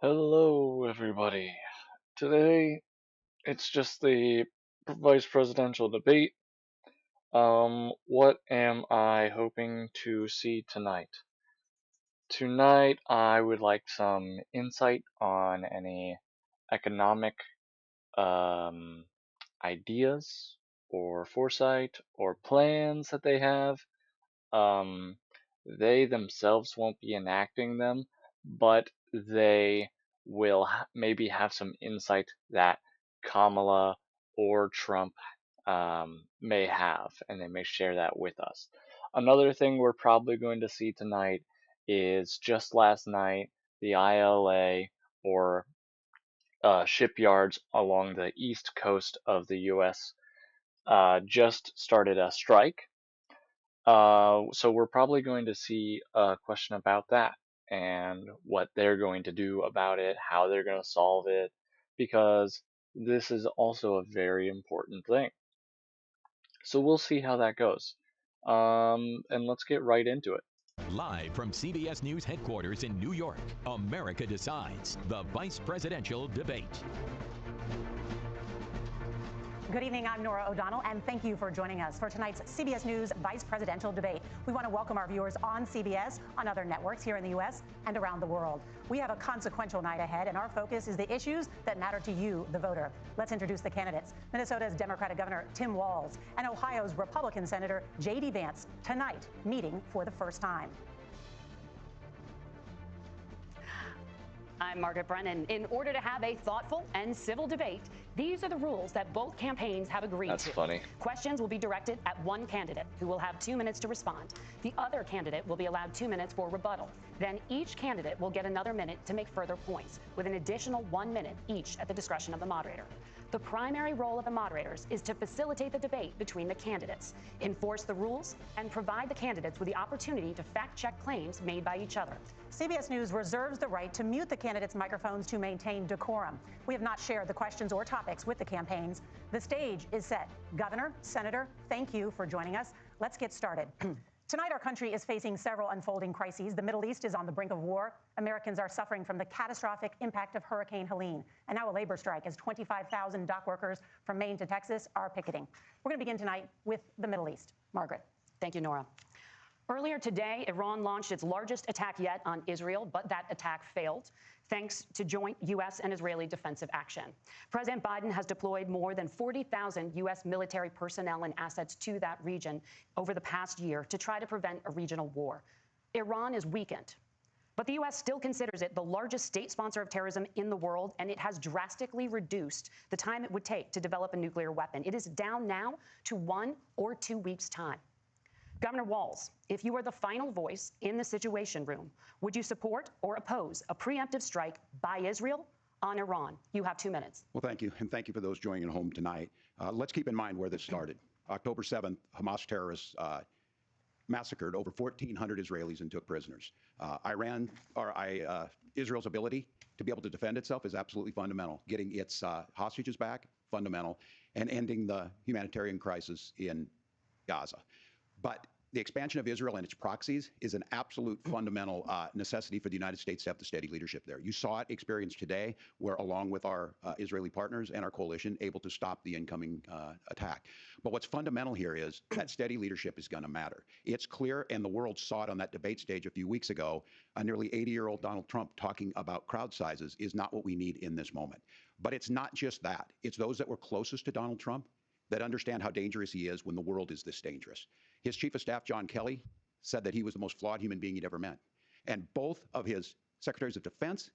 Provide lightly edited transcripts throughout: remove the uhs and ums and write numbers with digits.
Hello, everybody. Today, it's just the vice presidential debate. What am I hoping to see tonight? Tonight, I would like some insight on any economic um, ideas or foresight or plans that they have. Um, they themselves won't be enacting them, but they will maybe have some insight that Kamala or Trump may have, and they may share that with us. Another thing we're probably going to see tonight is just last night, the ILA or shipyards along the east coast of the US just started a strike, so we're probably going to see a question about that and what they're going to do about it, how they're going to solve it, because this is also a very important thing. So we'll see how that goes. And let's get right into it. Live from CBS News headquarters in New York, America Decides, the vice presidential debate. Good evening, I'm Nora O'Donnell, and thank you for joining us for tonight's CBS News Vice Presidential Debate. We want to welcome our viewers on CBS, on other networks here in the U.S. and around the world. We have a consequential night ahead, and our focus is the issues that matter to you, the voter. Let's introduce the candidates. Minnesota's Democratic Governor Tim Walz and Ohio's Republican Senator J.D. Vance, tonight meeting for the first time. I'm Margaret Brennan. In order to have a thoughtful and civil debate, these are the rules that both campaigns have agreed to. That's funny. Questions will be directed at one candidate, who will have 2 minutes to respond. The other candidate will be allowed 2 minutes for rebuttal. Then each candidate will get another minute to make further points, with an additional 1 minute each at the discretion of the moderator. The primary role of the moderators is to facilitate the debate between the candidates, enforce the rules, and provide the candidates with the opportunity to fact-check claims made by each other. CBS News reserves the right to mute the candidates' microphones to maintain decorum. We have not shared the questions or topics with the campaigns. The stage is set. Governor, Senator, thank you for joining us. Let's get started. Tonight, our country is facing several unfolding crises. The Middle East is on the brink of war. Americans are suffering from the catastrophic impact of Hurricane Helene. And now a labor strike as 25,000 dock workers from Maine to Texas are picketing. We're going to begin tonight with the Middle East. Margaret. Thank you, Nora. Earlier today, Iran launched its largest attack yet on Israel, but that attack failed, thanks to joint U.S. and Israeli defensive action. President Biden has deployed more than 40,000 U.S. military personnel and assets to that region over the past year to try to prevent a regional war. Iran is weakened, but the U.S. still considers it the largest state sponsor of terrorism in the world, and it has drastically reduced the time it would take to develop a nuclear weapon. It is down now to 1 or 2 weeks' time. Governor Walz, if you were the final voice in the Situation Room, would you support or oppose a preemptive strike by Israel on Iran? You have 2 minutes. Well, thank you, and thank you for those joining at home tonight. Let's keep in mind where this started. October 7th, Hamas terrorists massacred over 1,400 Israelis and took prisoners. Israel's ability to be able to defend itself is absolutely fundamental. Getting its hostages back, fundamental, and ending the humanitarian crisis in Gaza. But the expansion of Israel and its proxies is an absolute fundamental necessity for the United States to have the steady leadership there. You saw it experienced today, where along with our Israeli partners and our coalition, able to stop the incoming attack. But what's fundamental here is that steady leadership is going to matter. It's clear, and the world saw it on that debate stage a few weeks ago, a nearly 80-year-old Donald Trump talking about crowd sizes is not what we need in this moment. But it's not just that. It's those that were closest to Donald Trump that understand how dangerous he is when the world is this dangerous. His chief of staff, John Kelly, said that he was the most flawed human being he'd ever met. And both of his secretaries of defense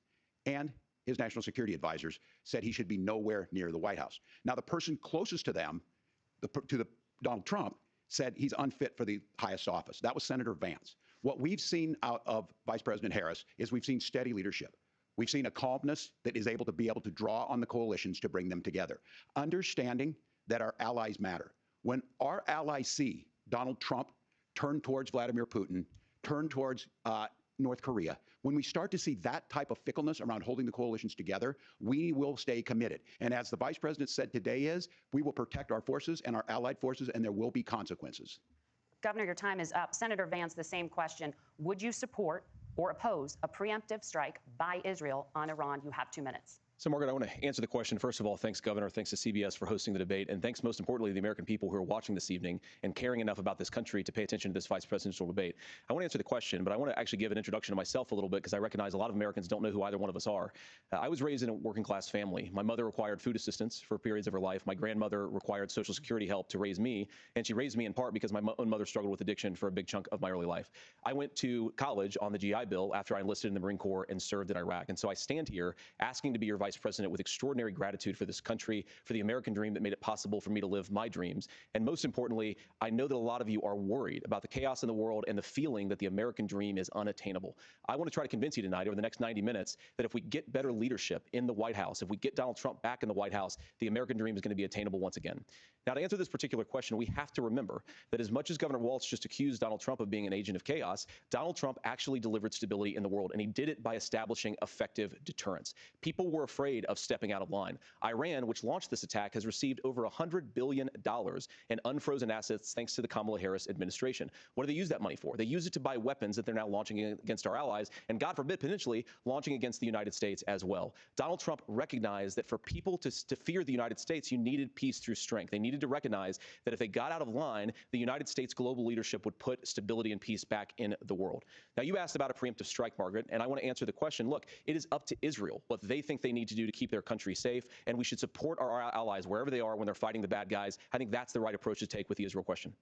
and his national security advisors said he should be nowhere near the White House. Now, the person closest to them, Donald Trump, said he's unfit for the highest office. That was Senator Vance. What we've seen out of Vice President Harris is we've seen steady leadership. We've seen a calmness that is able to draw on the coalitions to bring them together. Understanding that our allies matter. When our allies see Donald Trump turn towards Vladimir Putin, turn towards North Korea, when we start to see that type of fickleness around holding the coalitions together, we will stay committed. And as the Vice President said today we will protect our forces and our allied forces, and there will be consequences. Governor, your time is up. Senator Vance, the same question. Would you support or oppose a preemptive strike by Israel on Iran? You have 2 minutes. So, Margaret, I want to answer the question. First of all, thanks, Governor. Thanks to CBS for hosting the debate. And thanks, most importantly, to the American people who are watching this evening and caring enough about this country to pay attention to this vice presidential debate. I want to answer the question, but I want to actually give an introduction to myself a little bit because I recognize a lot of Americans don't know who either one of us are. I was raised in a working class family. My mother required food assistance for periods of her life. My grandmother required Social Security help to raise me. And she raised me in part because my own mother struggled with addiction for a big chunk of my early life. I went to college on the GI Bill after I enlisted in the Marine Corps and served in Iraq. And so I stand here asking to be your vice president with extraordinary gratitude for this country, for the American dream that made it possible for me to live my dreams. And most importantly, I know that a lot of you are worried about the chaos in the world and the feeling that the American dream is unattainable. I want to try to convince you tonight over the next 90 minutes that if we get better leadership in the White House, if we get Donald Trump back in the White House, the American dream is going to be attainable once again. Now, to answer this particular question, we have to remember that as much as Governor Walz just accused Donald Trump of being an agent of chaos, Donald Trump actually delivered stability in the world, and he did it by establishing effective deterrence. People were afraid of stepping out of line. Iran, which launched this attack, has received over $100 billion in unfrozen assets thanks to the Kamala Harris administration. What do they use that money for? They use it to buy weapons that they're now launching against our allies, and God forbid, potentially launching against the United States as well. Donald Trump recognized that for people to fear the United States, you needed peace through strength. They needed to recognize that if they got out of line, the United States global leadership would put stability and peace back in the world. Now, you asked about a preemptive strike, Margaret, and I want to answer the question. Look, it is up to Israel what they think they need to do to keep their country safe, and we should support our allies wherever they are when they're fighting the bad guys. I think that's the right approach to take with the Israel question.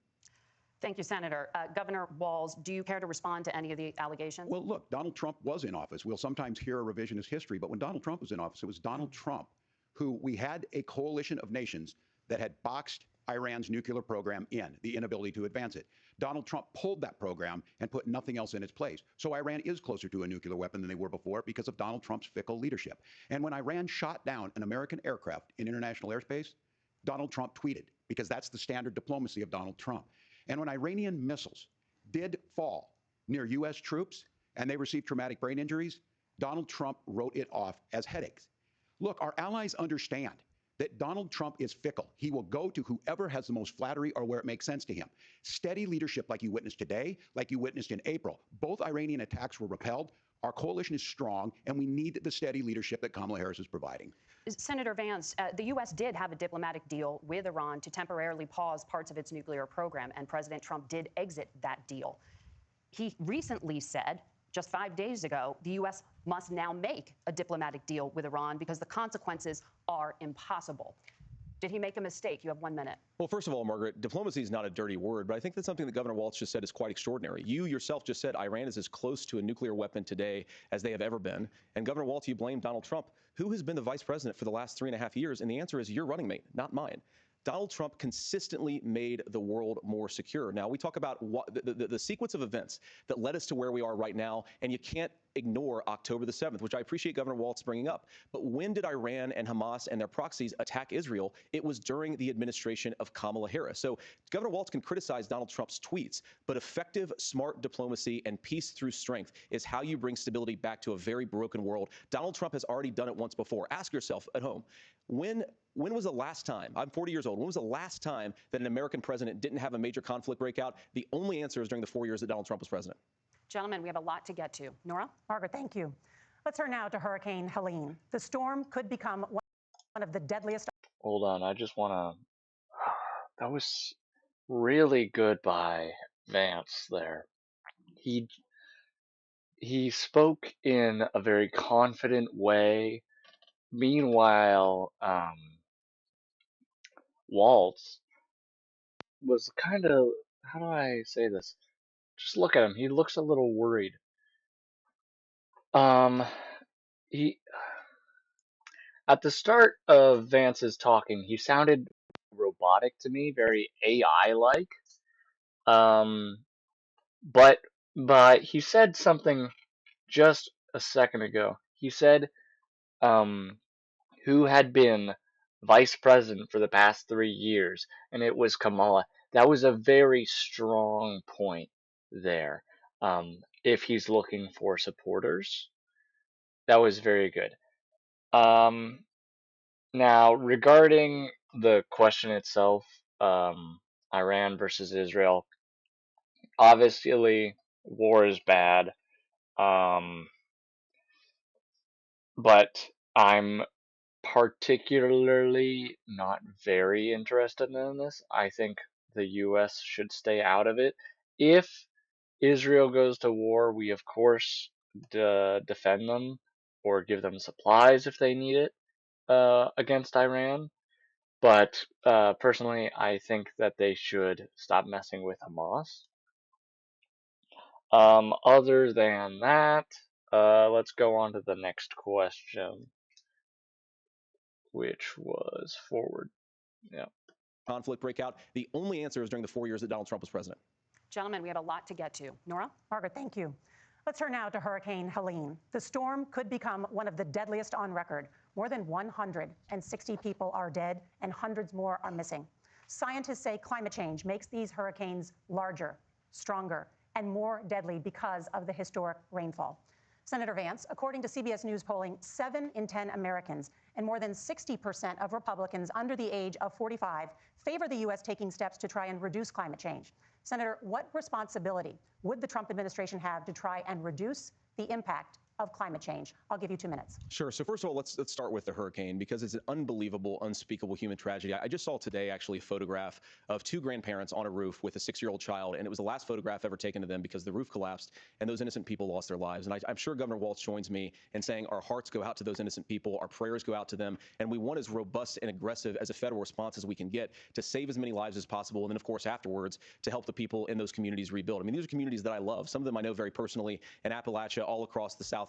Thank you, Senator. Governor Walz, do you care to respond to any of the allegations? Well, look, Donald Trump was in office. We'll sometimes hear a revisionist history, but when Donald Trump was in office, it was Donald Trump who we had a coalition of nations that had boxed Iran's nuclear program in, the inability to advance it. Donald Trump pulled that program and put nothing else in its place. So Iran is closer to a nuclear weapon than they were before because of Donald Trump's fickle leadership. And when Iran shot down an American aircraft in international airspace, Donald Trump tweeted, because that's the standard diplomacy of Donald Trump. And when Iranian missiles did fall near U.S. troops and they received traumatic brain injuries, Donald Trump wrote it off as headaches. Look, our allies understand that Donald Trump is fickle. He will go to whoever has the most flattery or where it makes sense to him. Steady leadership like you witnessed today, like you witnessed in April. Both Iranian attacks were repelled. Our coalition is strong, and we need the steady leadership that Kamala Harris is providing. Senator Vance, the U.S. did have a diplomatic deal with Iran to temporarily pause parts of its nuclear program, and President Trump did exit that deal. He recently said, just 5 days ago, the U.S. must now make a diplomatic deal with Iran because the consequences are impossible. Did he make a mistake? You have 1 minute. Well, first of all, Margaret, diplomacy is not a dirty word, but I think that's something that Governor Walz just said is quite extraordinary. You yourself just said Iran is as close to a nuclear weapon today as they have ever been. And Governor Walz, you blame Donald Trump, who has been the vice president for the last 3.5 years. And the answer is your running mate, not mine. Donald Trump consistently made the world more secure. Now, we talk about the sequence of events that led us to where we are right now, and you can't ignore October the 7th, which I appreciate Governor Walz bringing up. But when did Iran and Hamas and their proxies attack Israel? It was during the administration of Kamala Harris. So Governor Walz can criticize Donald Trump's tweets, but effective, smart diplomacy and peace through strength is how you bring stability back to a very broken world. Donald Trump has already done it once before. Ask yourself at home, when was the last time, I'm 40 years old, when was the last time that an American president didn't have a major conflict break out? The only answer is during the 4 years that Donald Trump was president. Gentlemen, we have a lot to get to. Nora? Margaret, thank you. Let's turn now to Hurricane Helene. The storm could become one of the deadliest. Hold on, I just want to. That was really good by Vance there. He spoke in a very confident way. Meanwhile, Waltz was kind of, how do I say this? Just look at him. He looks a little worried. He At the start of Vance's talking, he sounded robotic to me, very AI-like. Um, but he said something just a second ago. He said, who had been vice president for the past 3 years, and it was Kamala. That was a very strong point there. If he's looking for supporters, that was very good. Now, regarding the question itself, Iran versus Israel, obviously war is bad. Um, but I'm particularly not very interested in this. I think the U.S. should stay out of it. If Israel goes to war, we of course defend them or give them supplies if they need it against Iran. But personally, I think that they should stop messing with Hamas. Other than that, let's go on to the next question, which was forward. Yeah. Conflict breakout. The only answer is during the 4 years that Donald Trump was president. Gentlemen, we have a lot to get to. Nora? Margaret, thank you. Let's turn now to Hurricane Helene. The storm could become one of the deadliest on record. More than 160 people are dead and hundreds more are missing. Scientists say climate change makes these hurricanes larger, stronger, and more deadly because of the historic rainfall. Senator Vance, according to CBS News polling, 7 in 10 Americans and more than 60% of Republicans under the age of 45 favor the U.S. taking steps to try and reduce climate change. Senator, what responsibility would the Trump administration have to try and reduce the impact of climate change? I'll give you 2 minutes. Sure. So first of all, let's start with the hurricane because it's an unbelievable, unspeakable human tragedy. I just saw today actually a photograph of 2 grandparents on a roof with a 6-year-old child, and it was the last photograph ever taken of them because the roof collapsed and those innocent people lost their lives. And I'm sure Governor Walz joins me in saying our hearts go out to those innocent people, our prayers go out to them, and we want as robust and aggressive as a federal response as we can get to save as many lives as possible, and then of course afterwards to help the people in those communities rebuild. I mean, these are communities that I love. Some of them I know very personally in Appalachia, all across the Southeast.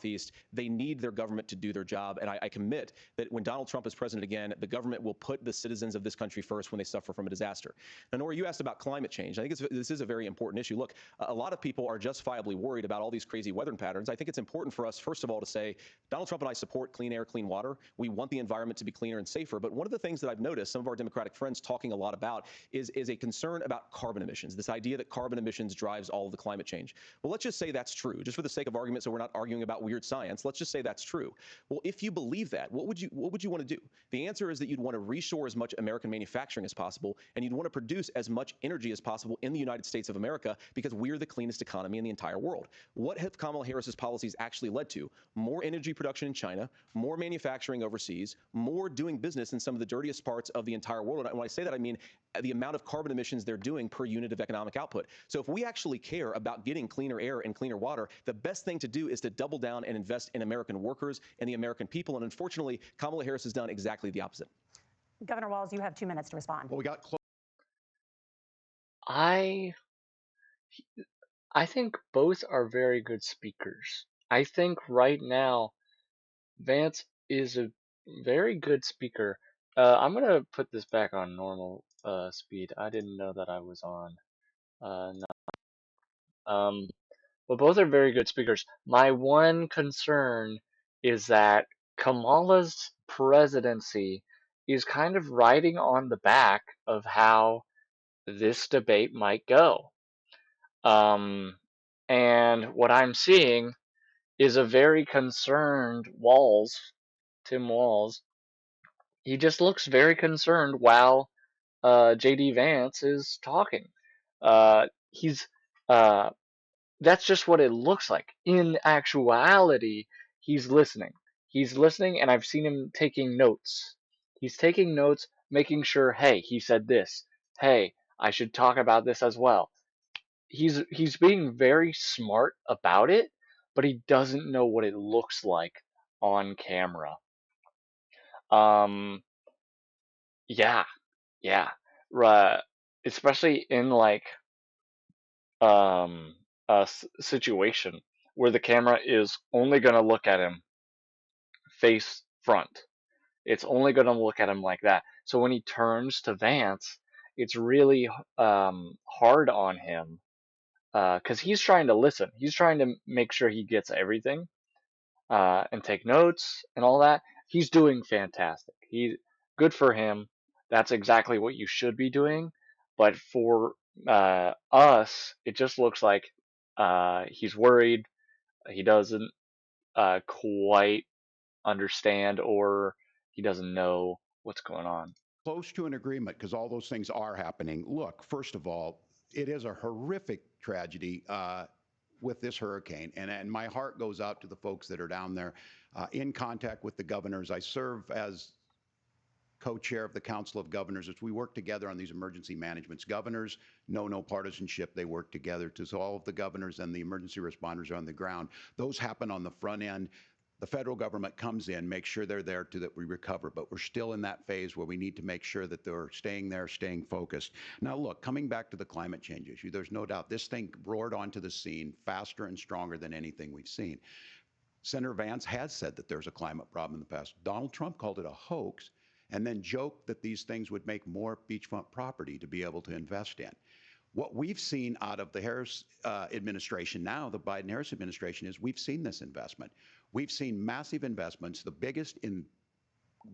They need their government to do their job. And I commit that when Donald Trump is president again, the government will put the citizens of this country first when they suffer from a disaster. Now, Nora, you asked about climate change. I think this is a very important issue. Look, a lot of people are justifiably worried about all these crazy weather patterns. I think it's important for us, first of all, to say Donald Trump and I support clean air, clean water. We want the environment to be cleaner and safer. But one of the things that I've noticed some of our Democratic friends talking a lot about is a concern about carbon emissions, this idea that carbon emissions drives all of the climate change. Well, let's just say that's true, just for the sake of argument, so we're not arguing about weird science. Let's just say that's true. Well, if you believe that, what would you want to do? The answer is that you'd want to reshore as much American manufacturing as possible, and you'd want to produce as much energy as possible in the United States of America because we're the cleanest economy in the entire world. What have Kamala Harris's policies actually led to? More energy production in China, more manufacturing overseas, more doing business in some of the dirtiest parts of the entire world. And when I say that, I mean the amount of carbon emissions they're doing per unit of economic output. So if we actually care about getting cleaner air and cleaner water, the best thing to do is to double down and invest in American workers and the American people. And unfortunately, Kamala Harris has done exactly the opposite. Governor Walz, you have 2 minutes to respond. Well, we got close. I think both are very good speakers. I think right now Vance is a very good speaker. I'm gonna put this back on normal speed. I didn't know that I was on. No. But both are very good speakers. My one concern is that Kamala's presidency is kind of riding on the back of how this debate might go. And what I'm seeing is a very concerned Walz, Tim Walz. He just looks very concerned while JD Vance is talking. He's that's just what it looks like. In actuality, he's listening. He's listening, and I've seen him taking notes. He's taking notes, making sure, hey, he said this. Hey, I should talk about this as well. He's being very smart about it, but he doesn't know what it looks like on camera. Um, yeah, yeah, right. Especially in like a situation where the camera is only going to look at him face front. It's only going to look at him like that. So when he turns to Vance, it's really hard on him because he's trying to listen. He's trying to make sure he gets everything and take notes and all that. He's doing fantastic. He good for him. That's exactly what you should be doing. But for us, it just looks like he's worried. He doesn't quite understand, or he doesn't know what's going on. Close to an agreement because all those things are happening. Look, first of all, it is a horrific tragedy. with this hurricane, and my heart goes out to the folks that are down there in contact with the governors. I serve as co-chair of the Council of Governors as we work together on these emergency managements. Governors know no partisanship. They work together to solve. The governors and the emergency responders are on the ground. Those happen on the front end. The federal government comes in, makes sure they're there to that we recover, but we're still in that phase where we need to make sure that they're staying there, staying focused. Now look, coming back to the climate change issue, there's no doubt this thing roared onto the scene faster and stronger than anything we've seen. Senator Vance has said that there's a climate problem in the past. Donald Trump called it a hoax and then joked that these things would make more beachfront property to be able to invest in. What we've seen out of the Harris administration now, the Biden-Harris administration, is we've seen this investment. We've seen massive investments, the biggest in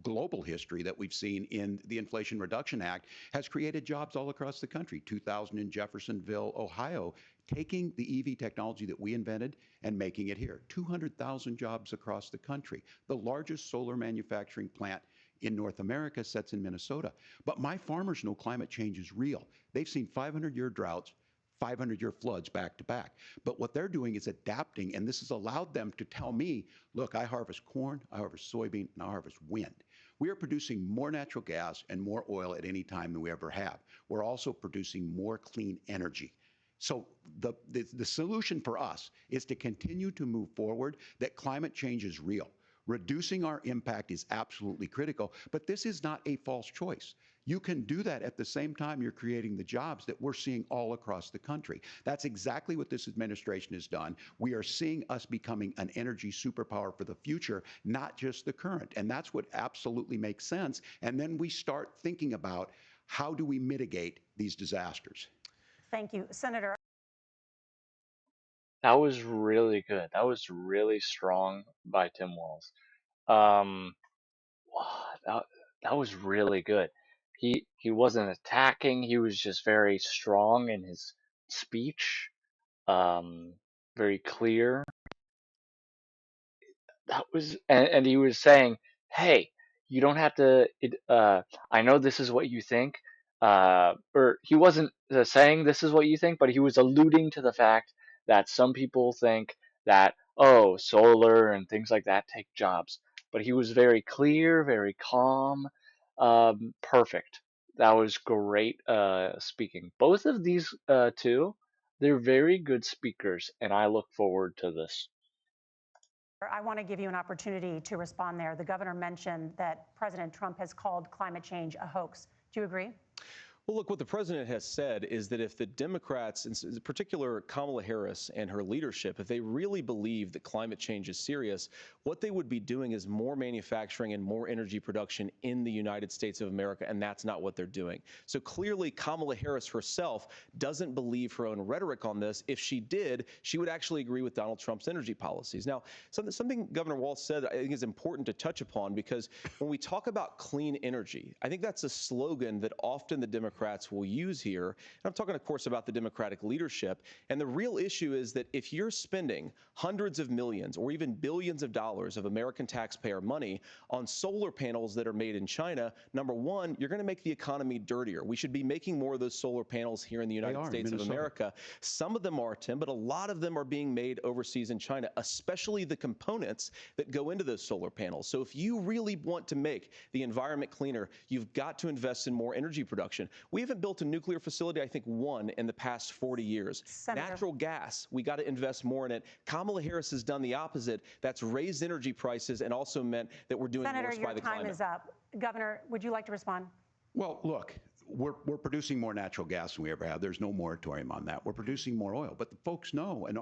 global history that we've seen in the Inflation Reduction Act, has created jobs all across the country. 2,000 in Jeffersonville, Ohio, taking the EV technology that we invented and making it here. 200,000 jobs across the country. The largest solar manufacturing plant in North America sits in Minnesota. But my farmers know climate change is real. They've seen 500-year droughts, 500-year floods back to back. But what they're doing is adapting, and this has allowed them to tell me, look, I harvest corn, I harvest soybean, and I harvest wind. We are producing more natural gas and more oil at any time than we ever have. We're also producing more clean energy. So the solution for us is to continue to move forward, that climate change is real. Reducing our impact is absolutely critical, but this is not a false choice. You can do that at the same time you're creating the jobs that we're seeing all across the country. That's exactly what this administration has done. We are seeing us becoming an energy superpower for the future, not just the current. And that's what absolutely makes sense. And then we start thinking about how do we mitigate these disasters. Thank you. Senator. That was really good. That was really strong by Tim Walz. Um, that that was really good. He wasn't attacking. He was just very strong in his speech. Very clear. That was, and he was saying, "Hey, you don't have to. I know this is what you think." Or he wasn't saying this is what you think, but he was alluding to the fact that some people think that, oh, solar and things like that take jobs. But he was very clear, very calm, perfect. That was great speaking. Both of these two, they're very good speakers, and I look forward to this. I want to give you an opportunity to respond there. The governor mentioned that President Trump has called climate change a hoax. Do you agree? Well, look, what the president has said is that if the Democrats, in particular Kamala Harris and her leadership, if they really believe that climate change is serious, what they would be doing is more manufacturing and more energy production in the United States of America, and that's not what they're doing. So clearly, Kamala Harris herself doesn't believe her own rhetoric on this. If she did, she would actually agree with Donald Trump's energy policies. Now, something Governor Walz said I think is important to touch upon, because when we talk about clean energy, I think that's a slogan that often the Democrats will use here. And I'm talking, of course, about the Democratic leadership. And the real issue is that if you're spending hundreds of millions or even billions of dollars of American taxpayer money on solar panels that are made in China, number one, you're going to make the economy dirtier. We should be making more of those solar panels here in the United States of America. Some of them are, Tim, but a lot of them are being made overseas in China, especially the components that go into those solar panels. So if you really want to make the environment cleaner, you've got to invest in more energy production. We haven't built a nuclear facility, I think, one in the past 40 years. Senator. Natural gas, we got to invest more in it. Kamala Harris has done the opposite. That's raised energy prices and also meant that we're doing Senator, worse by the climate. your time is up. Governor, would you like to respond? Well, look, we're producing more natural gas than we ever have. There's no moratorium on that. We're producing more oil. But the folks know, and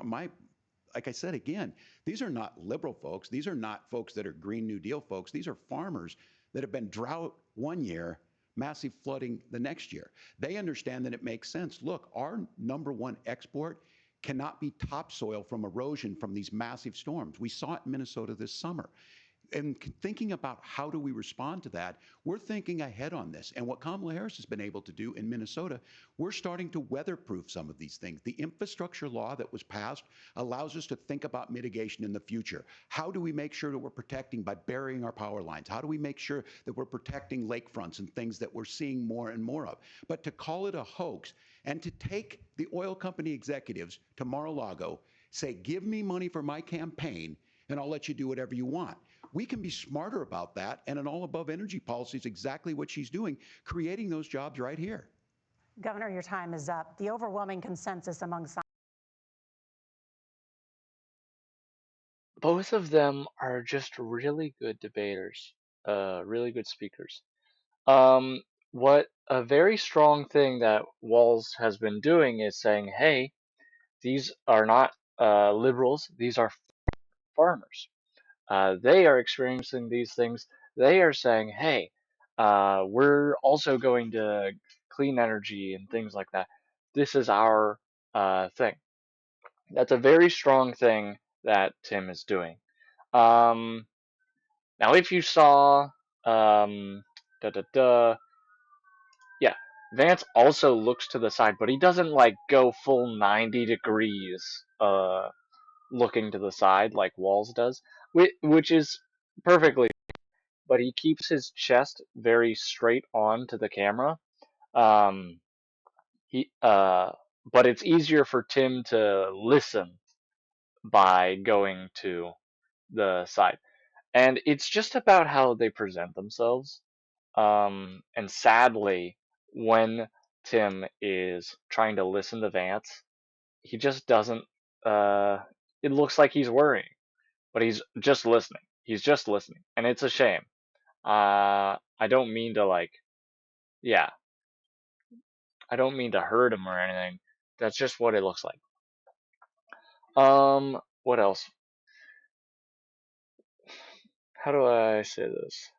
like I said again, these are not liberal folks. These are not folks that are Green New Deal folks. These are farmers that have been drought one year, massive flooding the next year. They understand that it makes sense. Look, our number one export cannot be topsoil from erosion from these massive storms. We saw it in Minnesota this summer. And thinking about how do we respond to that, we're thinking ahead on this. And what Kamala Harris has been able to do in Minnesota, we're starting to weatherproof some of these things. The infrastructure law that was passed allows us to think about mitigation in the future. How do we make sure that we're protecting by burying our power lines? How do we make sure that we're protecting lakefronts and things that we're seeing more and more of? But to call it a hoax and to take the oil company executives to Mar-a-Lago Say, give me money for my campaign, and I'll let you do whatever you want. We can be smarter about that, and an all-above energy policy is exactly what she's doing, creating those jobs right here. Governor, your time is up. The overwhelming consensus among scientists. Both of them are just really good debaters, really good speakers. What a very strong thing that Walz has been doing is saying, hey, these are not liberals, these are farmers. They are experiencing these things. They are saying, hey, we're also going to clean energy and things like that. This is our thing. That's a very strong thing that Tim is doing. Um, Now, if you saw, um, da da da, yeah, Vance also looks to the side, but he doesn't like go full 90 degrees, looking to the side like Walz does, which is perfectly. But he keeps his chest very straight on to the camera. Um, he, but it's easier for Tim to listen by going to the side, and it's just about how they present themselves. And sadly, when Tim is trying to listen to Vance, he just doesn't. It looks like he's worrying, but he's just listening. He's just listening, and it's a shame. I don't mean to yeah, I don't mean to hurt him or anything. That's just what it looks like. What else? How do I say this?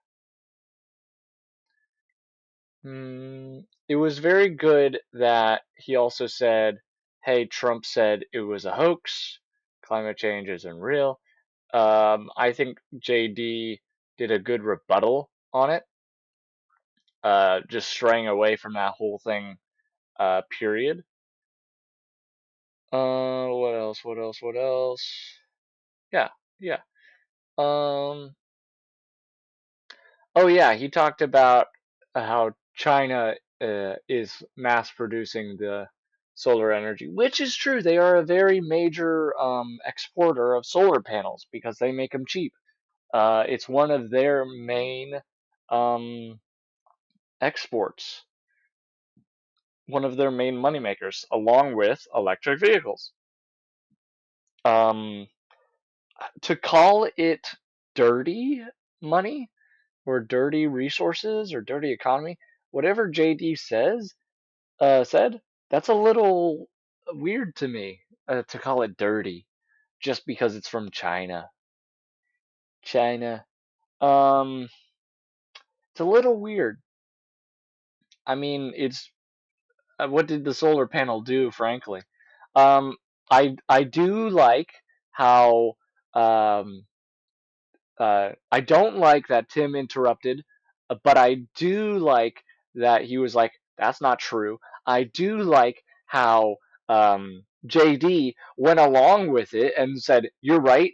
It was very good that he also said, hey, Trump said it was a hoax, climate change isn't real. I think JD did a good rebuttal on it, just straying away from that whole thing, period. What else? What else? What else? Yeah, yeah. Um, oh yeah, he talked about how China is mass producing the solar energy, which is true. They are a very major exporter of solar panels because they make them cheap. It's one of their main um, exports, one of their main moneymakers, along with electric vehicles. Um, to call it dirty money or dirty resources or dirty economy, whatever JD said, that's a little weird to me, to call it dirty just because it's from China. China. Um, it's a little weird. I mean, it's what did the solar panel do, frankly? Um, I do like how um, I don't like that Tim interrupted, but I do like that he was like, "That's not true." I do like how JD went along with it and said, "You're right.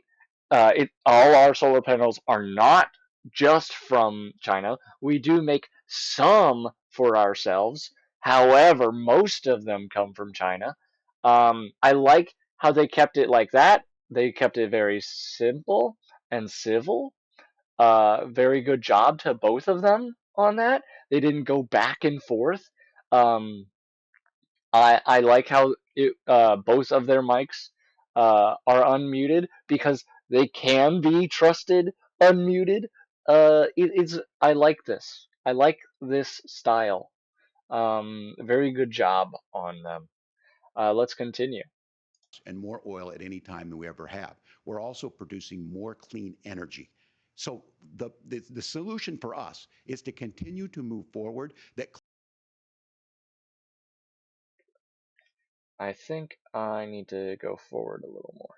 All our solar panels are not just from China. We do make some for ourselves. However, most of them come from China." I like how they kept it like that. They kept it very simple and civil. Very good job to both of them on that. They didn't go back and forth. Um, I like how both of their mics are unmuted because they can be trusted unmuted. It's I like this. I like this style. Very good job on them. Let's continue. And more oil at any time than we ever have. We're also producing more clean energy. So the solution for us is to continue to move forward. That I think I need to go forward a little more.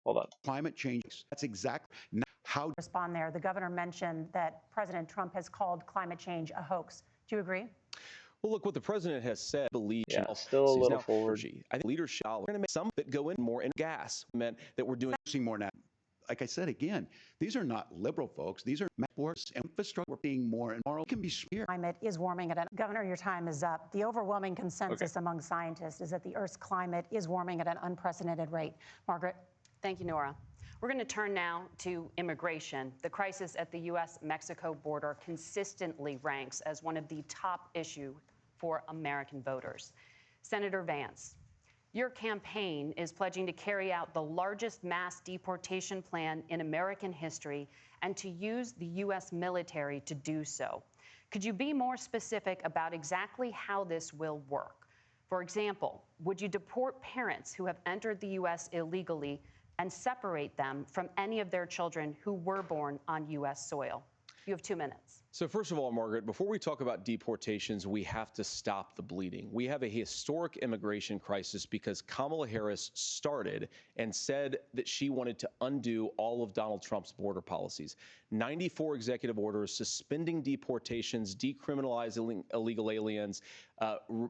Hold on. climate change, that's exactly how. Respond there. The governor mentioned that President Trump has called climate change a hoax. Do you agree? Well, look, what the president has said, Yeah, still a little forward. I think leadership, we're going to make some that go in more in gas meant that we're doing more now. like I said again, these are not liberal folks. These are networks and infrastructure being more and more can be smeared. Climate is warming at an Governor, your time is up. The overwhelming consensus among scientists is that the Earth's climate is warming at an unprecedented rate. Margaret. Thank you, Nora. We're going to turn now to immigration. The crisis at the U.S.-Mexico border consistently ranks as one of the top issues for American voters. Senator Vance, your campaign is pledging to carry out the largest mass deportation plan in American history and to use the U.S. military to do so. Could you be more specific about exactly how this will work? For example, would you deport parents who have entered the U.S. illegally and separate them from any of their children who were born on U.S. soil? You have 2 minutes. So first of all, Margaret, before we talk about deportations, we have to stop the bleeding. We have a historic immigration crisis because Kamala Harris started and said that she wanted to undo all of Donald Trump's border policies. 94 executive orders suspending deportations, decriminalizing illegal aliens,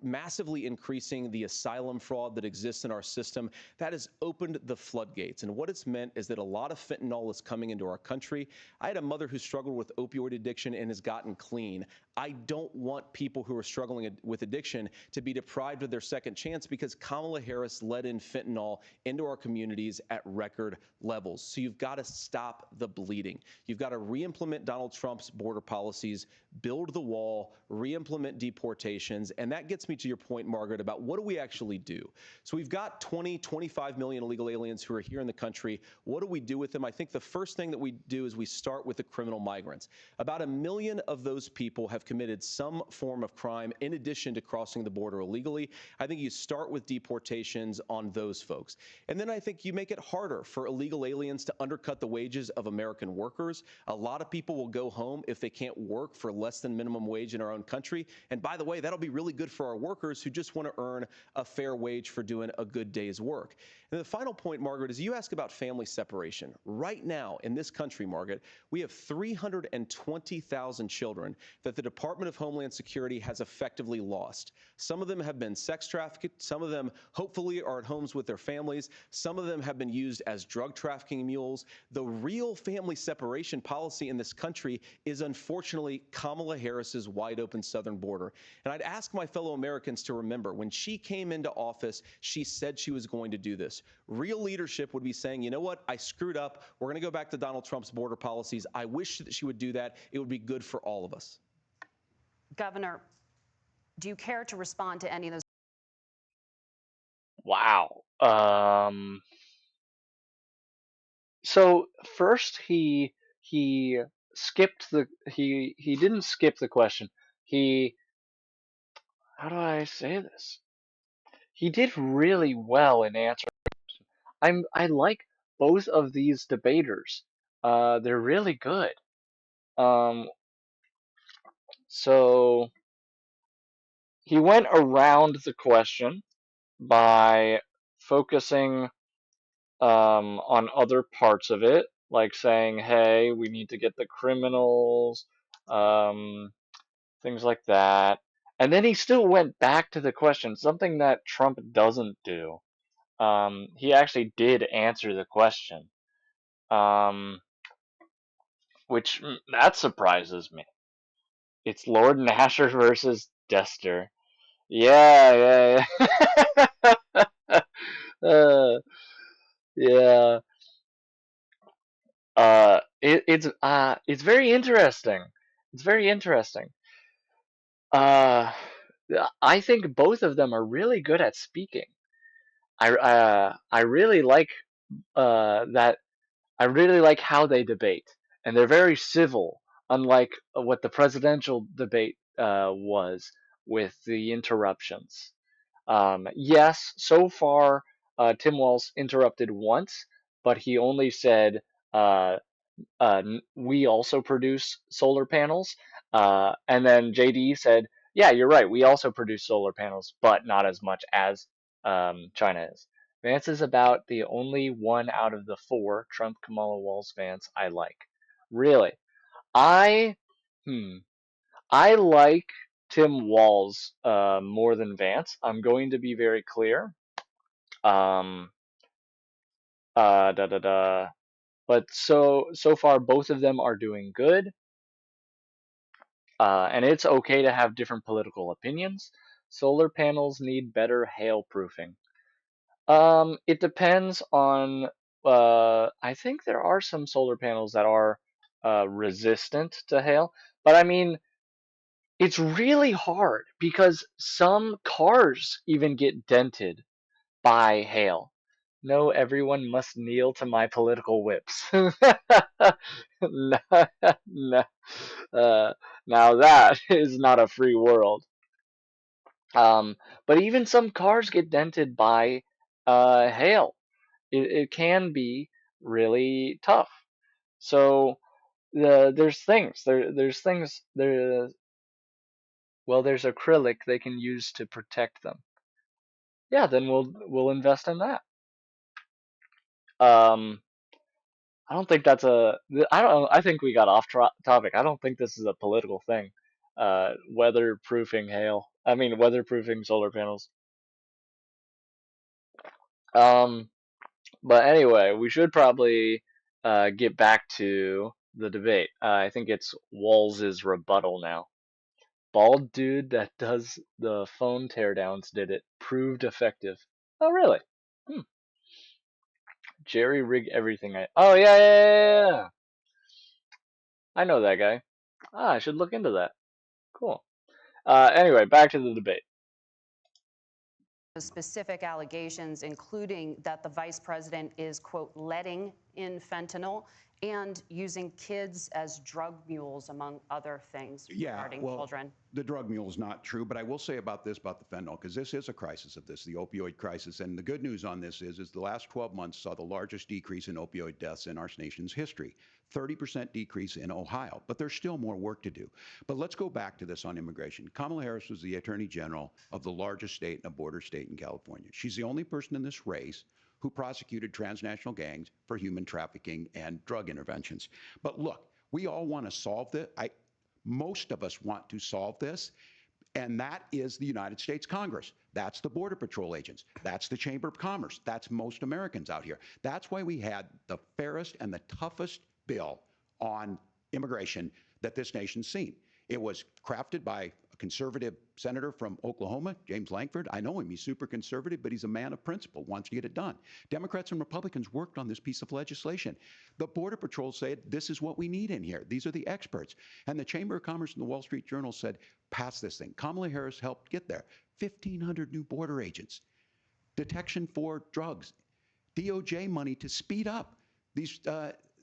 massively increasing the asylum fraud that exists in our system. That has opened the floodgates. And what it's meant is that a lot of fentanyl is coming into our country. I had a mother who struggled with opioid addiction and has gotten clean. I don't want people who are struggling with addiction to be deprived of their second chance because Kamala Harris let in fentanyl into our communities at record levels. So you've got to stop the bleeding. You've got to re-implement Donald Trump's border policies, build the wall, re-implement deportations. And that gets me to your point, Margaret, about what do we actually do? So we've got 20, 25 million illegal aliens who are here in the country. What do we do with them? I think the first thing that we do is we start with the criminal migrants. About 1 million of those people have committed some form of crime in addition to crossing the border illegally. I think you start with deportations on those folks. And then I think you make it harder for illegal aliens to undercut the wages of American workers. A lot of people will go home if they can't work for less than minimum wage in our own country. And by the way, that'll be really good for our workers who just want to earn a fair wage for doing a good day's work. And the final point, Margaret, is you ask about family separation. Right now in this country, Margaret, we have 320,000 children that the Department of Homeland Security has effectively lost. Some of them have been sex trafficked. Some of them hopefully are at homes with their families. Some of them have been used as drug trafficking mules. The real family separation policy in this country is unfortunately Kamala Harris's wide open southern border. And I'd ask my fellow Americans to remember when she came into office, she said she was going to do this. Real leadership would be saying, you know what, I screwed up. We're going to go back to Donald Trump's border policies. I wish that she would do that. It would be good for all of us. Governor, do you care to respond to any of those? Wow. So first he skipped he didn't skip the question. How do I say this? He did really well in answering. I like both of these debaters. They're really good. Um, so he went around the question by focusing on other parts of it, like saying, "Hey, we need to get the criminals," um, things like that. And then he still went back to the question, something that Trump doesn't do. He actually did answer the question, um, which that surprises me. It's Lord Nasher versus Dester. Yeah, yeah, yeah. Yeah. It's very interesting. It's very interesting. Uh, I think both of them are really good at speaking. I really like that. I really like how they debate, and they're very civil, unlike what the presidential debate was with the interruptions. Yes, so far Tim Walz interrupted once, but he only said we also produce solar panels. And then JD said, yeah, you're right. We also produce solar panels, but not as much as China is. Vance is about the only one out of the four, Trump, Kamala, Walz, Vance, I like. Really. I, hmm, I like Tim Walz more than Vance. I'm going to be very clear. Da da da. But so far, both of them are doing good, and it's okay to have different political opinions. Solar panels need better hail proofing. It depends on. I think there are some solar panels that are resistant to hail, but I mean, it's really hard because some cars even get dented by hail. No, everyone must kneel to my political whips. No, no. Uh, now that is not a free world. But even some cars get dented by hail. It can be really tough. So there's things there's things there. Well, there's acrylic they can use to protect them. Yeah, then we'll invest in that. Um, I don't think that's a. I don't. I think we got off topic. I don't think this is a political thing. Weatherproofing hail. I mean, weatherproofing solar panels. Um, but anyway, we should probably get back to the debate. I think it's Walz's rebuttal now. Bald dude that does the phone teardowns did it. Proved effective. Oh, really? Hmm. Jerry rig everything. Oh, yeah, yeah, yeah, yeah. I know that guy. Ah, I should look into that. Cool. Anyway, back to the debate. Specific allegations, including that the vice president is, quote, letting in fentanyl and using kids as drug mules, among other things regarding children. The drug mule is not true, but I will say about the fentanyl, because this is a crisis of this, the opioid crisis. And the good news on this is the last 12 months saw the largest decrease in opioid deaths in our nation's history. 30% decrease in Ohio, but there's still more work to do. But let's go back to this on immigration. Kamala Harris was the Attorney General of the largest state and a border state in California. She's the only person in this race who prosecuted transnational gangs for human trafficking and drug interventions. But look, we all want to solve this. Most of us want to solve this, and that is the United States Congress. That's the Border Patrol agents. That's the Chamber of Commerce. That's most Americans out here. That's why we had the fairest and the toughest bill on immigration that this nation's seen. It was crafted by a conservative senator from Oklahoma, James Lankford. I know him. He's super conservative, but he's a man of principle, wants to get it done. Democrats and Republicans worked on this piece of legislation. The Border Patrol said, this is what we need in here. These are the experts. And the Chamber of Commerce and the Wall Street Journal said, pass this thing. Kamala Harris helped get there. 1,500 new border agents, detection for drugs, DOJ money to speed up these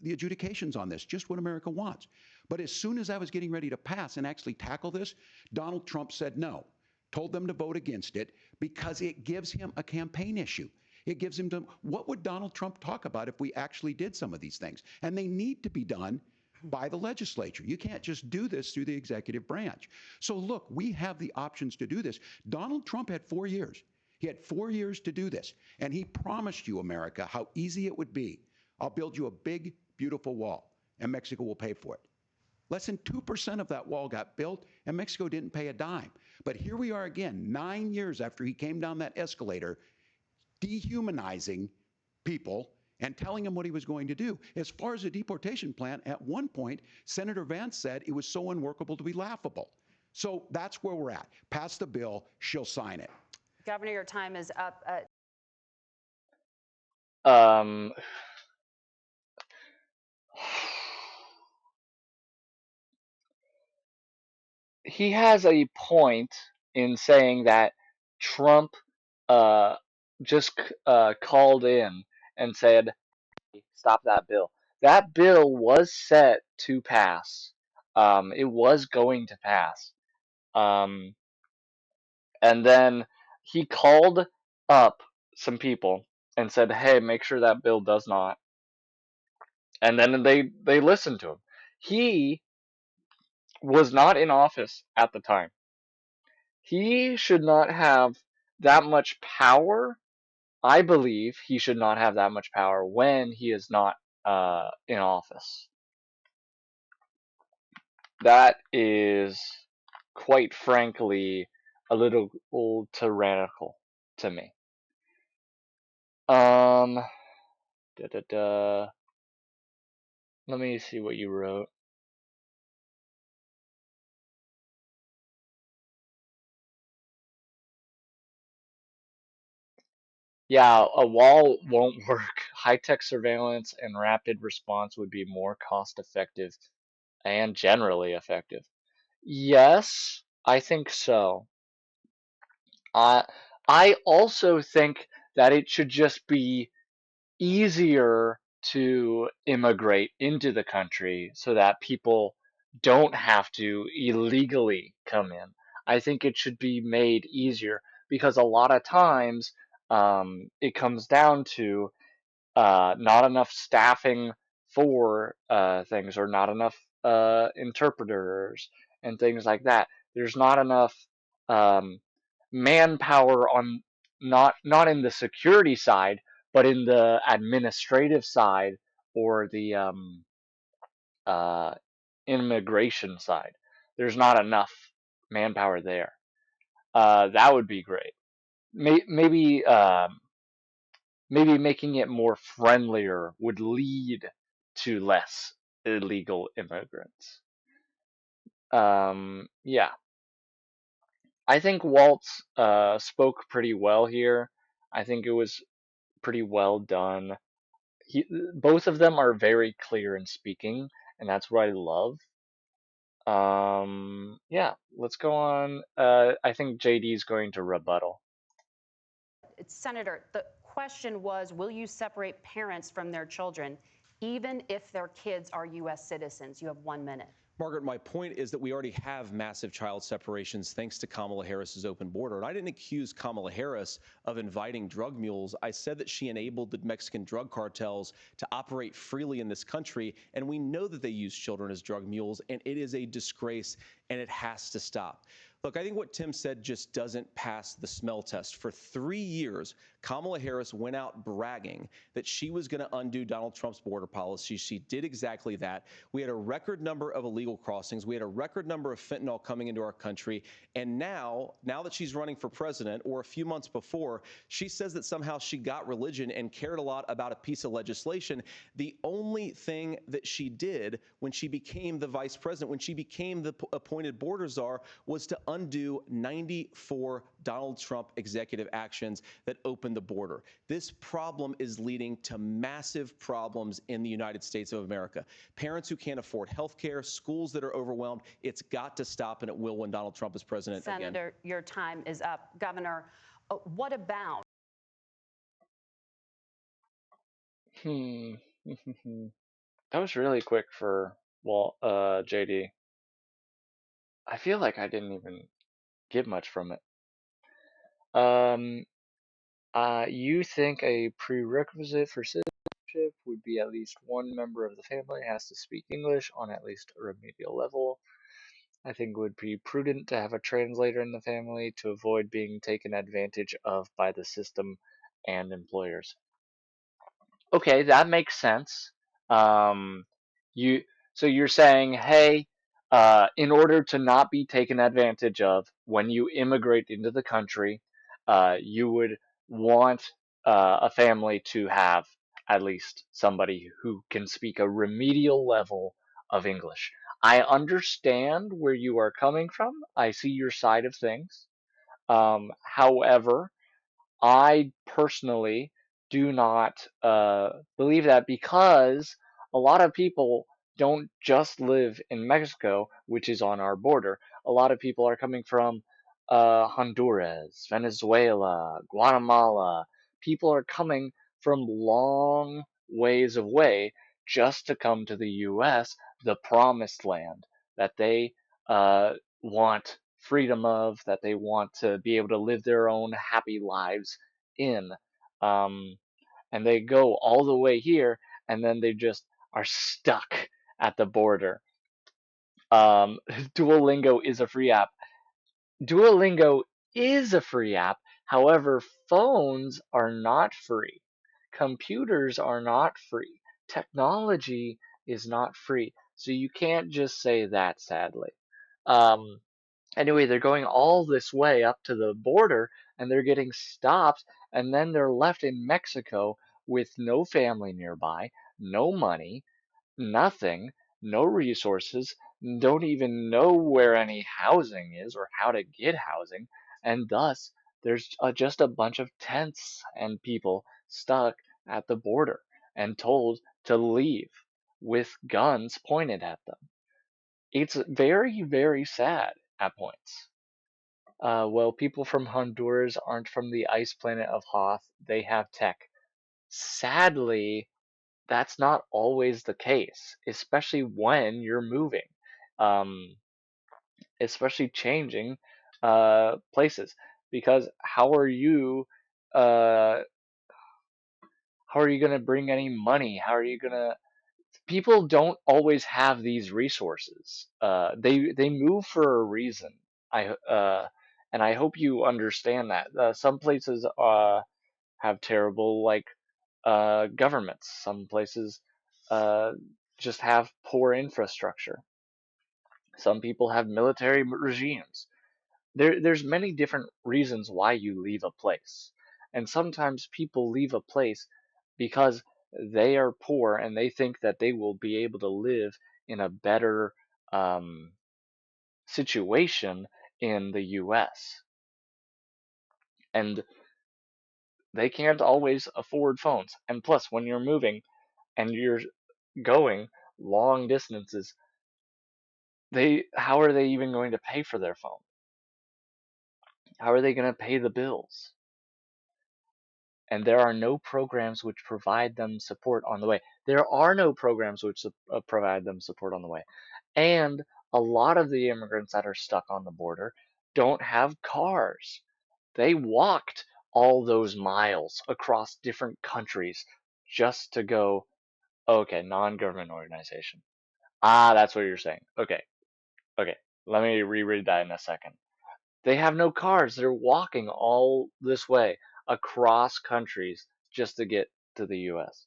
the adjudications on this, just what America wants. But as soon as I was getting ready to pass and actually tackle this, Donald Trump said no, told them to vote against it because it gives him a campaign issue. It gives him to, what would Donald Trump talk about if we actually did some of these things? And they need to be done by the legislature. You can't just do this through the executive branch. So look, we have the options to do this. Donald Trump had 4 years. He had 4 years to do this. And he promised you, America, how easy it would be. I'll build you a big, beautiful wall, and Mexico will pay for it. Less than 2% of that wall got built, and Mexico didn't pay a dime. But here we are again, 9 years after he came down that escalator, dehumanizing people and telling them what he was going to do. As far as the deportation plan, at one point, Senator Vance said it was so unworkable to be laughable. So that's where we're at. Pass the bill, she'll sign it. Governor, your time is up. Um, he has a point in saying that Trump uh, just called in and said, stop that bill. That bill was set to pass. It was going to pass. Um, and then he called up some people and said, hey, make sure that bill does not. And then they listened to him. He was not in office at the time. He should not have that much power. I believe he should not have that much power when he is not in office. That is, quite frankly, a little tyrannical to me. Da da da. Let me see what you wrote. Yeah, a wall won't work. High-tech surveillance and rapid response would be more cost-effective and generally effective. Yes, I think so. I I also think that it should just be easier to immigrate into the country so that people don't have to illegally come in. I think it should be made easier because a lot of times it comes down to not enough staffing for things or not enough interpreters and things like that. There's not enough um, manpower on not in the security side, but in the administrative side or the uh, immigration side. There's not enough manpower there. That would be great. Maybe maybe making it more friendlier would lead to less illegal immigrants. Yeah, I think Waltz spoke pretty well here. I think it was pretty well done. Both of them are very clear in speaking, and that's what I love. Yeah, let's go on. I think JD's going to rebuttal. Senator, the question was, will you separate parents from their children, even if their kids are U.S. citizens? You have 1 minute. Margaret, my point is that we already have massive child separations thanks to Kamala Harris's open border. And I didn't accuse Kamala Harris of inviting drug mules. I said that she enabled the Mexican drug cartels to operate freely in this country. And we know that they use children as drug mules, and it is a disgrace, and it has to stop. Look, I think what Tim said just doesn't pass the smell test. For 3 years, Kamala Harris went out bragging that she was going to undo Donald Trump's border policy. She did exactly that. We had a record number of illegal crossings. We had a record number of fentanyl coming into our country. And now that she's running for president, or a few months before, she says that somehow she got religion and cared a lot about a piece of legislation. The only thing that she did when she became the vice president, when she became the appointed border czar, was to undo 94 Donald Trump executive actions that opened the border. This problem is leading to massive problems in the United States of America. Parents who can't afford health care, schools that are overwhelmed. It's got to stop, and it will when Donald Trump is president again. Senator, your time is up. Governor, what about? Hmm. That was really quick for JD. I feel like I didn't even get much from it. Um, you think a prerequisite for citizenship would be at least one member of the family has to speak English on at least a remedial level. I think it would be prudent to have a translator in the family to avoid being taken advantage of by the system and employers. Okay, that makes sense. Um, you so you're saying, hey, in order to not be taken advantage of when you immigrate into the country, you would want a family to have at least somebody who can speak a remedial level of English. I understand where you are coming from. I see your side of things. However, I personally do not believe that because a lot of people don't just live in Mexico, which is on our border. A lot of people are coming from Honduras, Venezuela, Guatemala. People are coming from long ways away just to come to the U.S., the promised land that they want freedom of, that they want to be able to live their own happy lives in. Um, and they go all the way here, and then they just are stuck at the border. Duolingo is a free app. Duolingo is a free app. However, phones are not free. Computers are not free. Technology is not free. So you can't just say that, sadly. Um, Anyway, they're going all this way up to the border and they're getting stopped, and then they're left in Mexico with no family nearby, no money. nothing, no resources, don't even know where any housing is or how to get housing, and thus there's just a bunch of tents and people stuck at the border and told to leave with guns pointed at them. It's very, very sad at points. Well, people from Honduras aren't from the ice planet of Hoth, they have tech. Sadly, that's not always the case, especially when you're moving, um, especially changing places. Because uh, how are you gonna bring any money? How are you gonna? People don't always have these resources. They move for a reason. And I hope you understand that. Some places have terrible governments. Some places uh, just have poor infrastructure. Some people have military regimes. There's many different reasons why you leave a place. And sometimes people leave a place because they are poor and they think that they will be able to live in a better um, situation in the US. And they can't always afford phones. And plus, when you're moving and you're going long distances, how are they even going to pay for their phone? How are they going to pay the bills? And there are no programs which provide them support on the way. There are no programs which provide them support on the way. And a lot of the immigrants that are stuck on the border don't have cars. They walked all those miles across different countries just to go, okay, non-government organization. Ah, that's what you're saying. Okay, okay. Let me reread that in a second. They have no cars. They're walking all this way across countries just to get to the US.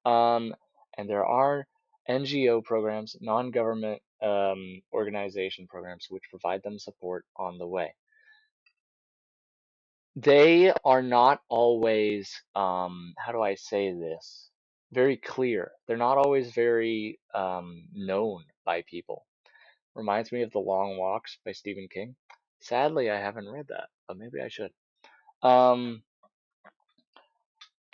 Um, and there are NGO programs, non-government organization programs, which provide them support on the way. They are not always, how do I say this? Very clear. They're not always very known by people. Reminds me of The Long Walks by Stephen King. Sadly, I haven't read that, but maybe I should. Um,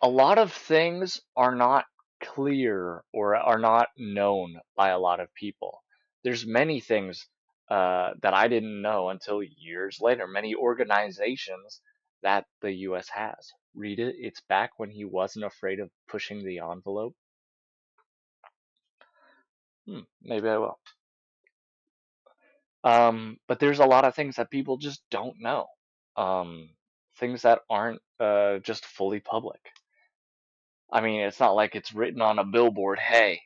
a lot of things are not clear or are not known by a lot of people. There's many things that I didn't know until years later. Many organizations that the U.S. has. Read it. It's back when he wasn't afraid of pushing the envelope. Maybe I will. But there's a lot of things that people just don't know. Um, things that aren't just fully public. I mean, it's not like it's written on a billboard, hey,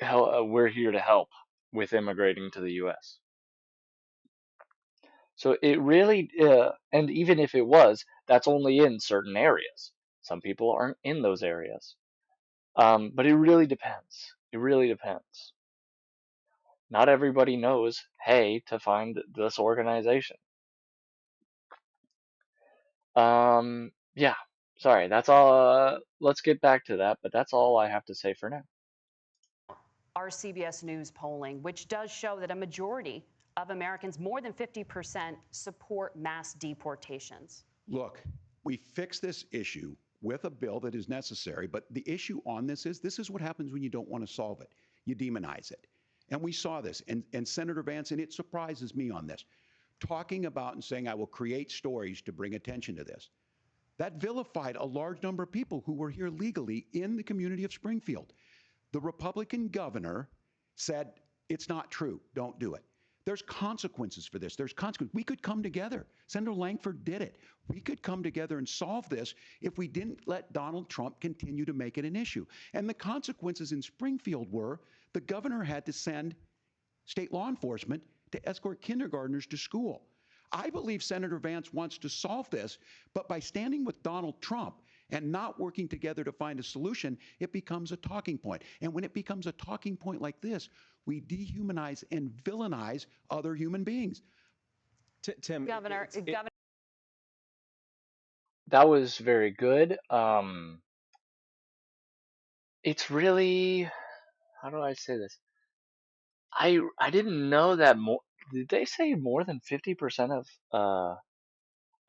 we're here to help with immigrating to the US. So it really, and even if it was, that's only in certain areas. Some people aren't in those areas. But it really depends. It really depends. Not everybody knows, hey, to find this organization. Yeah, sorry, that's all. Let's get back to that, but that's all I have to say for now. Our CBS News polling, which does show that a majority of Americans, more than 50%, support mass deportations. Look, we fix this issue with a bill that is necessary, but the issue on this is what happens when you don't want to solve it. You demonize it. And we saw this. And Senator Vance, and it surprises me on this, talking about and saying, I will create stories to bring attention to this. That vilified a large number of people who were here legally in the community of Springfield. The Republican governor said, it's not true, don't do it. There's consequences for this. There's consequences. We could come together. Senator Langford did it. We could come together and solve this if we didn't let Donald Trump continue to make it an issue. And the consequences in Springfield were the governor had to send state law enforcement to escort kindergartners to school. I believe Senator Vance wants to solve this, but by standing with Donald Trump and not working together to find a solution, it becomes a talking point. And when it becomes a talking point like this, we dehumanize and villainize other human beings. Tim, Governor, that was very good. It's really, how do I say this? I didn't know that more. Did they say more than 50% of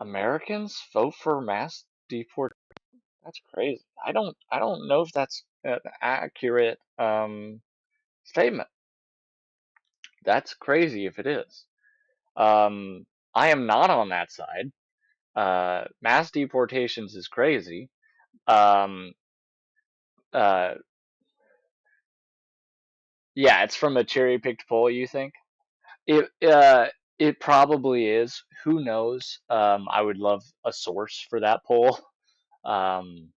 Americans vote for mass deport? That's crazy. I don't know if that's an accurate statement. That's crazy if it is. I am not on that side. Mass deportations is crazy. Um, uh, yeah, it's from a cherry-picked poll, you think? It it probably is. Who knows? I would love a source for that poll. Um,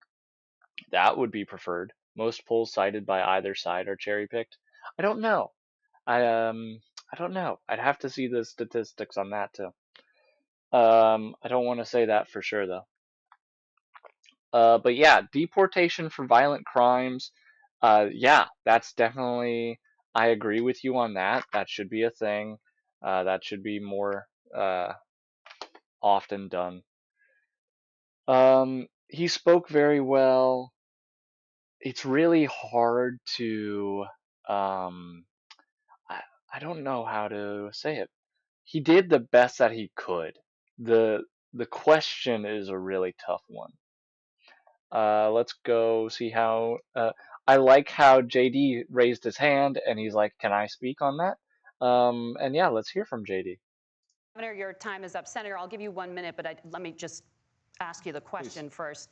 that would be preferred. Most polls cited by either side are cherry-picked. I don't know. I don't know. I'd have to see the statistics on that too. I don't want to say that for sure though. But yeah, deportation for violent crimes. Yeah, that's definitely. I agree with you on that. That should be a thing. That should be more often done. He spoke very well. It's really hard to. Um, I, I don't know how to say it. He did the best that he could. The the question is a really tough one. Let's go see how. I like how JD raised his hand and he's like, "Can I speak on that?" And yeah, let's hear from JD. Governor, your time is up. Senator, I'll give you 1 minute, but let me just ask you the question first.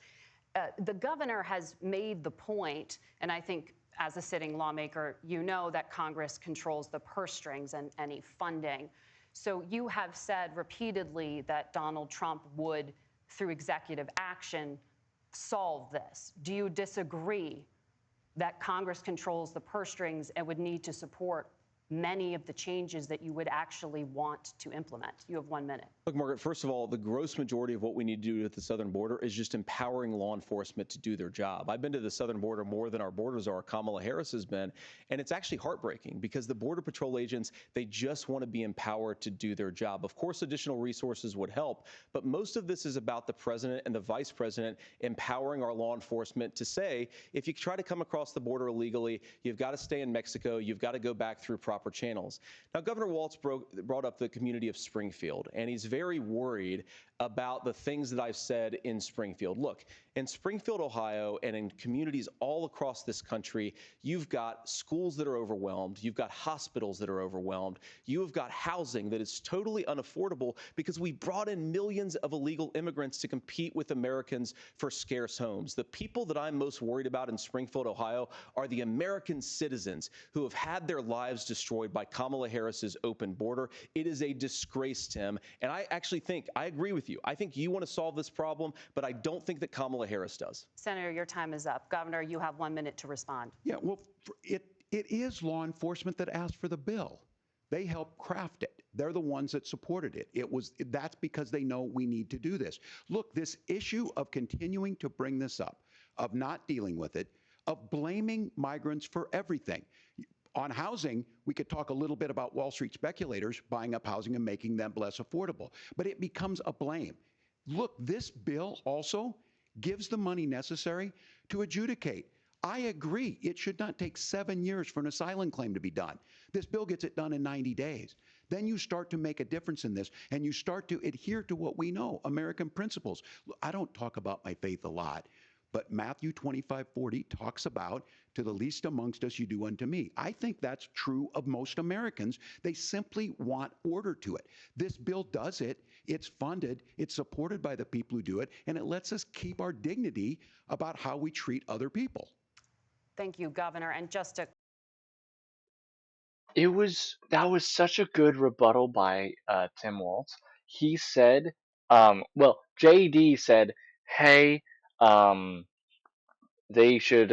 The governor has made the point, and I think as a sitting lawmaker, you know that Congress controls the purse strings and any funding. So you have said repeatedly that Donald Trump would, through executive action, solve this. Do you disagree that Congress controls the purse strings and would need to support many of the changes that you would actually want to implement? You have 1 minute. Look, Margaret, first of all, the gross majority of what we need to do at the southern border is just empowering law enforcement to do their job. I've been to the southern border more than our border czar, Kamala Harris, has been, and it's actually heartbreaking because the Border Patrol agents, they just want to be empowered to do their job. Of course, additional resources would help, but most of this is about the president and the vice president empowering our law enforcement to say, if you try to come across the border illegally, you've got to stay in Mexico, you've got to go back through proper channels. Now, Governor Walz brought up the community of Springfield, and he's very worried about the things that I've said in Springfield. Look, in Springfield, Ohio, and in communities all across this country, you've got schools that are overwhelmed, you've got hospitals that are overwhelmed, you've got housing that is totally unaffordable because we brought in millions of illegal immigrants to compete with Americans for scarce homes. The people that I'm most worried about in Springfield, Ohio, are the American citizens who have had their lives destroyed by Kamala Harris's open border. It is a disgrace, Tim, and I actually think, I agree with you. I think you want to solve this problem, but I don't think that Kamala Harris does. Senator, your time is up. Governor, you have 1 minute to respond. Yeah, well, it is law enforcement that asked for the bill. They helped craft it. They're the ones that supported it. That's because they know we need to do this. Look, this issue of continuing to bring this up, of not dealing with it, of blaming migrants for everything. On housing, we could talk a little bit about Wall Street speculators buying up housing and making them less affordable, but it becomes a blame. Look, this bill also gives the money necessary to adjudicate. I agree, it should not take 7 years for an asylum claim to be done. This bill gets it done in 90 days. Then you start to make a difference in this, and you start to adhere to what we know, American principles. I don't talk about my faith a lot, but Matthew 25:40 talks about, to the least amongst us you do unto me. I think that's true of most Americans. They simply want order to it. This bill does it. It's funded. It's supported by the people who do it. And it lets us keep our dignity about how we treat other people. Thank you, Governor. And just to That was such a good rebuttal by Tim Walz. He said, well, JD said, "Hey, um, they should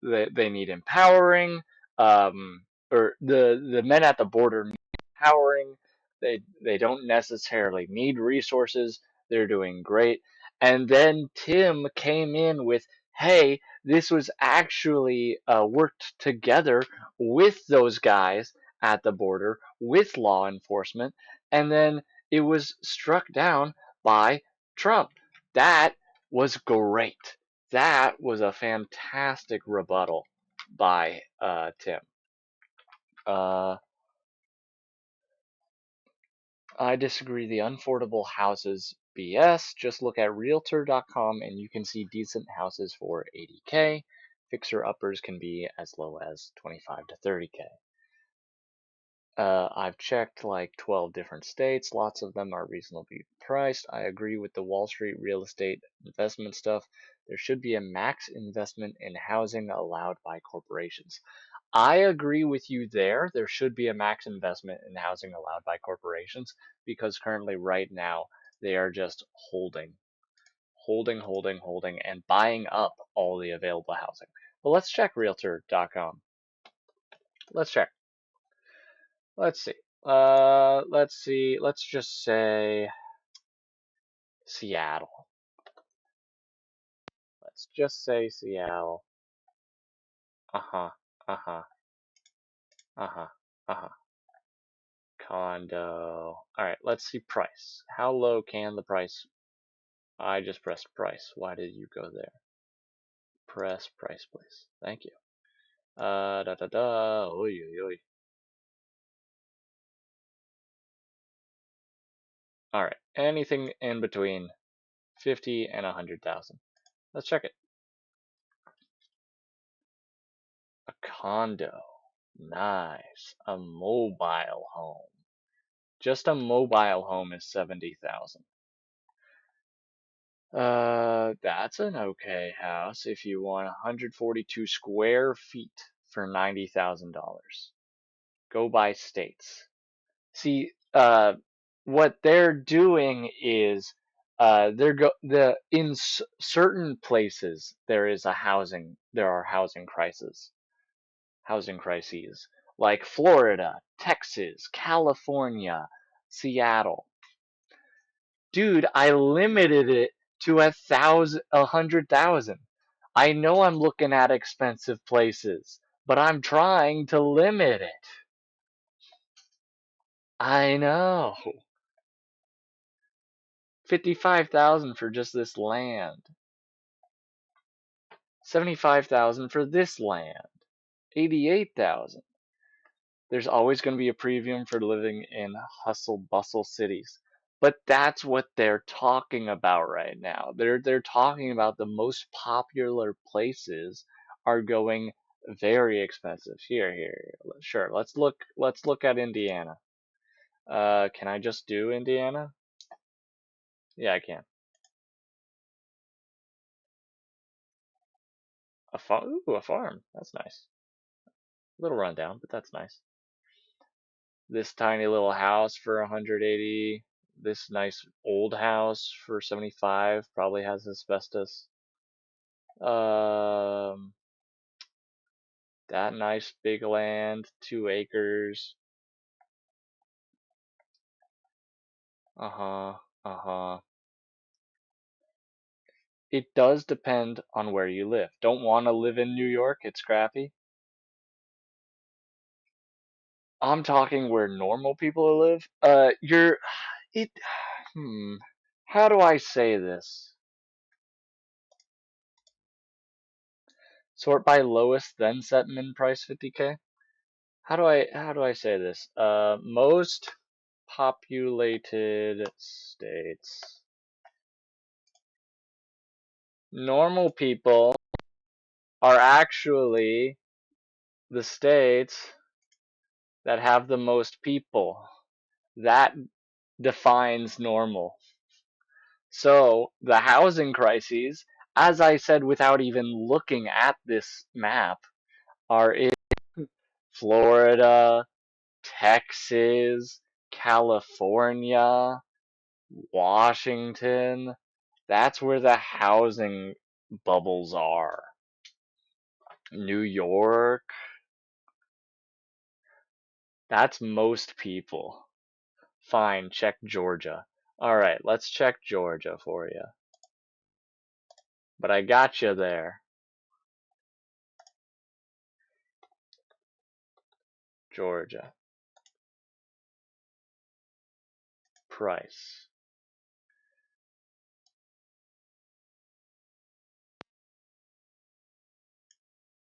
they need empowering, or the men at the border need empowering. They don't necessarily need resources. They're doing great." And then Tim came in with, "Hey, this was actually worked together with those guys at the border, with law enforcement, and then it was struck down by Trump." That was great. That was a fantastic rebuttal by Tim. I disagree. The unaffordable houses BS. Just look at Realtor.com and you can see decent houses for 80K. Fixer uppers can be as low as 25 to 30K. I've checked like 12 different states. Lots of them are reasonably priced. I agree with the Wall Street real estate investment stuff. There should be a max investment in housing allowed by corporations. I agree with you there. There should be a max investment in housing allowed by corporations because currently, right now, they are just holding, and buying up all the available housing. But let's check Realtor.com. Let's check. Let's see. Let's see. Let's just say Seattle. Let's just say Seattle. Uh-huh. Uh-huh. Uh-huh. Uh-huh. Condo. All right, let's see price. How low can the price? I just pressed price. Why did you go there? Press price, please. Thank you. Da da da. Oi, oi, oi. All right, anything in between 50 and 100,000. Let's check it. A condo. Nice. A mobile home. Just a mobile home is 70,000. That's an okay house if you want 142 square feet for $90,000. Go by states. See, what they're doing is, in certain places there are housing crises, like Florida, Texas, California, Seattle. Dude, I limited it to 100,000. I know I'm looking at expensive places, but I'm trying to limit it. I know. 55,000 for just this land. 75,000 for this land. 88,000. There's always going to be a premium for living in hustle bustle cities. But that's what they're talking about right now. They're talking about the most popular places are going very expensive. Here. Sure. Let's look at Indiana. Can I just do Indiana? Yeah, I can. Ooh, a farm. That's nice. A little rundown, but that's nice. This tiny little house for 180. This nice old house for 75 probably has asbestos. Um, that nice big land, 2 acres. Uh-huh, uh-huh. It does depend on where you live. Don't want to live in New York, it's crappy. I'm talking where normal people live. It, hmm, how do I say this? Sort by lowest, then set min price 50K. How do I say this? Most populated states. Normal people are actually the states that have the most people. That defines normal. So the housing crises, as I said without even looking at this map, are in Florida, Texas, California, Washington. That's where the housing bubbles are. New York. That's most people. Fine, check Georgia. Alright, let's check Georgia for you. But I got you there. Georgia. Price.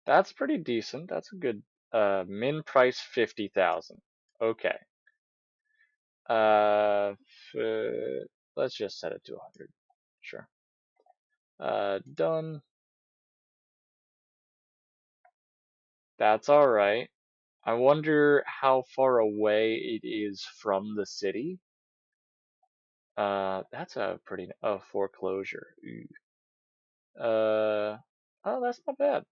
That's pretty decent. That's a good Min price 50,000. Okay. Uh, let's just set it to 100. Sure. Done. That's all right. I wonder how far away it is from the city. That's a pretty foreclosure. Oh, that's not bad.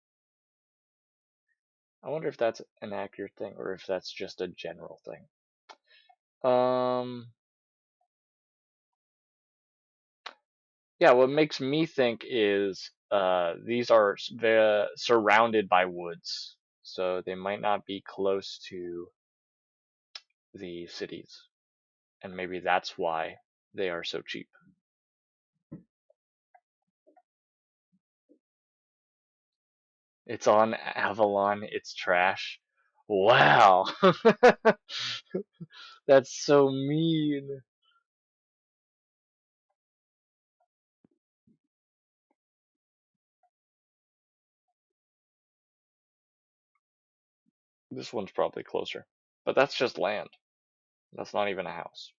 I wonder if that's an accurate thing or if that's just a general thing. Yeah, what makes me think is these are surrounded by woods, so they might not be close to the cities, and maybe that's why they are so cheap. It's on Avalon, it's trash. Wow. That's so mean. This one's probably closer. But that's just land. That's not even a house.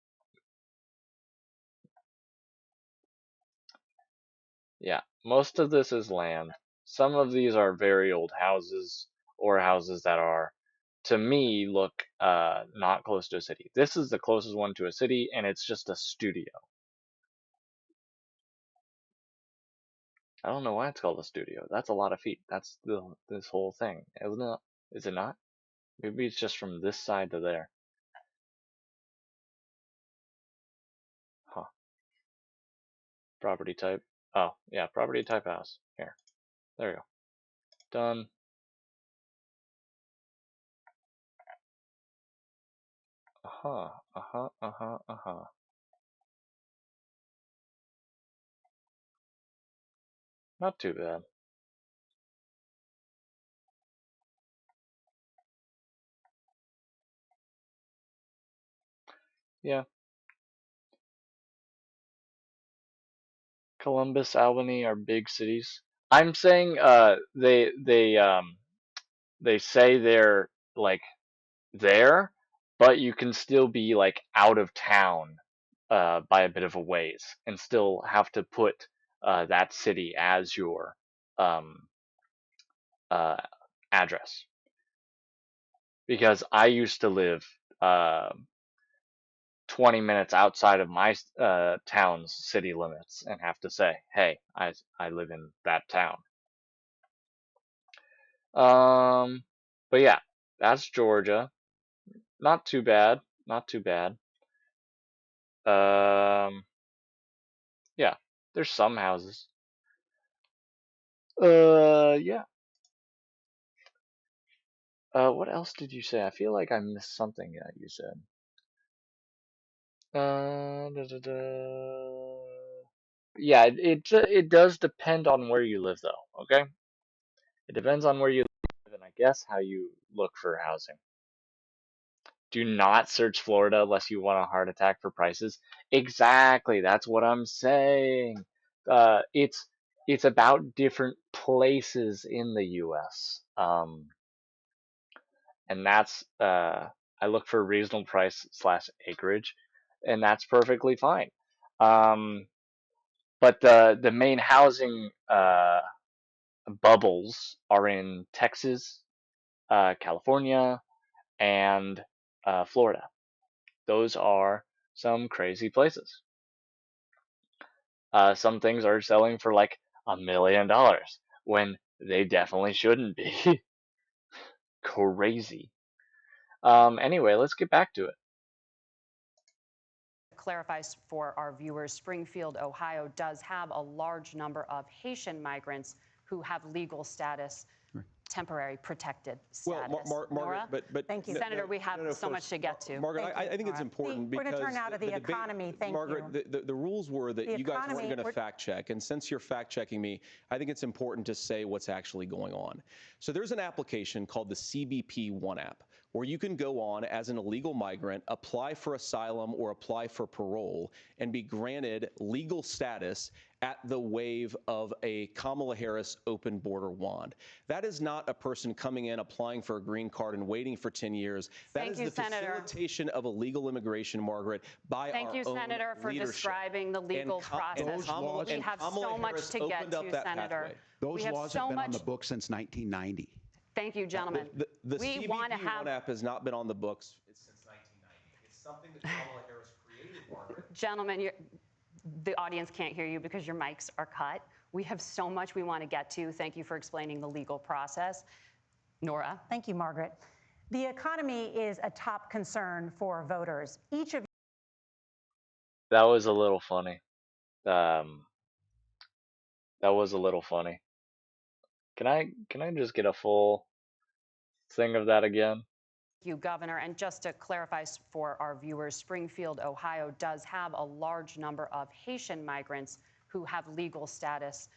Yeah, most of this is land. Some of these are very old houses or houses that are, to me, look not close to a city. This is the closest one to a city, and it's just a studio. I don't know why it's called a studio. That's a lot of feet. That's this whole thing, isn't it? Is it not? Maybe it's just from this side to there. Huh. Property type. Oh, yeah, property type house. Here. There we go. Done. Uh-huh. Uh-huh. Uh-huh. Uh-huh. Not too bad. Yeah. Columbus, Albany are big cities. I'm saying they say they're like there, but you can still be like out of town by a bit of a ways and still have to put that city as your um, uh, address. Because I used to live uh, 20 minutes outside of my town's city limits and have to say, hey, I live in that town. But yeah, that's Georgia. Not too bad. Not too bad. Yeah, there's some houses. Yeah. What else did you say? I feel like I missed something that you said. Da, da, da. Yeah, it does depend on where you live, though. Okay, it depends on where you live, and I guess how you look for housing. Do not search Florida unless you want a heart attack for prices. Exactly, that's what I'm saying. It's about different places in the U.S. And that's I look for reasonable price / acreage, and that's perfectly fine. Um, but the main housing bubbles are in Texas, California, and Florida. Those are some crazy places. Some things are selling for like $1 million when they definitely shouldn't be. Crazy. Anyway, let's get back to it. Clarifies for our viewers, Springfield, Ohio does have a large number of Haitian migrants who have legal status, temporary protected status. Well, Margaret, but thank you, Senator. We have so much to get to. Margaret, I think it's important because we're going to turn now to the economy. Thank Margaret, you. the rules were that you guys weren't going to fact check, and since you're fact checking me, I think it's important to say what's actually going on. So there's an application called the CBP One app, where you can go on as an illegal migrant, apply for asylum or apply for parole, and be granted legal status at the wave of a Kamala Harris open border wand. That is not a person coming in, applying for a green card and waiting for 10 years. That is the facilitation of illegal immigration, Margaret, by our own leadership. Thank you, Senator, for describing the legal process. We have so much to get to, Senator. Those laws have been on the books since 1990. Thank you, gentlemen. The CBP app has not been on the books since 1990. It's something that Kamala Harris created, Margaret. Gentlemen, the audience can't hear you because your mics are cut. We have so much we want to get to. Thank you for explaining the legal process. Nora? Thank you, Margaret. The economy is a top concern for voters. Each of That was a little funny. That was a little funny. Can I just get a full thing of that again? You, Governor. And just to clarify for our viewers, Springfield, Ohio does have a large number of Haitian migrants who have legal status,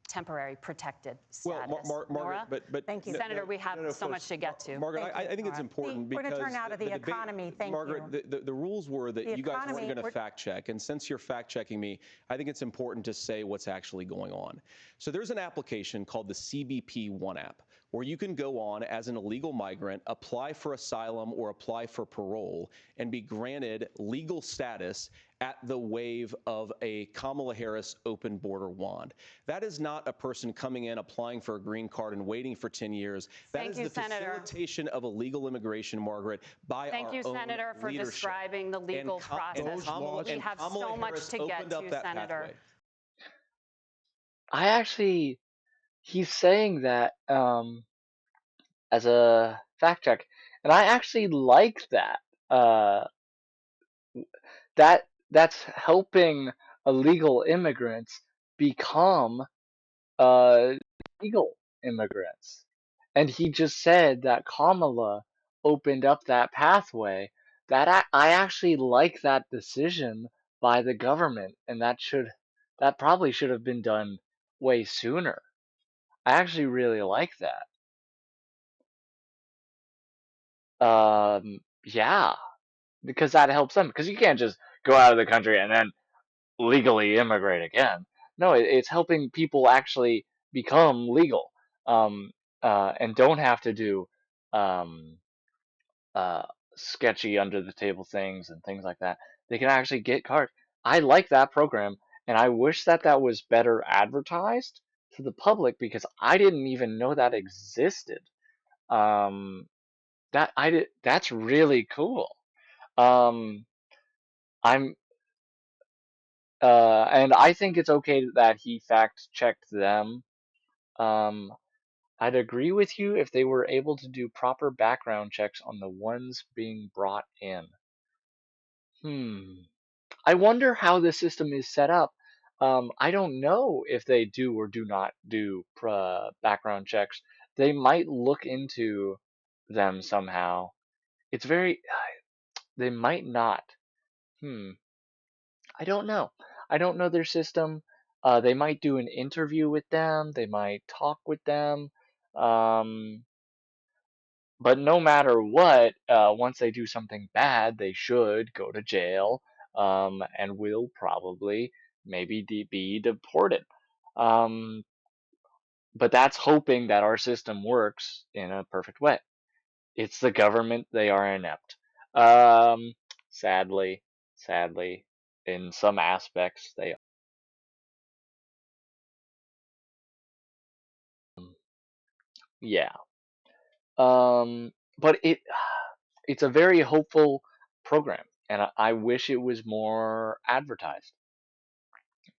temporary protected status. Well, Margaret, but thank you, Senator. We have so much to get to. Margaret, I think it's important because we're going to turn now to the economy. Thank you, Margaret. The rules were that you guys weren't going to fact check, and since you're fact checking me, I think it's important to say what's actually going on. So there's an application called the CBP One app, where you can go on as an illegal migrant, apply for asylum or apply for parole, and be granted legal status at the wave of a Kamala Harris open border wand. That is not a person coming in, applying for a green card and waiting for 10 years. That is the facilitation of illegal immigration, Margaret, by our own leadership. Thank you, Senator, for describing the legal process. We have so much to get to, Senator. He's saying that as a fact check, and I actually like that. That's helping illegal immigrants become legal immigrants. And he just said that Kamala opened up that pathway. That I actually like that decision by the government, and that probably should have been done way sooner. I actually really like that. Yeah, because that helps them. Because you can't just go out of the country and then legally immigrate again. No, it's helping people actually become legal, and don't have to do um, sketchy under the table things and things like that. They can actually get cards. I like that program, and I wish that that was better advertised to the public because I didn't even know that existed. Um, that's really cool. Um, I'm and I think it's okay that he fact checked them. Um, I'd agree with you if they were able to do proper background checks on the ones being brought in. I wonder how the system is set up. I don't know if they do or do not do background checks. They might look into them somehow. It's very, they might not. I don't know. I don't know their system. They might do an interview with them. They might talk with them. Um, but no matter what, once they do something bad, they should go to jail, and will probably maybe be deported. Um, but that's hoping that our system works in a perfect way. It's the government, they are inept. Um, sadly, in some aspects, they yeah. But it's a very hopeful program, and I wish it was more advertised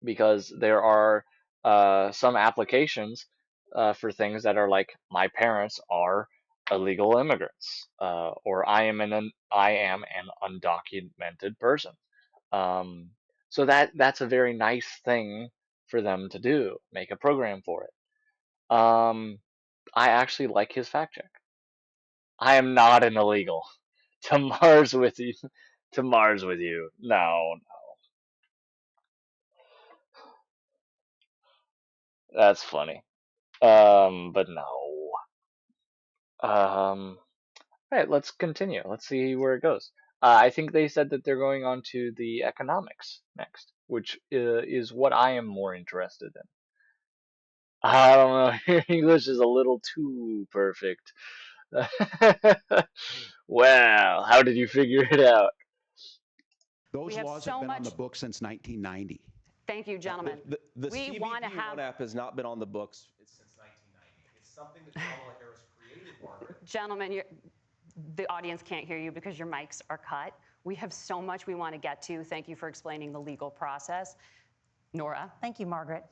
because there are some applications for things that are like my parents are illegal immigrants, or I am an undocumented person. Um, so that's a very nice thing for them to do, make a program for it. I actually like his fact check. I am not an illegal. To Mars with you. To Mars with you. No, that's funny. But no. Right, let's continue. Let's see where it goes. I think they said that they're going on to the economics next. which is what I am more interested in. I don't know. Your English is a little too perfect. Wow, how did you figure it out? Those We have laws have so been on the much. books since 1990. Thank you, gentlemen. The We CBP want to One have, app has not been on the books since 1990. It's something that Kamala Harris created, Margaret. gentlemen, the audience can't hear you because your mics are cut. We have so much we want to get to. Thank you for explaining the legal process. Nora. Thank you, Margaret.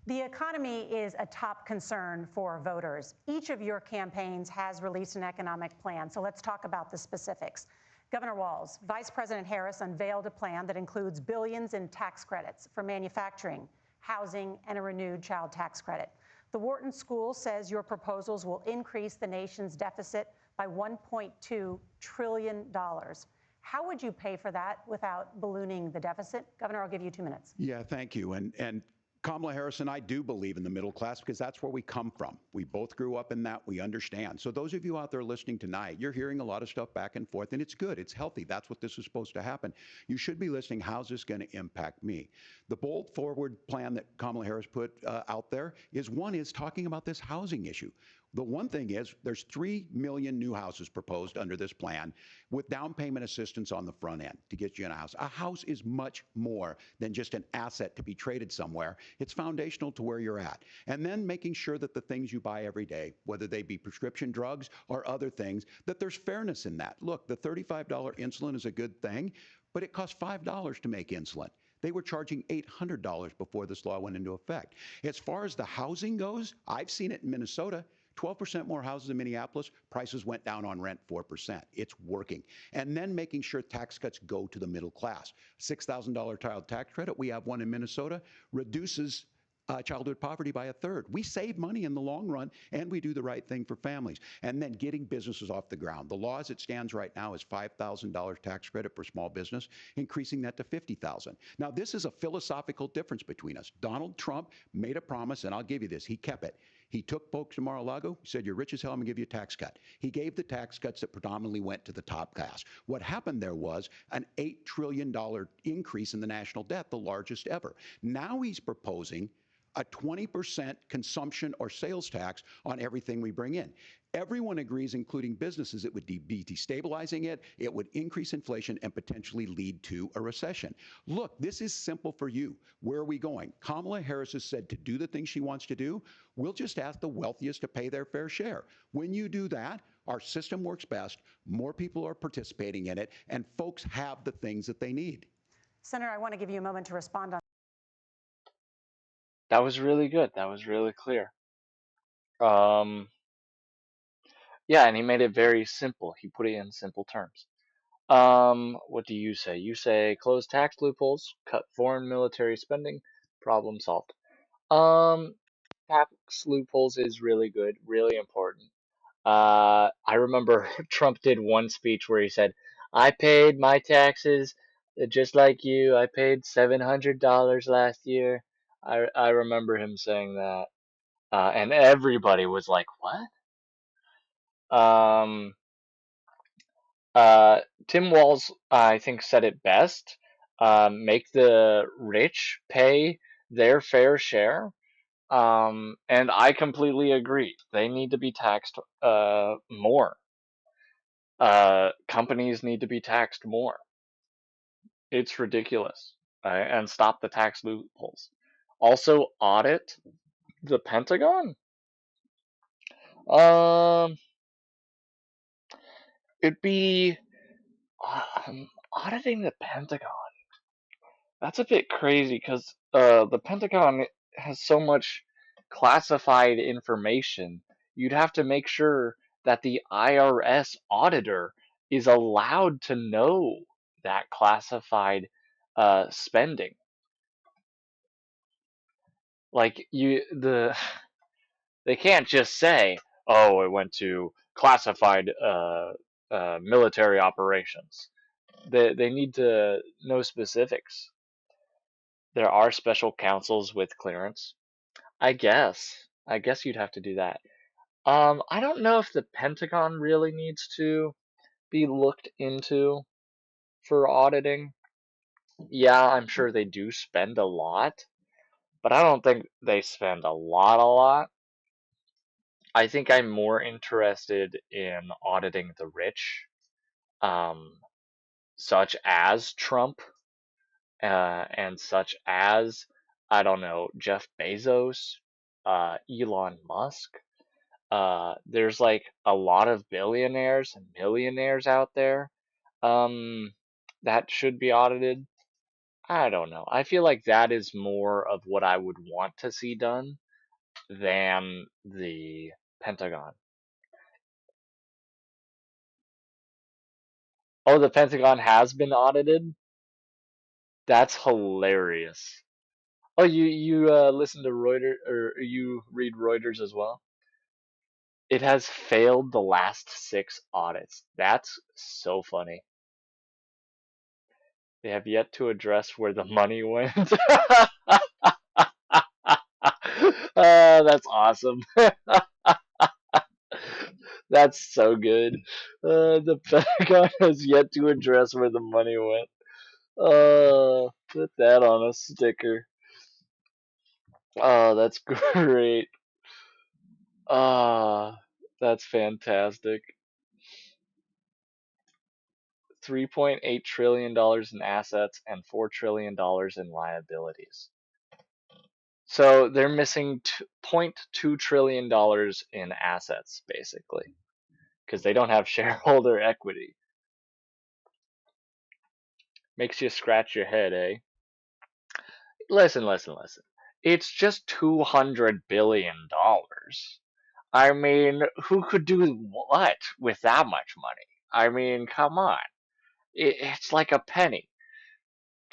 The economy is a top concern for voters. Each of your campaigns has released an economic plan, so let's talk about the specifics. Governor Walz, Vice President Harris unveiled a plan that includes billions in tax credits for manufacturing, housing, and a renewed child tax credit. The Wharton School says your proposals will increase the nation's deficit by $1.2 trillion. How would you pay for that without ballooning the deficit? Governor, I'll give you 2 minutes. Yeah, thank you. And Kamala Harris and I do believe in the middle class because that's where we come from. We both grew up in that. We understand. So those of you out there listening tonight, you're hearing a lot of stuff back and forth, and it's good. It's healthy. That's what this is supposed to happen. You should be listening. How's this going to impact me? The bold forward plan that Kamala Harris put out there is talking about this housing issue. The one thing is there's 3 million new houses proposed under this plan with down payment assistance on the front end to get you in a house. A house is much more than just an asset to be traded somewhere. It's foundational to where you're at. And then making sure that the things you buy every day, whether they be prescription drugs or other things, that there's fairness in that. Look, the $35 insulin is a good thing, but it costs $5 to make insulin. They were charging $800 before this law went into effect. As far as the housing goes, I've seen it in Minnesota. 12% more houses in Minneapolis, prices went down on rent 4%. It's working. And then making sure tax cuts go to the middle class. $6,000 child tax credit, we have one in Minnesota, reduces childhood poverty by 1/3. We save money in the long run, and we do the right thing for families. And then getting businesses off the ground. The law as it stands right now is $5,000 tax credit for small business, increasing that to $50,000. Now, this is a philosophical difference between us. Donald Trump made a promise, and I'll give you this, he kept it. He took folks to Mar-a-Lago, said, you're rich as hell, I'm going to give you a tax cut. He gave the tax cuts that predominantly went to the top class. What happened there was an $8 trillion increase in the national debt, the largest ever. Now he's proposing a 20% consumption or sales tax on everything we bring in. Everyone agrees, including businesses, it would be destabilizing it, it would increase inflation and potentially lead to a recession. Look, this is simple for you. Where are we going? Kamala Harris has said to do the things she wants to do, we'll just ask the wealthiest to pay their fair share. When you do that, our system works best, more people are participating in it, and folks have the things that they need. Senator, I want to give you a moment to respond on. That was really good. That was really clear. Um, yeah, and he made it very simple. He put it in simple terms. What do you say? You say close tax loopholes, cut foreign military spending, problem solved. Um, Tax loopholes is really good, really important. I remember Trump did one speech where he said, I paid my taxes just like you. I paid $700 last year. I remember him saying that. And everybody was like, what? Um, Tim Walz, I think, said it best. Make the rich pay their fair share. And I completely agree. They need to be taxed more. Companies need to be taxed more. It's ridiculous. And stop the tax loopholes. Also, audit the Pentagon. Um, it'd be auditing the Pentagon. That's a bit crazy because the Pentagon has so much classified information. You'd have to make sure that the IRS auditor is allowed to know that classified spending. Like they can't just say, "Oh, it went to classified military operations." They need to know specifics. There are special counsels with clearance. I guess. I guess you'd have to do that. I don't know if the Pentagon really needs to be looked into for auditing. Yeah, I'm sure they do spend a lot, but I don't think they spend a lot. I think I'm more interested in auditing the rich, um, such as Trump, and such as, I don't know, Jeff Bezos, Elon Musk. There's like a lot of billionaires and millionaires out there, um, that should be audited. I don't know. I feel like that is more of what I would want to see done than the Pentagon. Oh, the Pentagon has been audited? That's hilarious. Oh, you listen to Reuters, or you read Reuters as well? It has failed the last 6 audits. That's so funny. They have yet to address where the money went. That's awesome. That's so good. The Pentagon has yet to address where the money went. Put that on a sticker. Oh, that's great. Ah, that's fantastic. $3.8 trillion in assets and $4 trillion in liabilities. So they're missing $0.2 trillion in assets, basically, because they don't have shareholder equity. Makes you scratch your head, eh? Listen. It's just $200 billion. I mean, who could do what with that much money? I mean, come on. It's like a penny.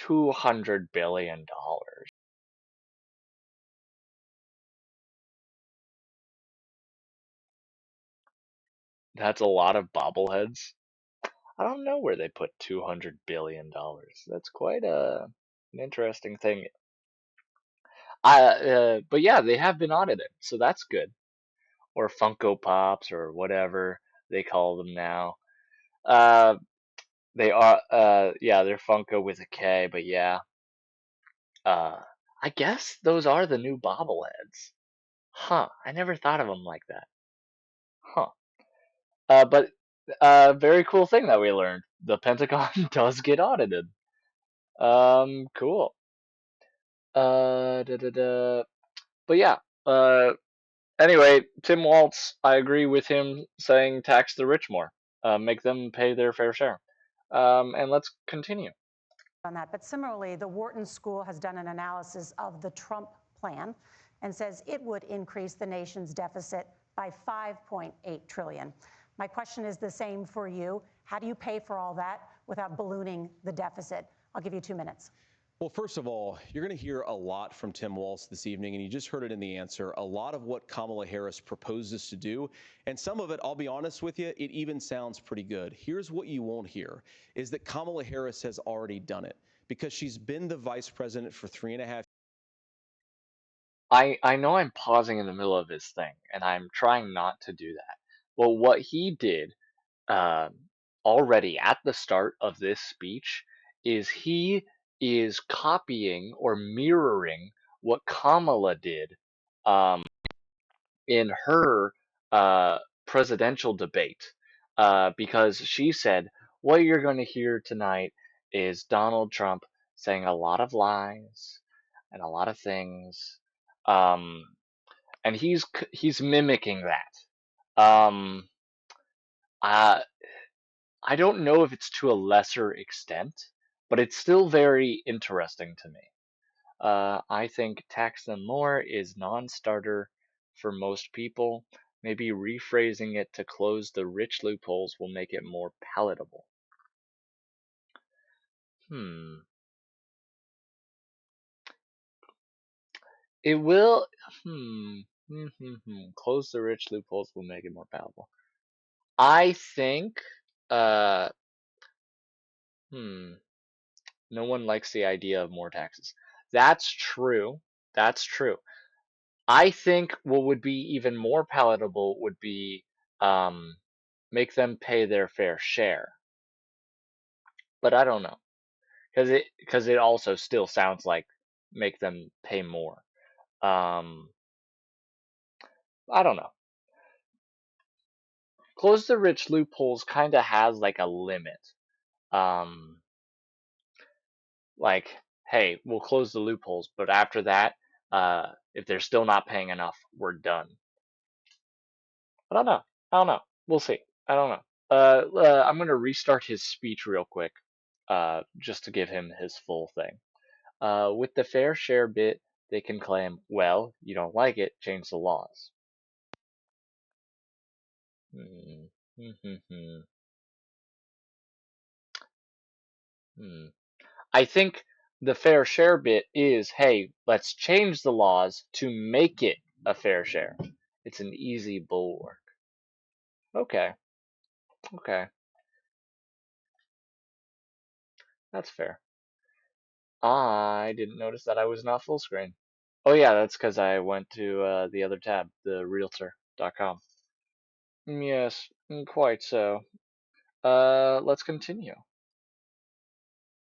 $200 billion. That's a lot of bobbleheads. I don't know where they put $200 billion. That's quite an interesting thing. But yeah, they have been audited, so that's good. Or Funko Pops or whatever they call them now. Uh, they are, yeah, they're Funko with a K, but yeah. Uh, I guess those are the new bobbleheads. Huh, I never thought of them like that. Huh. But very cool thing that we learned. The Pentagon does get audited. Cool. Da, da, da. But yeah. Anyway, Tim Walz, I agree with him saying tax the rich more. Make them pay their fair share. And let's continue. On that. But similarly, the Wharton School has done an analysis of the Trump plan and says it would increase the nation's deficit by $5.8 trillion. My question is the same for you. How do you pay for all that without ballooning the deficit? I'll give you 2 minutes. Well, first of all, you're going to hear a lot from Tim Walz this evening, and you just heard it in the answer, a lot of what Kamala Harris proposes to do. And some of it, I'll be honest with you, it even sounds pretty good. Here's what you won't hear, is that Kamala Harris has already done it, because she's been the vice president for 3.5 I know I'm pausing in the middle of his thing, and I'm trying not to do that. Well, what he did um, already at the start of this speech is he is copying or mirroring what Kamala did, um, in her presidential debate, because she said, what you're going to hear tonight is Donald Trump saying a lot of lies and a lot of things, um, and he's mimicking that. Uh, I don't know if it's to a lesser extent, but it's still very interesting to me. I think tax them more is non-starter for most people. Maybe rephrasing it to close the rich loopholes will make it more palatable. Hmm. It will. Hmm. Close the rich loopholes will make it more palatable. I think. Uh. Hmm. No one likes the idea of more taxes. That's true. That's true. I think what would be even more palatable would be, um, make them pay their fair share. But I don't know. because it also still sounds like make them pay more. Um, I don't know. Close the rich loopholes kind of has like a limit. Um, like, hey, we'll close the loopholes, but after that, if they're still not paying enough, we're done. I don't know. I don't know. We'll see. I don't know. I'm gonna restart his speech real quick, just to give him his full thing. With the fair share bit, they can claim, well, you don't like it, change the laws. Hmm. Hmm. Hmm. Hmm. I think the fair share bit is, hey, let's change the laws to make it a fair share. It's an easy bulwark. Okay, okay, that's fair. I didn't notice that I was not full screen. Oh yeah, that's because I went to the other tab, the realtor.com. Yes, quite so. Let's continue.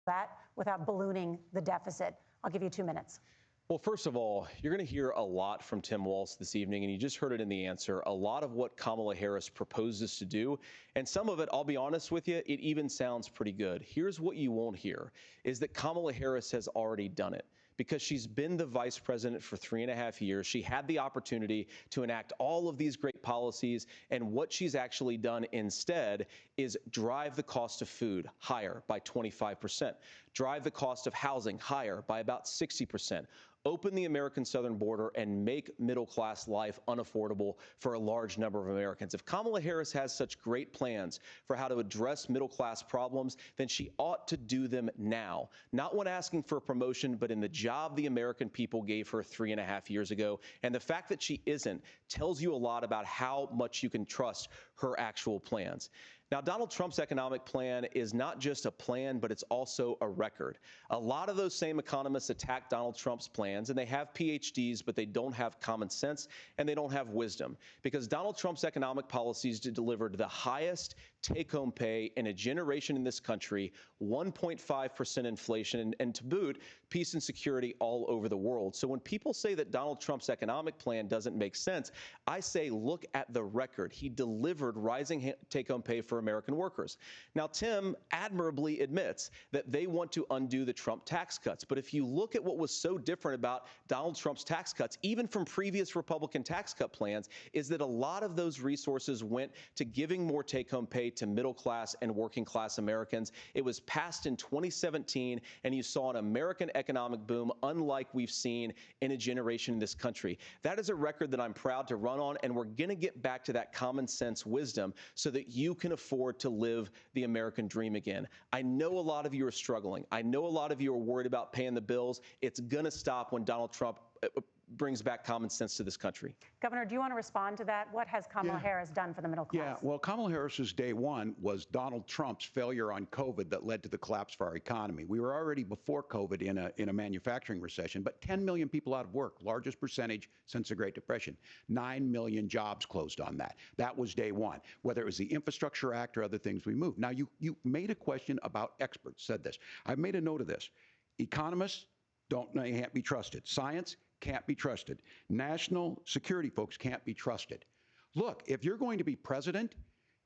That without ballooning the deficit. I'll give you 2 minutes. Well, first of all, you're going to hear a lot from Tim Walz this evening, and you just heard it in the answer. A lot of what Kamala Harris proposes to do, and some of it, I'll be honest with you, it even sounds pretty good. Here's what you won't hear, is that Kamala Harris has already done it. Because she's been the vice president for 3.5 years. She had the opportunity to enact all of these great policies, and what she's actually done instead is drive the cost of food higher by 25%, drive the cost of housing higher by about 60%, open the American southern border, and make middle-class life unaffordable for a large number of Americans. If Kamala Harris has such great plans for how to address middle-class problems, then she ought to do them now. Not when asking for a promotion, but in the job the American people gave her 3.5 years ago. And the fact that she isn't tells you a lot about how much you can trust her actual plans. Now, Donald Trump's economic plan is not just a plan, but it's also a record. A lot of those same economists attack Donald Trump's plans, and they have PhDs, but they don't have common sense and they don't have wisdom, because Donald Trump's economic policies delivered the highest take-home pay in a generation in this country, 1.5% inflation, and to boot, peace and security all over the world. So when people say that Donald Trump's economic plan doesn't make sense, I say look at the record. He delivered rising take-home pay for American workers. Now, Tim admirably admits that they want to undo the Trump tax cuts. But if you look at what was so different about Donald Trump's tax cuts, even from previous Republican tax cut plans, is that a lot of those resources went to giving more take-home pay to middle-class and working-class Americans. It was passed in 2017, and you saw an American economic boom unlike we've seen in a generation in this country. That is a record that I'm proud to run on, and we're going to get back to that common sense wisdom so that you can afford to live the American dream again. I know a lot of you are struggling. I know a lot of you are worried about paying the bills. It's going to stop when Donald Trump brings back common sense to this country. Governor, do you want to respond to that? What has Kamala Harris done for the middle class? Yeah, well, Kamala Harris's day one was Donald Trump's failure on COVID that led to the collapse of our economy. We were already before COVID in a manufacturing recession, but 10 million people out of work, largest percentage since the Great Depression. 9 million jobs closed on that. That was day one, whether it was the Infrastructure Act or other things we moved. Now, you made a question about experts, said this. I've made a note of this. Economists can't be trusted. Science can't be trusted. National security folks can't be trusted. Look, if you're going to be president,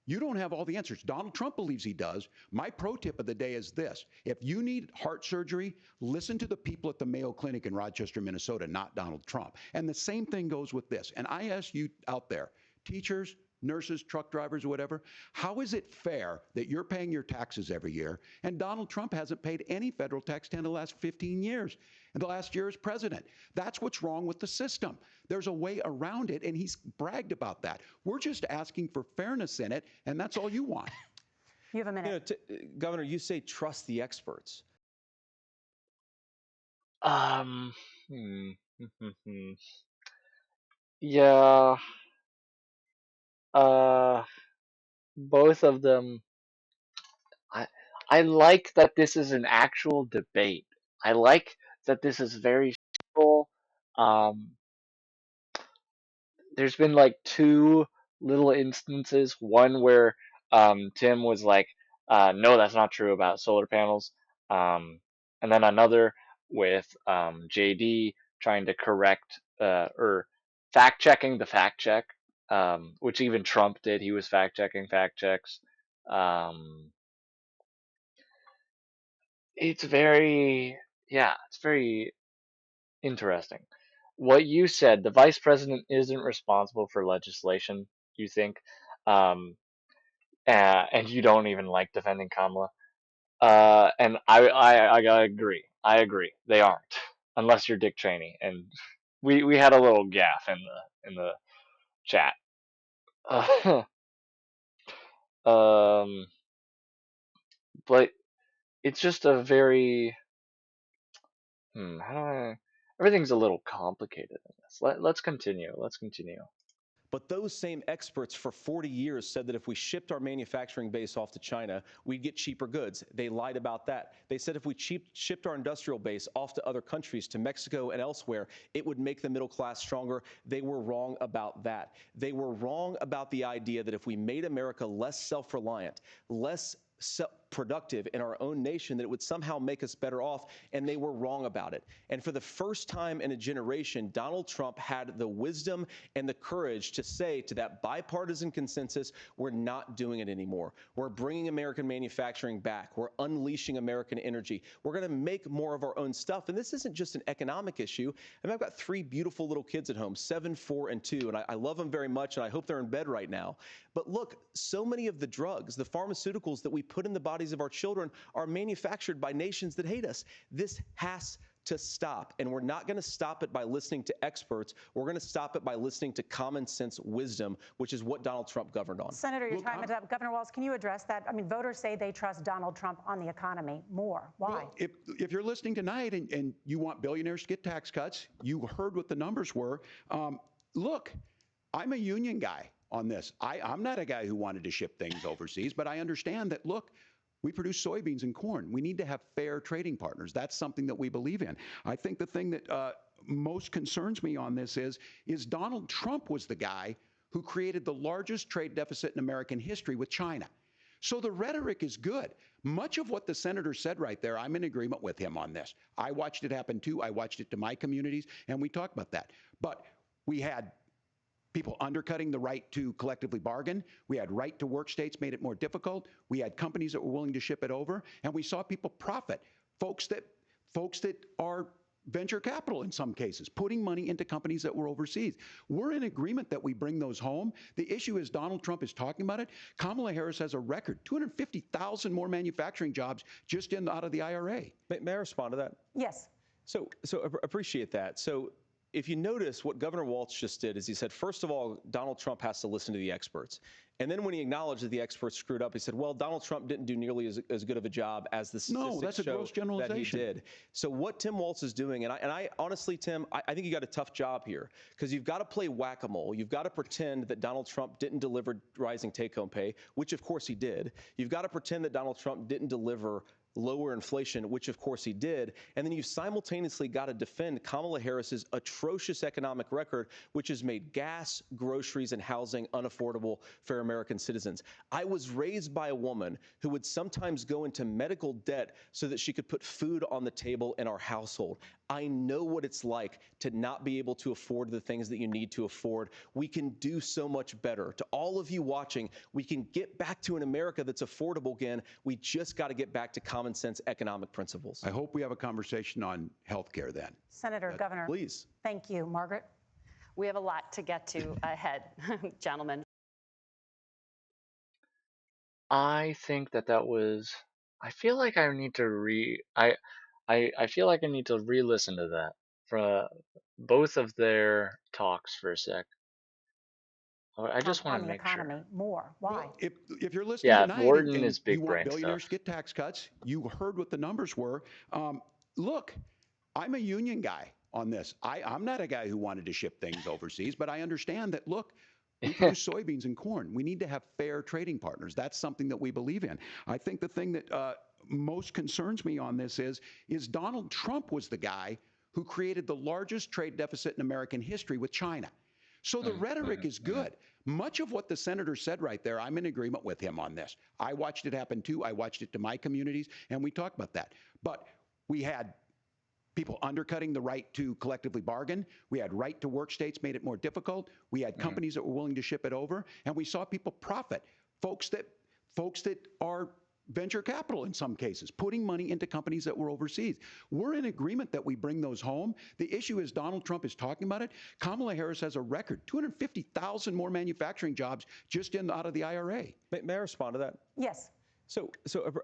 you don't have all the answers. Donald Trump believes he does. My pro tip of the day is this. If you need heart surgery, listen to the people at the Mayo Clinic in Rochester, Minnesota, not Donald Trump. And the same thing goes with this. And I ask you out there, teachers, nurses, truck drivers, whatever, how is it fair that you're paying your taxes every year and Donald Trump hasn't paid any federal tax in the last 15 years? And the last year as president. That's what's wrong with the system. There's a way around it, and he's bragged about that. We're just asking for fairness in it, and that's all you want. You have a minute. Governor, you say trust the experts. Hmm. Yeah. Uh, both of them. I I like that this is an actual debate. I like that this is very simple. Um, there's been like two little instances. One where Tim was like, "No, that's not true about solar panels." and then another with JD trying to correct or fact checking the fact check, which even Trump did. He was fact checking fact checks. Um, it's very, yeah, it's very interesting. What you said, the vice president isn't responsible for legislation, you think, um, and you don't even like defending Kamala. And I agree. I agree. They aren't, unless you're Dick Cheney. And we had a little gaffe in the chat. Uh, um, but it's just a very how do I? Everything's a little complicated in this. Let's continue. Let's continue. But those same experts for 40 years said that if we shipped our manufacturing base off to China, we'd get cheaper goods. They lied about that. They said if we shipped our industrial base off to other countries, to Mexico and elsewhere, it would make the middle class stronger. They were wrong about that. They were wrong about the idea that if we made America less self-reliant, less productive in our own nation, that it would somehow make us better off, and they were wrong about it. And for the first time in a generation, Donald Trump had the wisdom and the courage to say to that bipartisan consensus, we're not doing it anymore. We're bringing American manufacturing back. We're unleashing American energy. We're going to make more of our own stuff. And this isn't just an economic issue. I mean, I've got 3 beautiful little kids at home, 7, 4, and 2, and I love them very much, and I hope they're in bed right now. But look, so many of the drugs, the pharmaceuticals that we put in the bodies of our children are manufactured by nations that hate us. This has to stop, and we're not going to stop it by listening to experts. We're going to stop it by listening to common sense wisdom, which is what Donald Trump governed on. Senator, your time is up. Governor Walz, can you address that? I mean, voters say they trust Donald Trump on the economy more. Why? Well, if you're listening tonight and you want billionaires to get tax cuts, you heard what the numbers were. Look, I'm a union guy on this. I'm not a guy who wanted to ship things overseas, but I understand that, look, we produce soybeans and corn. We need to have fair trading partners. That's something that we believe in. I think the thing that most concerns me on this is Donald Trump was the guy who created the largest trade deficit in American history with China. So the rhetoric is good. Much of what the senator said right there, I'm in agreement with him on this. I watched it happen too. I watched it to my communities, and we talked about that. But we had people undercutting the right to collectively bargain. We had right to work states made it more difficult. We had companies that were willing to ship it over, and we saw people profit. Folks that are venture capital in some cases, putting money into companies that were overseas. We're in agreement that we bring those home. The issue is Donald Trump is talking about it. Kamala Harris has a record, 250,000 more manufacturing jobs just out of the IRA. May I respond to that? Yes. So appreciate that. So if you notice, what Governor Walz just did is he said, first of all, Donald Trump has to listen to the experts. And then when he acknowledged that the experts screwed up, he said, well, Donald Trump didn't do nearly as good of a job as the statistics show that he did. So what Tim Walz is doing, and I honestly, Tim, I think you got a tough job here, because you've got to play whack-a-mole. You've got to pretend that Donald Trump didn't deliver rising take-home pay, which of course he did. You've got to pretend that Donald Trump didn't deliver lower inflation, which of course he did. And then you simultaneously got to defend Kamala Harris's atrocious economic record, which has made gas, groceries, and housing unaffordable for American citizens. I was raised by a woman who would sometimes go into medical debt so that she could put food on the table in our household. I know what it's like to not be able to afford the things that you need to afford. We can do so much better. To all of you watching, we can get back to an America that's affordable again. We just got to get back to common sense economic principles. I hope we have a conversation on health care then. Senator, Governor. Please. Thank you. Margaret? We have a lot to get to ahead, gentlemen. I think that was. I feel like I need to I feel like I need to re-listen to that for both of their talks for a sec. I just want to make sure. On the economy more. Why? Well, if you're listening tonight Warden and is big you want brain billionaires stuff. to get tax cuts, you heard what the numbers were. Look, I'm a union guy on this. I'm not a guy who wanted to ship things overseas, but I understand that, look, we produce soybeans and corn. We need to have fair trading partners. That's something that we believe in. I think the thing that most concerns me on this is Donald Trump was the guy who created the largest trade deficit in American history with China. So the rhetoric is good. Much of what the senator said right there, I'm in agreement with him on this. I watched it happen too. I watched it to my communities, and we talked about that. But We had people undercutting the right to collectively bargain. We had right to work states made it more difficult. We had companies that were willing to ship it over, and we saw people profit. Folks that are venture capital in some cases, putting money into companies that were overseas. We're in agreement that we bring those home. The issue is Donald Trump is talking about it. Kamala Harris has a record, 250,000 more manufacturing jobs just out of the IRA. May I respond to that? Yes. So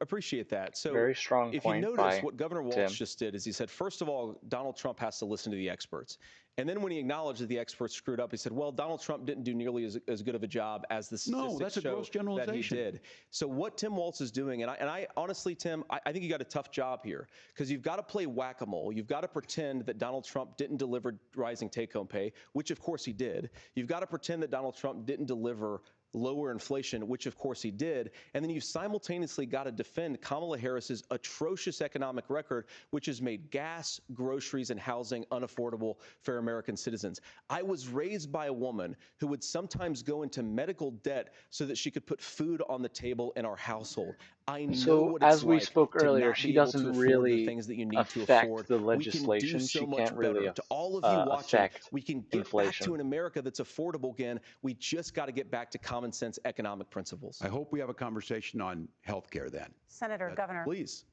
appreciate that. So Very strong if you point notice, by what Governor Walz Tim. just did is he said, first of all, Donald Trump has to listen to the experts. And then when he acknowledged that the experts screwed up, he said, well, Donald Trump didn't do nearly as good of a job as the statistics No, that's a gross show generalization. that he did. So what Tim Walz is doing, and I honestly, Tim, I think you got a tough job here because you've got to play whack-a-mole. You've got to pretend that Donald Trump didn't deliver rising take-home pay, which of course he did. You've got to pretend that Donald Trump didn't deliver lower inflation, which of course he did. And then you simultaneously got to defend Kamala Harris's atrocious economic record, which has made gas, groceries, and housing unaffordable for American citizens. I was raised by a woman who would sometimes go into medical debt so that she could put food on the table in our household. I know So, what it's as we like spoke to earlier, not she be able doesn't to afford the really things that you need to affect afford. the We can do legislation. so She much can't really better. To all of you watching, affect we can get back to inflation. an America that's affordable again. We just got to get back to common sense economic principles. I hope we have a conversation on health care then. Senator, Governor. Please.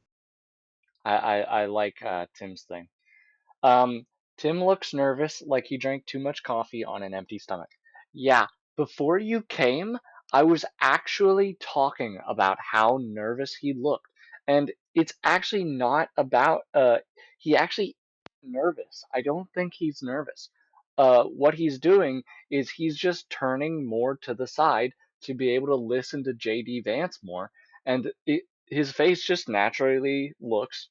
I like Tim's thing. Tim looks nervous, like he drank too much coffee on an empty stomach. Yeah, before you came, I was actually talking about how nervous he looked. And it's actually not about, he actually is nervous. I don't think he's nervous. What he's doing is he's just turning more to the side to be able to listen to J.D. Vance more. And his face just naturally looks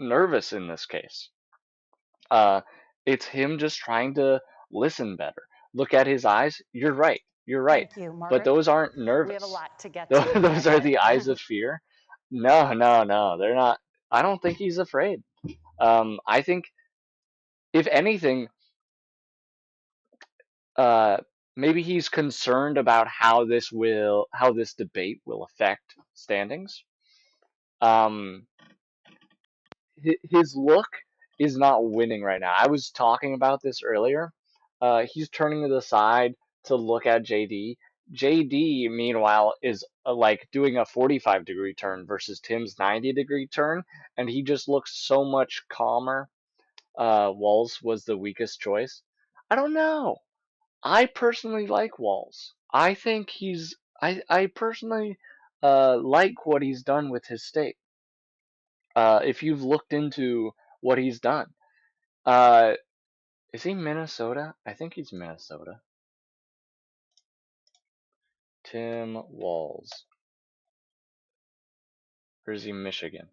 nervous in this case. Uh, it's him just trying to listen better. Look at his eyes. You're right. You're right. Thank you, But Margaret. those aren't nervous. We have a lot to get to. Those are the eyes of fear. No, no, no. They're not. I don't think he's afraid. I think, if anything, uh, maybe he's concerned about how this debate will affect standings. Um, his look is not winning right now. I was talking about this earlier. He's turning to the side to look at JD. JD, meanwhile, is like doing a 45-degree turn versus Tim's 90-degree turn, and he just looks so much calmer. Walz was the weakest choice. I don't know. I personally like Walz. I think I personally like what he's done with his state. If you've looked into what he's done. Uh, is he Minnesota? I think he's Minnesota. Tim Walz. Or is he Michigan?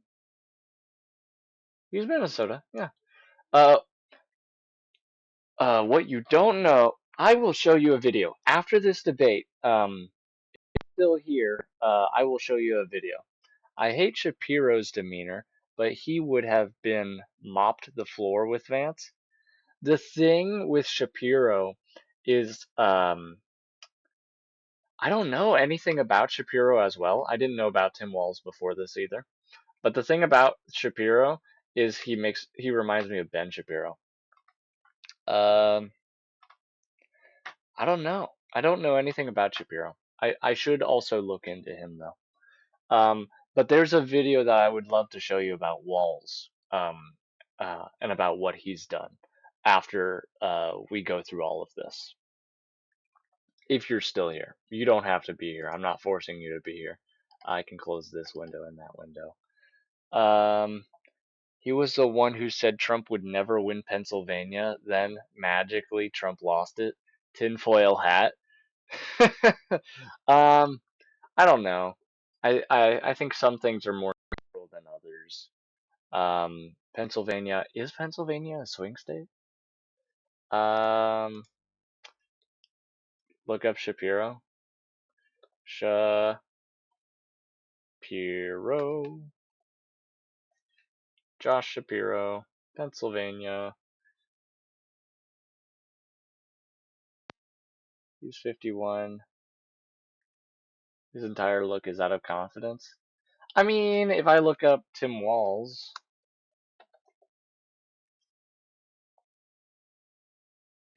He's Minnesota, yeah. Uh, what you don't know, I will show you a video. After this debate, still here, I will show you a video. I hate Shapiro's demeanor, but he would have been mopped the floor with Vance. The thing with Shapiro is, I don't know anything about Shapiro as well. I didn't know about Tim Walz before this either. But the thing about Shapiro is he reminds me of Ben Shapiro. Um, I don't know. I don't know anything about Shapiro. I should also look into him though. But there's a video that I would love to show you about Walz, and about what he's done after we go through all of this. If you're still here, you don't have to be here. I'm not forcing you to be here. I can close this window and that window. He was the one who said Trump would never win Pennsylvania. Then magically Trump lost it. Tinfoil hat. um, I don't know. I think some things are more neutral than others. Pennsylvania, is Pennsylvania a swing state? Um, look up Shapiro. Shapiro. Josh Shapiro, Pennsylvania. He's 51. His entire look is out of confidence. I mean, if I look up Tim Walz,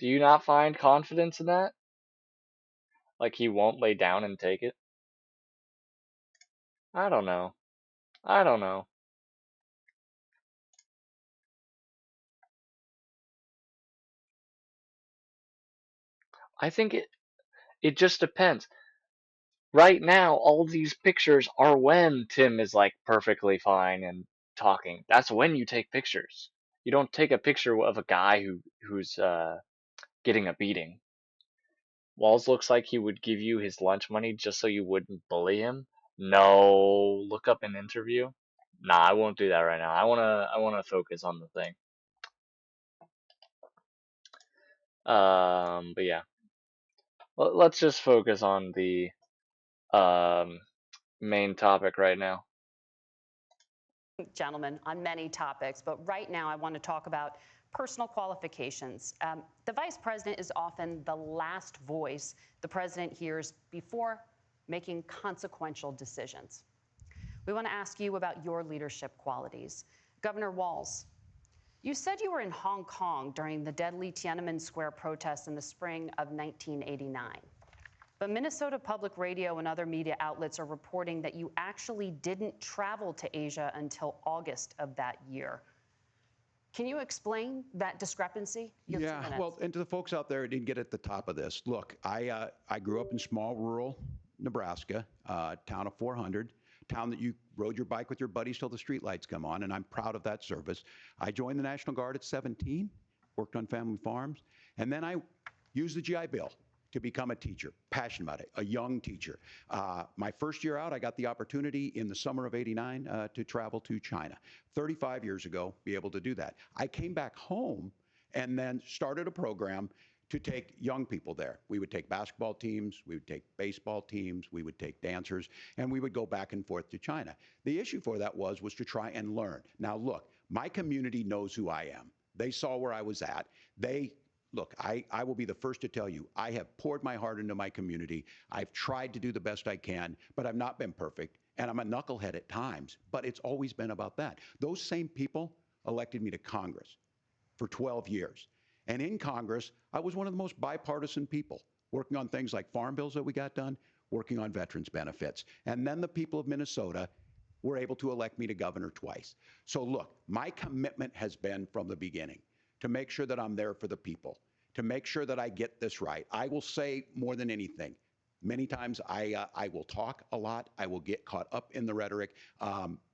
Do you not find confidence in that? Like he won't lay down and take it? I don't know. I don't know. I think it just depends. Right now, all these pictures are when Tim is like perfectly fine and talking. That's when you take pictures. You don't take a picture of a guy who's getting a beating. Walls looks like he would give you his lunch money just so you wouldn't bully him. No, look up an interview. Nah, I won't do that right now. I wanna focus on the thing. But yeah, let's just focus on the um main topic right now. Gentlemen, on many topics, but right now I want to talk about personal qualifications. The vice president is often the last voice the president hears before making consequential decisions. We want to ask you about your leadership qualities. Governor Walz, you said you were in Hong Kong during the deadly Tiananmen Square protests in the spring of 1989. But Minnesota Public Radio and other media outlets are reporting that you actually didn't travel to Asia until August of that year. Can you explain that discrepancy? Yeah, well, and to the folks out there who didn't get at the top of this, look, I grew up in small rural Nebraska, town of 400, town that you rode your bike with your buddies till the streetlights come on, and I'm proud of that service. I joined the National Guard at 17, worked on family farms, and then I used the GI Bill to become a teacher, passionate about it, a young teacher. My first year out, I got the opportunity in the summer of '89 to travel to China. 35 years ago, be able to do that. I came back home and then started a program to take young people there. We would take basketball teams, we would take baseball teams, we would take dancers, and we would go back and forth to China. The issue for that was to try and learn. Now look, my community knows who I am. They saw where I was at. Look, I will be the first to tell you, I have poured my heart into my community. I've tried to do the best I can, but I've not been perfect. And I'm a knucklehead at times, but it's always been about that. Those same people elected me to Congress for 12 years. And in Congress, I was one of the most bipartisan people, working on things like farm bills that we got done, working on veterans benefits. And then the people of Minnesota were able to elect me to governor twice. So look, my commitment has been from the beginning to make sure that I'm there for the people, to make sure that I get this right. I will say more than anything, many times I will talk a lot. I will get caught up in the rhetoric.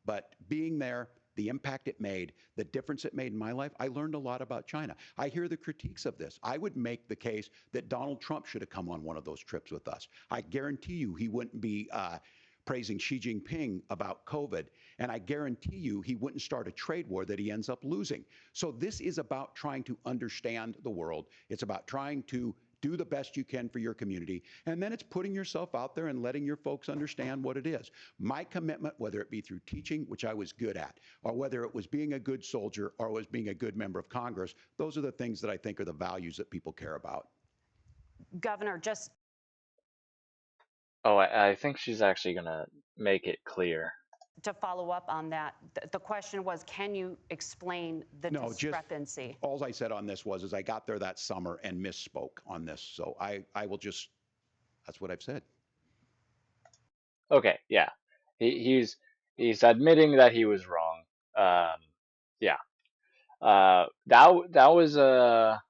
But being there, the impact it made, the difference it made in my life, I learned a lot about China. I hear the critiques of this. I would make the case that Donald Trump should have come on one of those trips with us. I guarantee you he wouldn't be praising Xi Jinping about COVID. And I guarantee you he wouldn't start a trade war that he ends up losing. So this is about trying to understand the world. It's about trying to do the best you can for your community. And then it's putting yourself out there and letting your folks understand what it is. My commitment, whether it be through teaching, which I was good at, or whether it was being a good soldier or was being a good member of Congress, those are the things that I think are the values that people care about. Governor, just Oh, I think she's actually gonna make it clear. to follow up on that, the question was, can you explain the discrepancy? All I said on this was I got there that summer and misspoke on this. So I will just, that's what I've said. Okay, yeah. He's admitting that he was wrong. Yeah. That was a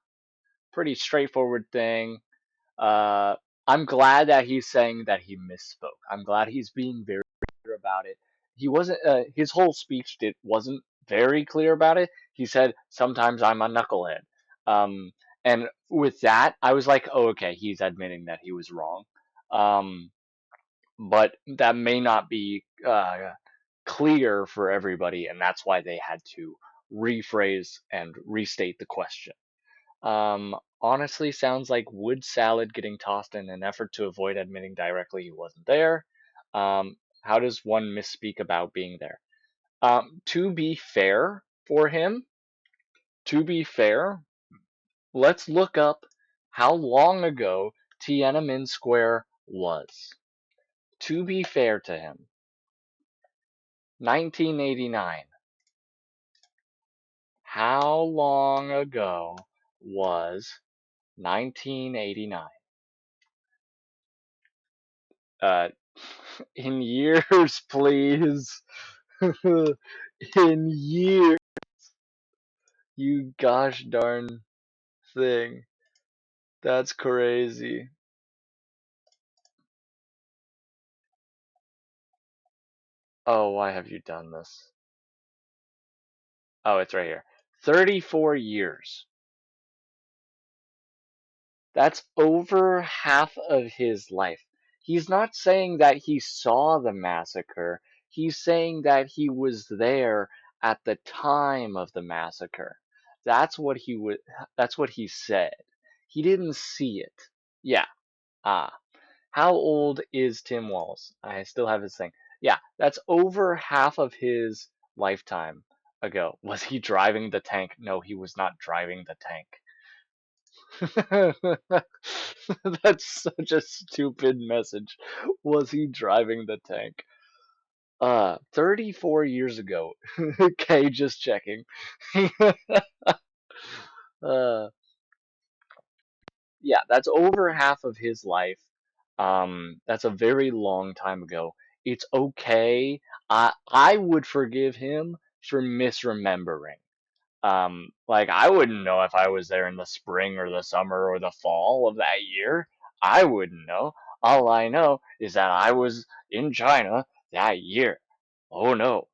pretty straightforward thing. I'm glad that he's saying that he misspoke. I'm glad he's being very clear about it. He wasn't. His whole speech wasn't very clear about it. He said sometimes I'm a knucklehead. Um, and with that, I was like, oh, okay, he's admitting that he was wrong. But that may not be clear for everybody, and that's why they had to rephrase and restate the question. Honestly, sounds like wood salad getting tossed in an effort to avoid admitting directly he wasn't there. How does one misspeak about being there? To be fair for him, to be fair, let's look up how long ago Tiananmen Square was. To be fair to him, 1989. How long ago was 1989. Uh, in years, please. In years, you gosh darn thing. That's crazy. Oh, why have you done this? Oh, it's right here. 34 years. That's over half of his life. He's not saying that he saw the massacre. He's saying that he was there at the time of the massacre. That's what he would that's what he said. He didn't see it. Yeah. Ah. How old is Tim Walz? I still have his thing. Yeah, that's over half of his lifetime ago. Was he driving the tank? No, he was not driving the tank. That's such a stupid message. Was he driving the tank? 34 years ago. Okay, just checking. uh, yeah, that's over half of his life. That's a very long time ago. It's okay. I would forgive him for misremembering. Like I wouldn't know if I was there in the spring or the summer or the fall of that year. I wouldn't know. All I know is that I was in China that year. Oh no.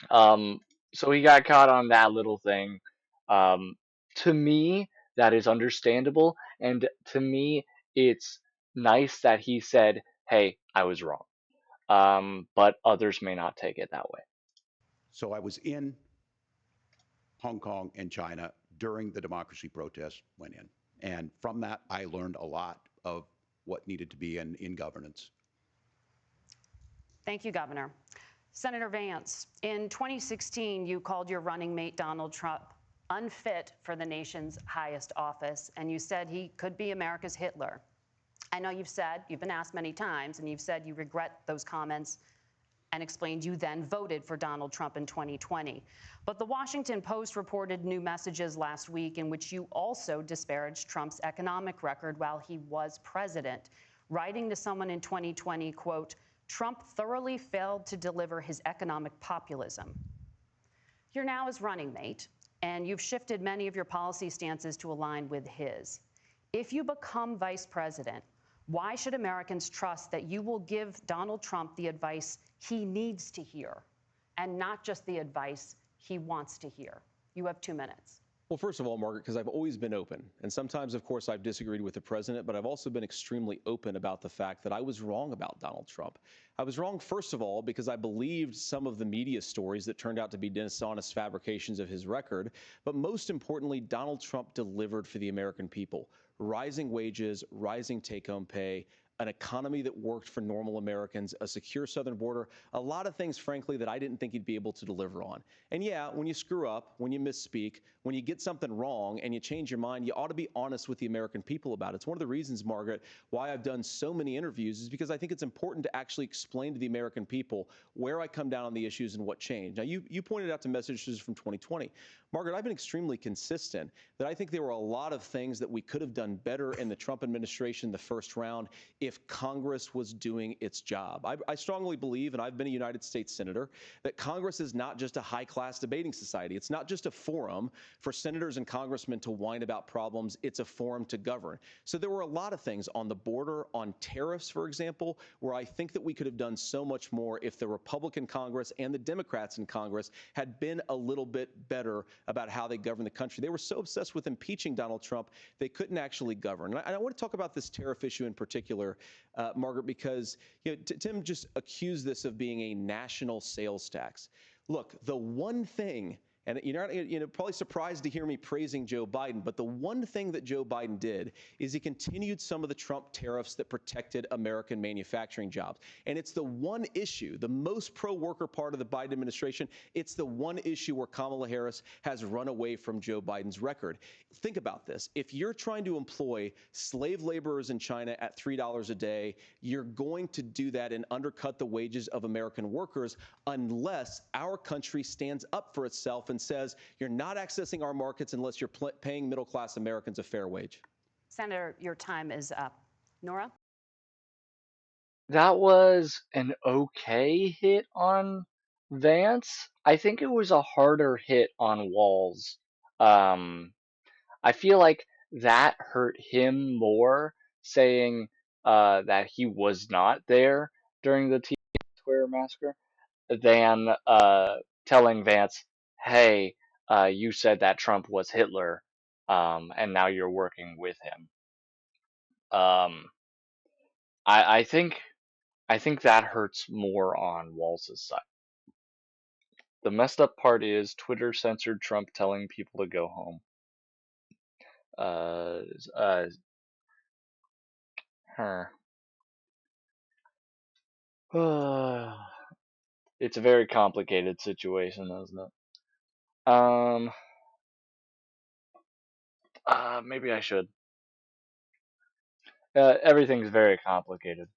Um, so he got caught on that little thing. Um, to me, that is understandable, and to me, it's nice that he said, "Hey, I was wrong." But others may not take it that way. So I was in Hong Kong and China during the democracy protests went in. And from that, I learned a lot of what needed to be in governance. Thank you, Governor. Senator Vance, in 2016, you called your running mate Donald Trump unfit for the nation's highest office, and you said he could be America's Hitler. I know you've been asked many times, and you've said you regret those comments and explained you then voted for Donald Trump in 2020. But the Washington Post reported new messages last week in which you also disparaged Trump's economic record while he was president, writing to someone in 2020, quote, "Trump thoroughly failed to deliver his economic populism." You're now his running mate, and you've shifted many of your policy stances to align with his. If you become vice president, why should Americans trust that you will give Donald Trump the advice he needs to hear and not just the advice he wants to hear? You have 2 minutes. Well, first of all, Margaret, because I've always been open. And sometimes, of course, I've disagreed with the president, but I've also been extremely open about the fact that I was wrong about Donald Trump. I was wrong, first of all, because I believed some of the media stories that turned out to be dishonest fabrications of his record. But most importantly, Donald Trump delivered for the American people. Rising wages, rising take-home pay, an economy that worked for normal Americans, a secure southern border, a lot of things, frankly, that I didn't think he'd be able to deliver on. And yeah, when you screw up, when you misspeak, when you get something wrong and you change your mind, you ought to be honest with the American people about it. It's one of the reasons, Margaret, why I've done so many interviews is because I think it's important to actually explain to the American people where I come down on the issues and what changed. Now, you pointed out to messages from 2020. Margaret, I've been extremely consistent that I think there were a lot of things that we could have done better in the Trump administration the first round if Congress was doing its job. I strongly believe, and I've been a United States Senator, that Congress is not just a high-class debating society. It's not just a forum for senators and congressmen to whine about problems. It's a forum to govern. So there were a lot of things on the border, on tariffs, for example, where I think that we could have done so much more if the Republican Congress and the Democrats in Congress had been a little bit better about how they govern the country. They were so obsessed with impeaching Donald Trump, they couldn't actually govern. And I want to talk about this tariff issue in particular, Margaret, because Tim just accused this of being a national sales tax. Look, the one thing, and you're probably surprised to hear me praising Joe Biden, but the one thing that Joe Biden did is he continued some of the Trump tariffs that protected American manufacturing jobs. And it's the one issue, the most pro-worker part of the Biden administration, it's the one issue where Kamala Harris has run away from Joe Biden's record. Think about this. If you're trying to employ slave laborers in China at $3 a day, you're going to do that and undercut the wages of American workers unless our country stands up for itself and says you're not accessing our markets unless you're paying middle-class Americans a fair wage. Senator, your time is up. Nora? That was an okay hit on Vance. I think it was a harder hit on Walz. Um, I feel like that hurt him more, saying that he was not there during the Tiananmen Square massacre, than telling Vance, "Hey, you said that Trump was Hitler, and now you're working with him." Um, I think that hurts more on Walz's side. The messed up part is Twitter censored Trump telling people to go home. Uh, uh, huh. It's a very complicated situation, isn't it? Maybe I should. Everything's very complicated.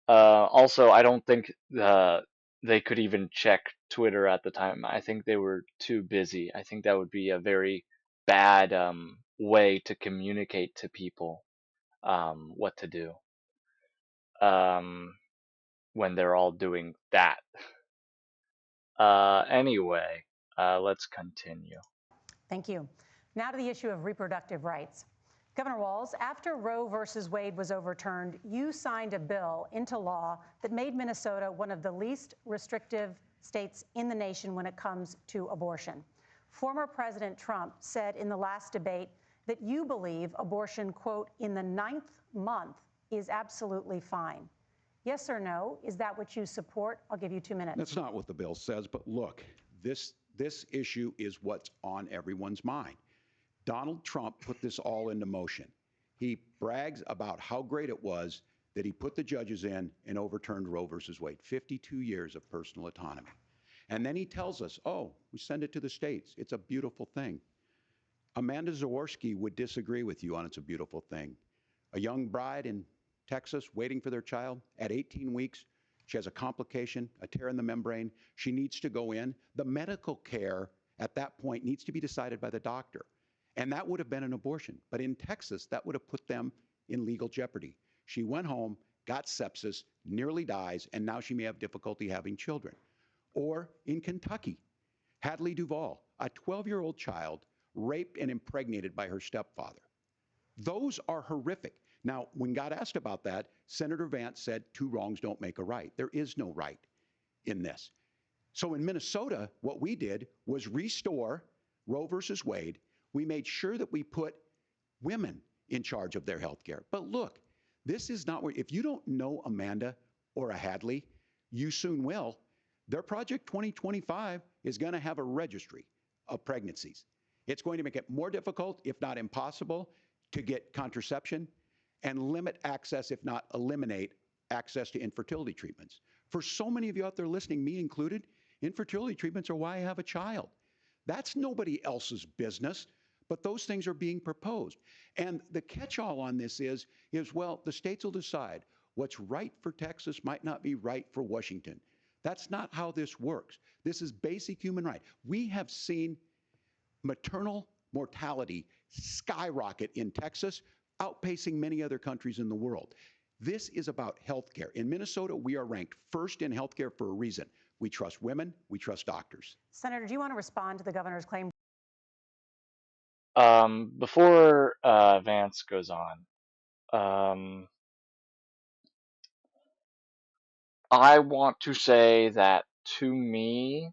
Also, I don't think they could even check Twitter at the time. I think they were too busy. I think that would be a very bad way to communicate to people what to do when they're all doing that. Anyway, let's continue. Thank you. Now to the issue of reproductive rights. Governor Walz, after Roe versus Wade was overturned, you signed a bill into law that made Minnesota one of the least restrictive states in the nation when it comes to abortion. Former President Trump said in the last debate that you believe abortion, quote, in the 9th month is absolutely fine. Yes or no? Is that what you support? I'll give you 2 minutes. That's not what the bill says, but look, this issue is what's on everyone's mind. Donald Trump put this all into motion. He brags about how great it was that he put the judges in and overturned Roe versus Wade, 52 years of personal autonomy. And then he tells us, oh, we send it to the states. It's a beautiful thing. Amanda Zaworski would disagree with you on it's a beautiful thing. A young bride in Texas waiting for their child at 18 weeks. She has a complication, a tear in the membrane. She needs to go in. The medical care at that point needs to be decided by the doctor. And that would have been an abortion. But in Texas, that would have put them in legal jeopardy. She went home, got sepsis, nearly dies, and now she may have difficulty having children. Or in Kentucky, Hadley Duvall, a 12-year-old child raped and impregnated by her stepfather. Those are horrific. Now, when God asked about that, Senator Vance said, 2 wrongs don't make a right. There is no right in this. So in Minnesota, what we did was restore Roe versus Wade. We made sure that we put women in charge of their health care. But look, this is not where, if you don't know Amanda or a Hadley, you soon will. Their Project 2025 is going to have a registry of pregnancies. It's going to make it more difficult, if not impossible, to get contraception and limit access, if not eliminate access to infertility treatments. For so many of you out there listening, me included, infertility treatments are why I have a child. That's nobody else's business, but those things are being proposed. And the catch-all on this is, well, the states will decide what's right for Texas might not be right for Washington. That's not how this works. This is basic human right. We have seen maternal mortality skyrocket in Texas, outpacing many other countries in the world. This is about health care. In Minnesota, we are ranked first in health care for a reason. We trust women, we trust doctors. Senator, do you want to respond to the governor's claim? Before Vance goes on, I want to say that to me,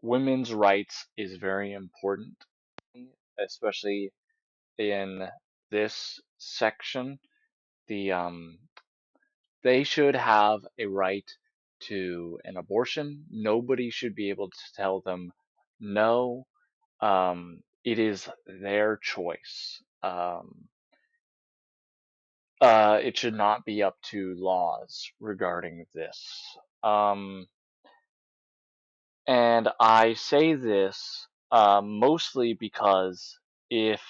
women's rights is very important, especially in this section. They should have a right to an abortion. Nobody should be able to tell them no. It is their choice. It should not be up to laws regarding this. And I say this mostly because if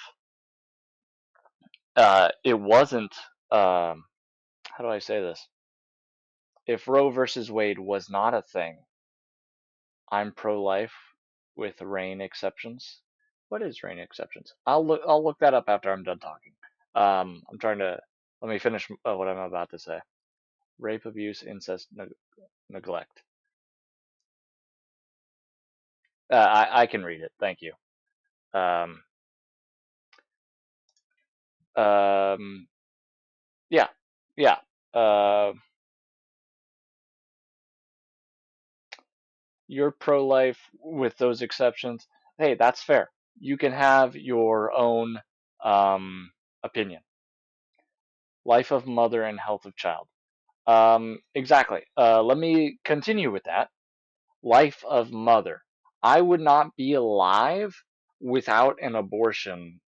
it wasn't, how do I say this? if Roe versus Wade was not a thing, I'm pro-life with rain exceptions. What is rain exceptions? I'll look that up after I'm done talking. I'm trying to let me finish what I'm about to say. Rape, abuse, incest, neglect. I can read it. Thank you. Um, yeah, yeah. Uh, you're pro-life with those exceptions. Hey, that's fair. You can have your own opinion. Life of mother and health of child. Exactly. Let me continue with that. Life of mother. I would not be alive without an abortion,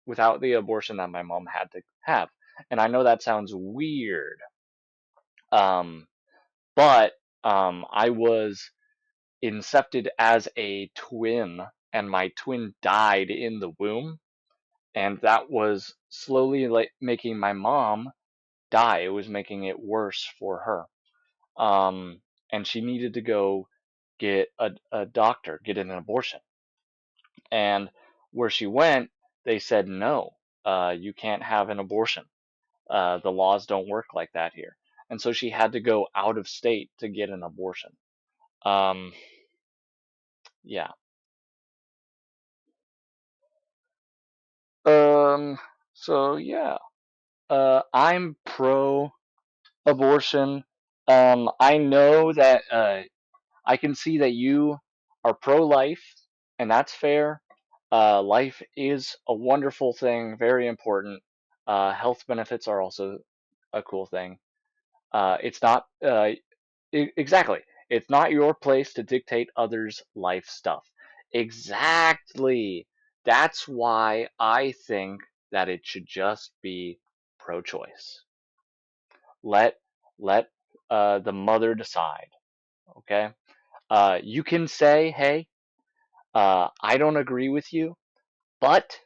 without the abortion that my mom had to have. And I know that sounds weird, um, but I was incepted as a twin, and my twin died in the womb, and that was slowly like making my mom die. It was making it worse for her. And she needed to go get a doctor, get an abortion. And where she went, they said, no, you can't have an abortion. The laws don't work like that here. And so she had to go out of state to get an abortion. Um, yeah. Um, so yeah, I'm pro abortion. I know that, I can see that you are pro-life, and that's fair. Life is a wonderful thing, very important. Health benefits are also a cool thing. It's not exactly. It's not your place to dictate others' life stuff. Exactly. That's why I think that it should just be pro-choice. Let let the mother decide. Okay. You can say, hey, I don't agree with you, but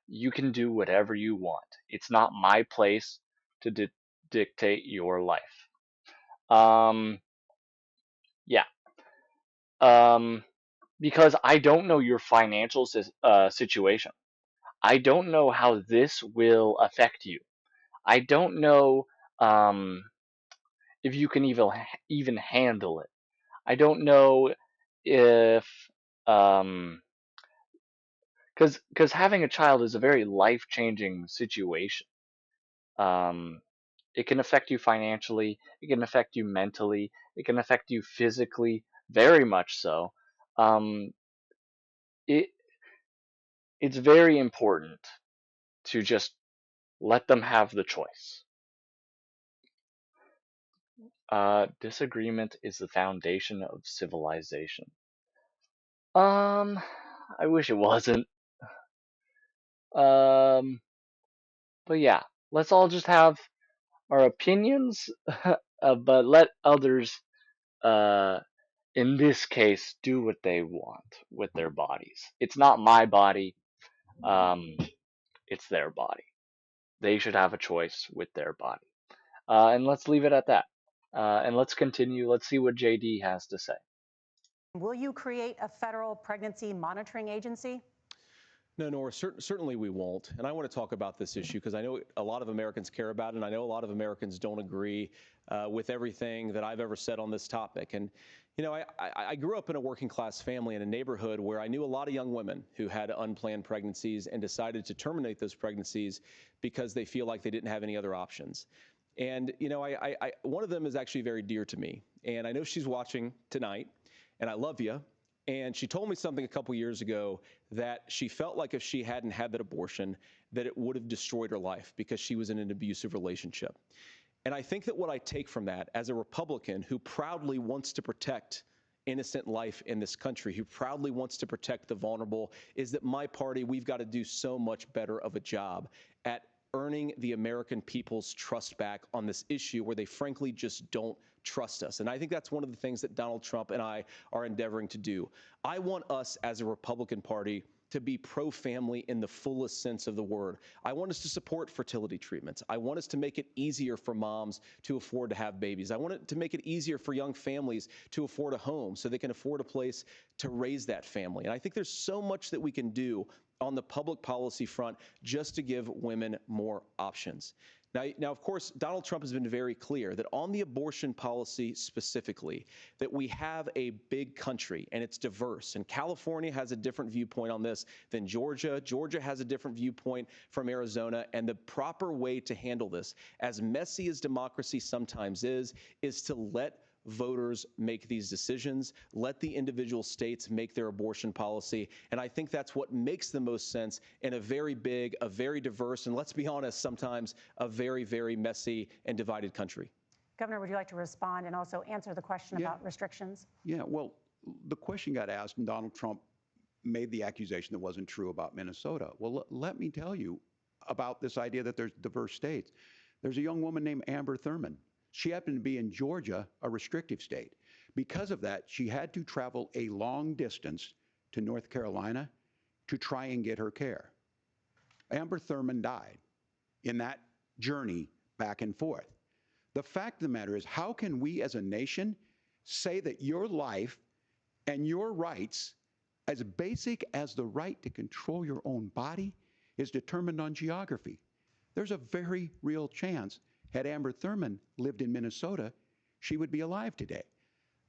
you can do whatever you want. It's not my place to dictate your life. Um, yeah. Um, because I don't know your financial situation. I don't know how this will affect you. I don't know um, if you can even handle it. I don't know if um, because having a child is a very life-changing situation. Um, it can affect you financially, it can affect you mentally, it can affect you physically, very much so. Um, it it's very important to just let them have the choice. Disagreement is the foundation of civilization. Um, I wish it wasn't. Um, but yeah, let's all just have our opinions, but let others, uh, in this case, do what they want with their bodies. It's not my body, um, it's their body. They should have a choice with their body. And let's leave it at that. And let's continue. Let's see what JD has to say. Will you create a federal pregnancy monitoring agency? No, Nora, certainly we won't. And I want to talk about this issue because I know a lot of Americans care about it, and I know a lot of Americans don't agree with everything that I've ever said on this topic. And, you know, I grew up in a working class family in a neighborhood where I knew a lot of young women who had unplanned pregnancies and decided to terminate those pregnancies because they feel like they didn't have any other options. And, you know, one of them is actually very dear to me. And I know she's watching tonight, and I love you. And she told me something a couple years ago that she felt like if she hadn't had that abortion, that it would have destroyed her life because she was in an abusive relationship. And I think that what I take from that as a Republican who proudly wants to protect innocent life in this country, who proudly wants to protect the vulnerable, is that my party, we've got to do so much better of a job at earning the American people's trust back on this issue where they frankly just don't trust us. And I think that's one of the things that Donald Trump and I are endeavoring to do. I want us as a Republican Party to be pro-family in the fullest sense of the word. I want us to support fertility treatments. I want us to make it easier for moms to afford to have babies. I want it to make it easier for young families to afford a home so they can afford a place to raise that family. And I think there's so much that we can do on the public policy front just to give women more options. Now, of course, Donald Trump has been very clear that on the abortion policy specifically, that we have a big country and it's diverse. And California has a different viewpoint on this than Georgia. Georgia has a different viewpoint from Arizona. And the proper way to handle this, as messy as democracy sometimes is to let voters make these decisions, let the individual states make their abortion policy. And I think that's what makes the most sense in a very big, a very diverse, and let's be honest, sometimes a very, very messy and divided country. Governor, would you like to respond and also answer the question about restrictions? Yeah, well, the question got asked and Donald Trump made the accusation that wasn't true about Minnesota. Well, let me tell you about this idea that there's diverse states. There's a young woman named Amber Thurman. She happened to be in Georgia, a restrictive state. Because of that, she had to travel a long distance to North Carolina to try and get her care. Amber Thurman died in that journey back and forth. The fact of the matter is, how can we as a nation say that your life and your rights, as basic as the right to control your own body, is determined on geography? There's a very real chance, had Amber Thurman lived in Minnesota, she would be alive today.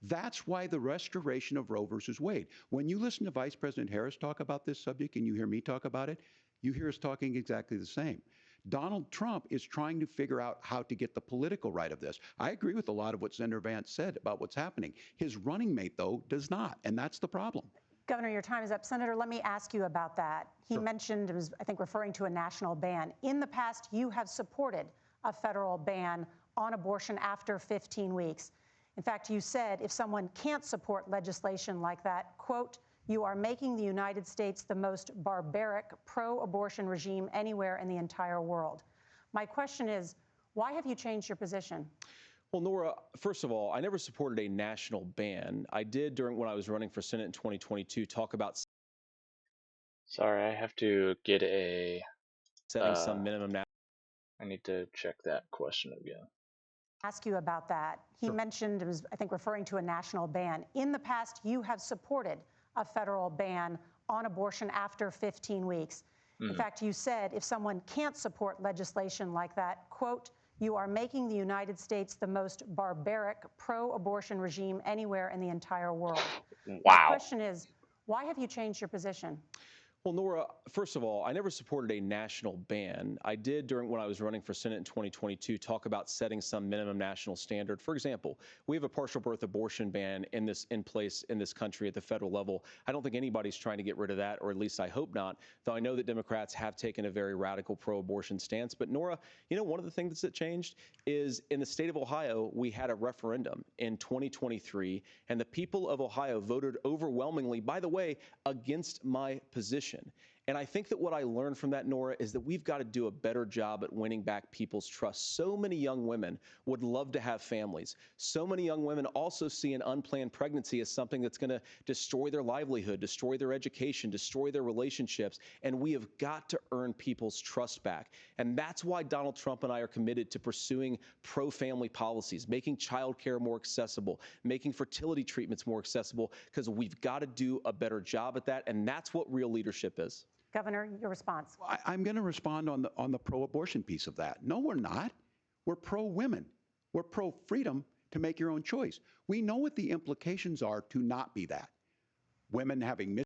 That's why the restoration of Roe versus Wade. When you listen to Vice President Harris talk about this subject and you hear me talk about it, you hear us talking exactly the same. Donald Trump is trying to figure out how to get the political right of this. I agree with a lot of what Senator Vance said about what's happening. His running mate, though, does not, and that's the problem. Governor, your time is up. Senator, let me ask you about that. He mentioned, it was, I think, referring to a national ban. In the past, you have supported a federal ban on abortion after 15 weeks. In fact, you said if someone can't support legislation like that, quote, you are making the United States the most barbaric pro-abortion regime anywhere in the entire world. My question is, why have you changed your position? Well, Nora, first of all, I never supported a national ban. I did when I was running for Senate in 2022 talk about Sorry, I have to get a. setting some minimum. I need to check that question again. Ask you about that. He mentioned, it was, I think, referring to a national ban. In the past, you have supported a federal ban on abortion after 15 weeks. In fact, you said if someone can't support legislation like that, quote, you are making the United States the most barbaric pro-abortion regime anywhere in the entire world. Wow. My question is, why have you changed your position? Well, Nora, first of all, I never supported a national ban. I did when I was running for Senate in 2022 talk about setting some minimum national standard. For example, we have a partial birth abortion ban in place in this country at the federal level. I don't think anybody's trying to get rid of that, or at least I hope not, though I know that Democrats have taken a very radical pro-abortion stance. But Nora, you know, one of the things that changed is in the state of Ohio, we had a referendum in 2023, and the people of Ohio voted overwhelmingly, by the way, against my position. And I think that what I learned from that, Nora, is that we've got to do a better job at winning back people's trust. So many young women would love to have families. So many young women also see an unplanned pregnancy as something that's going to destroy their livelihood, destroy their education, destroy their relationships. And we have got to earn people's trust back. And that's why Donald Trump and I are committed to pursuing pro-family policies, making childcare more accessible, making fertility treatments more accessible, because we've got to do a better job at that. And that's what real leadership is. Governor, your response. I'm going to respond on the pro-abortion piece of that. No, we're not. We're pro-women. We're pro-freedom to make your own choice. We know what the implications are to not be that. Women having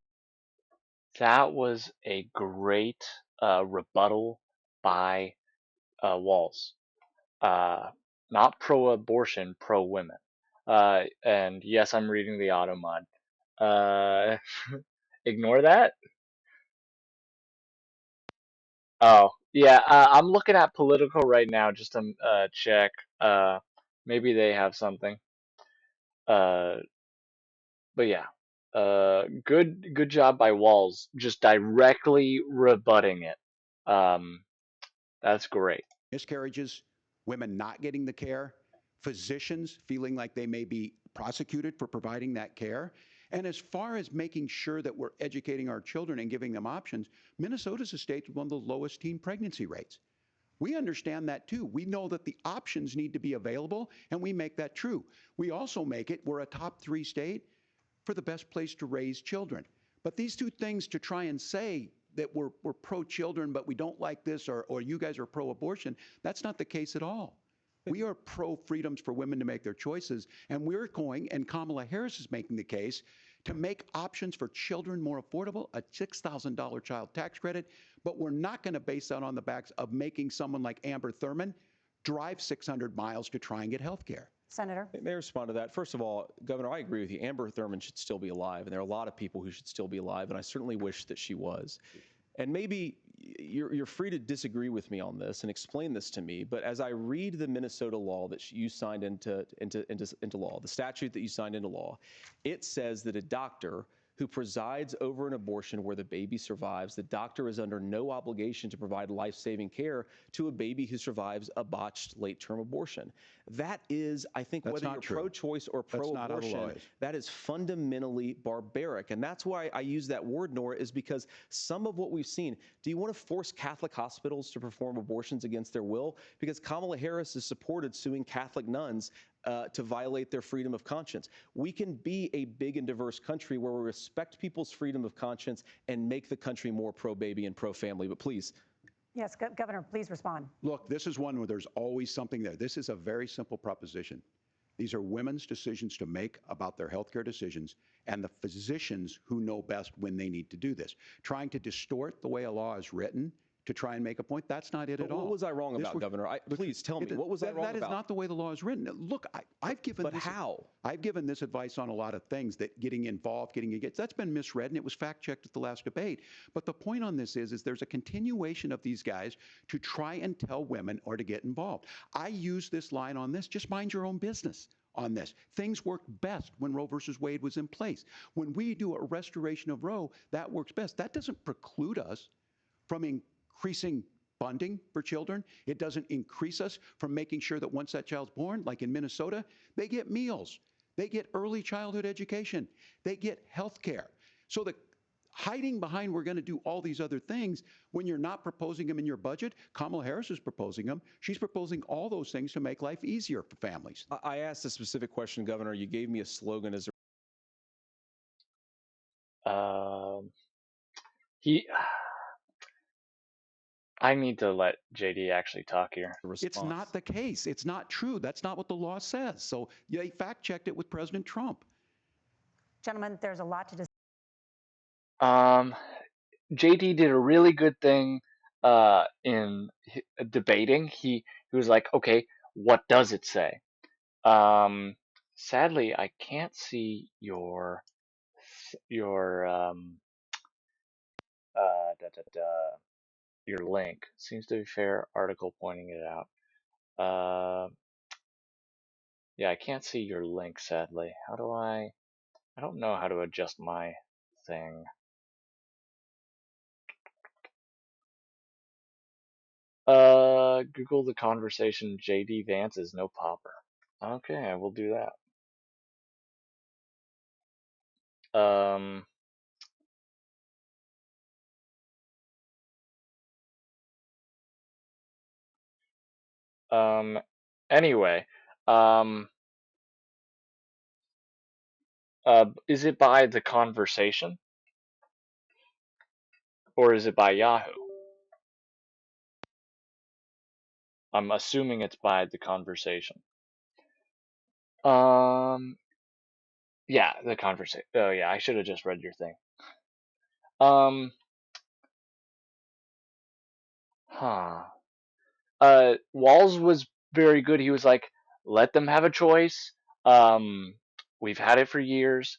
That was a great rebuttal by Walz. Not pro-abortion, pro-women. And yes, I'm reading the auto mod. Ignore that. Oh, yeah. I'm looking at Political right now just to check. Maybe they have something. But yeah. Good job by Walz, just directly rebutting it. That's great. miscarriages, women not getting the care, physicians feeling like they may be prosecuted for providing that care. And as far as making sure that we're educating our children and giving them options, Minnesota's a state with one of the lowest teen pregnancy rates. We understand that too. We know that the options need to be available, and we make that true. We also make it, we're a top 3 state for the best place to raise children. But these two things, to try and say that we're pro-children, but we don't like this, or you guys are pro-abortion, that's not the case at all. We are pro-freedoms for women to make their choices, and we're going, and Kamala Harris is making the case, to make options for children more affordable, a $6,000 child tax credit, but we're not going to base that on the backs of making someone like Amber Thurman drive 600 miles to try and get health care. Senator. May I respond to that? First of all, Governor, I agree with you. Amber Thurman should still be alive, and there are a lot of people who should still be alive, and I certainly wish that she was. And maybe you're free to disagree with me on this and explain this to me, but as I read the Minnesota law that you signed into law, the statute that you signed into law, it says that a doctor who presides over an abortion where the baby survives, the doctor is under no obligation to provide life-saving care to a baby who survives a botched late-term abortion. That is, I think, That's whether not you're true. pro-choice or pro-abortion, that is fundamentally barbaric. And that's why I use that word, Nora, is because some of what we've seen, do you want to force Catholic hospitals to perform abortions against their will? Because Kamala Harris has supported suing Catholic nuns to violate their freedom of conscience. We can be a big and diverse country where we respect people's freedom of conscience and make the country more pro-baby and pro-family. But please. Yes, Governor, please respond. Look, this is one where there's always something there. This is a very simple proposition. These are women's decisions to make about their healthcare decisions, and the physicians who know best when they need to do this. Trying to distort the way a law is written to try and make a point, that's not it at all. What was I wrong about, Governor? Please tell me, what was I wrong about? That is not the way the law is written. Look, I've given But how? I've given this advice on a lot of things, that getting involved, that's been misread, and it was fact-checked at the last debate. But the point on this is there's a continuation of these guys to try and tell women or to get involved. I use this line on this, just mind your own business on this. Things worked best when Roe versus Wade was in place. When we do a restoration of Roe, that works best. That doesn't preclude us from increasing funding for children. It doesn't increase us from making sure that once that child's born, like in Minnesota, they get meals, they get early childhood education, they get health care. So the hiding behind we're going to do all these other things when you're not proposing them in your budget, Kamala Harris is proposing them. She's proposing all those things to make life easier for families. I asked a specific question, Governor. You gave me a slogan as I need to let JD actually talk here. It's not the case. It's not true. That's not what the law says. So they fact-checked it with President Trump. Gentlemen, there's a lot to discuss. JD did a really good thing in debating. He was like, okay, what does it say? Sadly, I can't see your link. Seems to be fair article pointing it out. Yeah, I can't see your link, sadly. How do I don't know how to adjust my thing. Google the conversation JD Vance is no popper. Okay, I will do that. Anyway, is it by the conversation? Or is it by Yahoo? I'm assuming it's by the conversation. Yeah, the conversation. Oh yeah, I should have just read your thing. Walz was very good. He was like, let them have a choice. We've had it for years.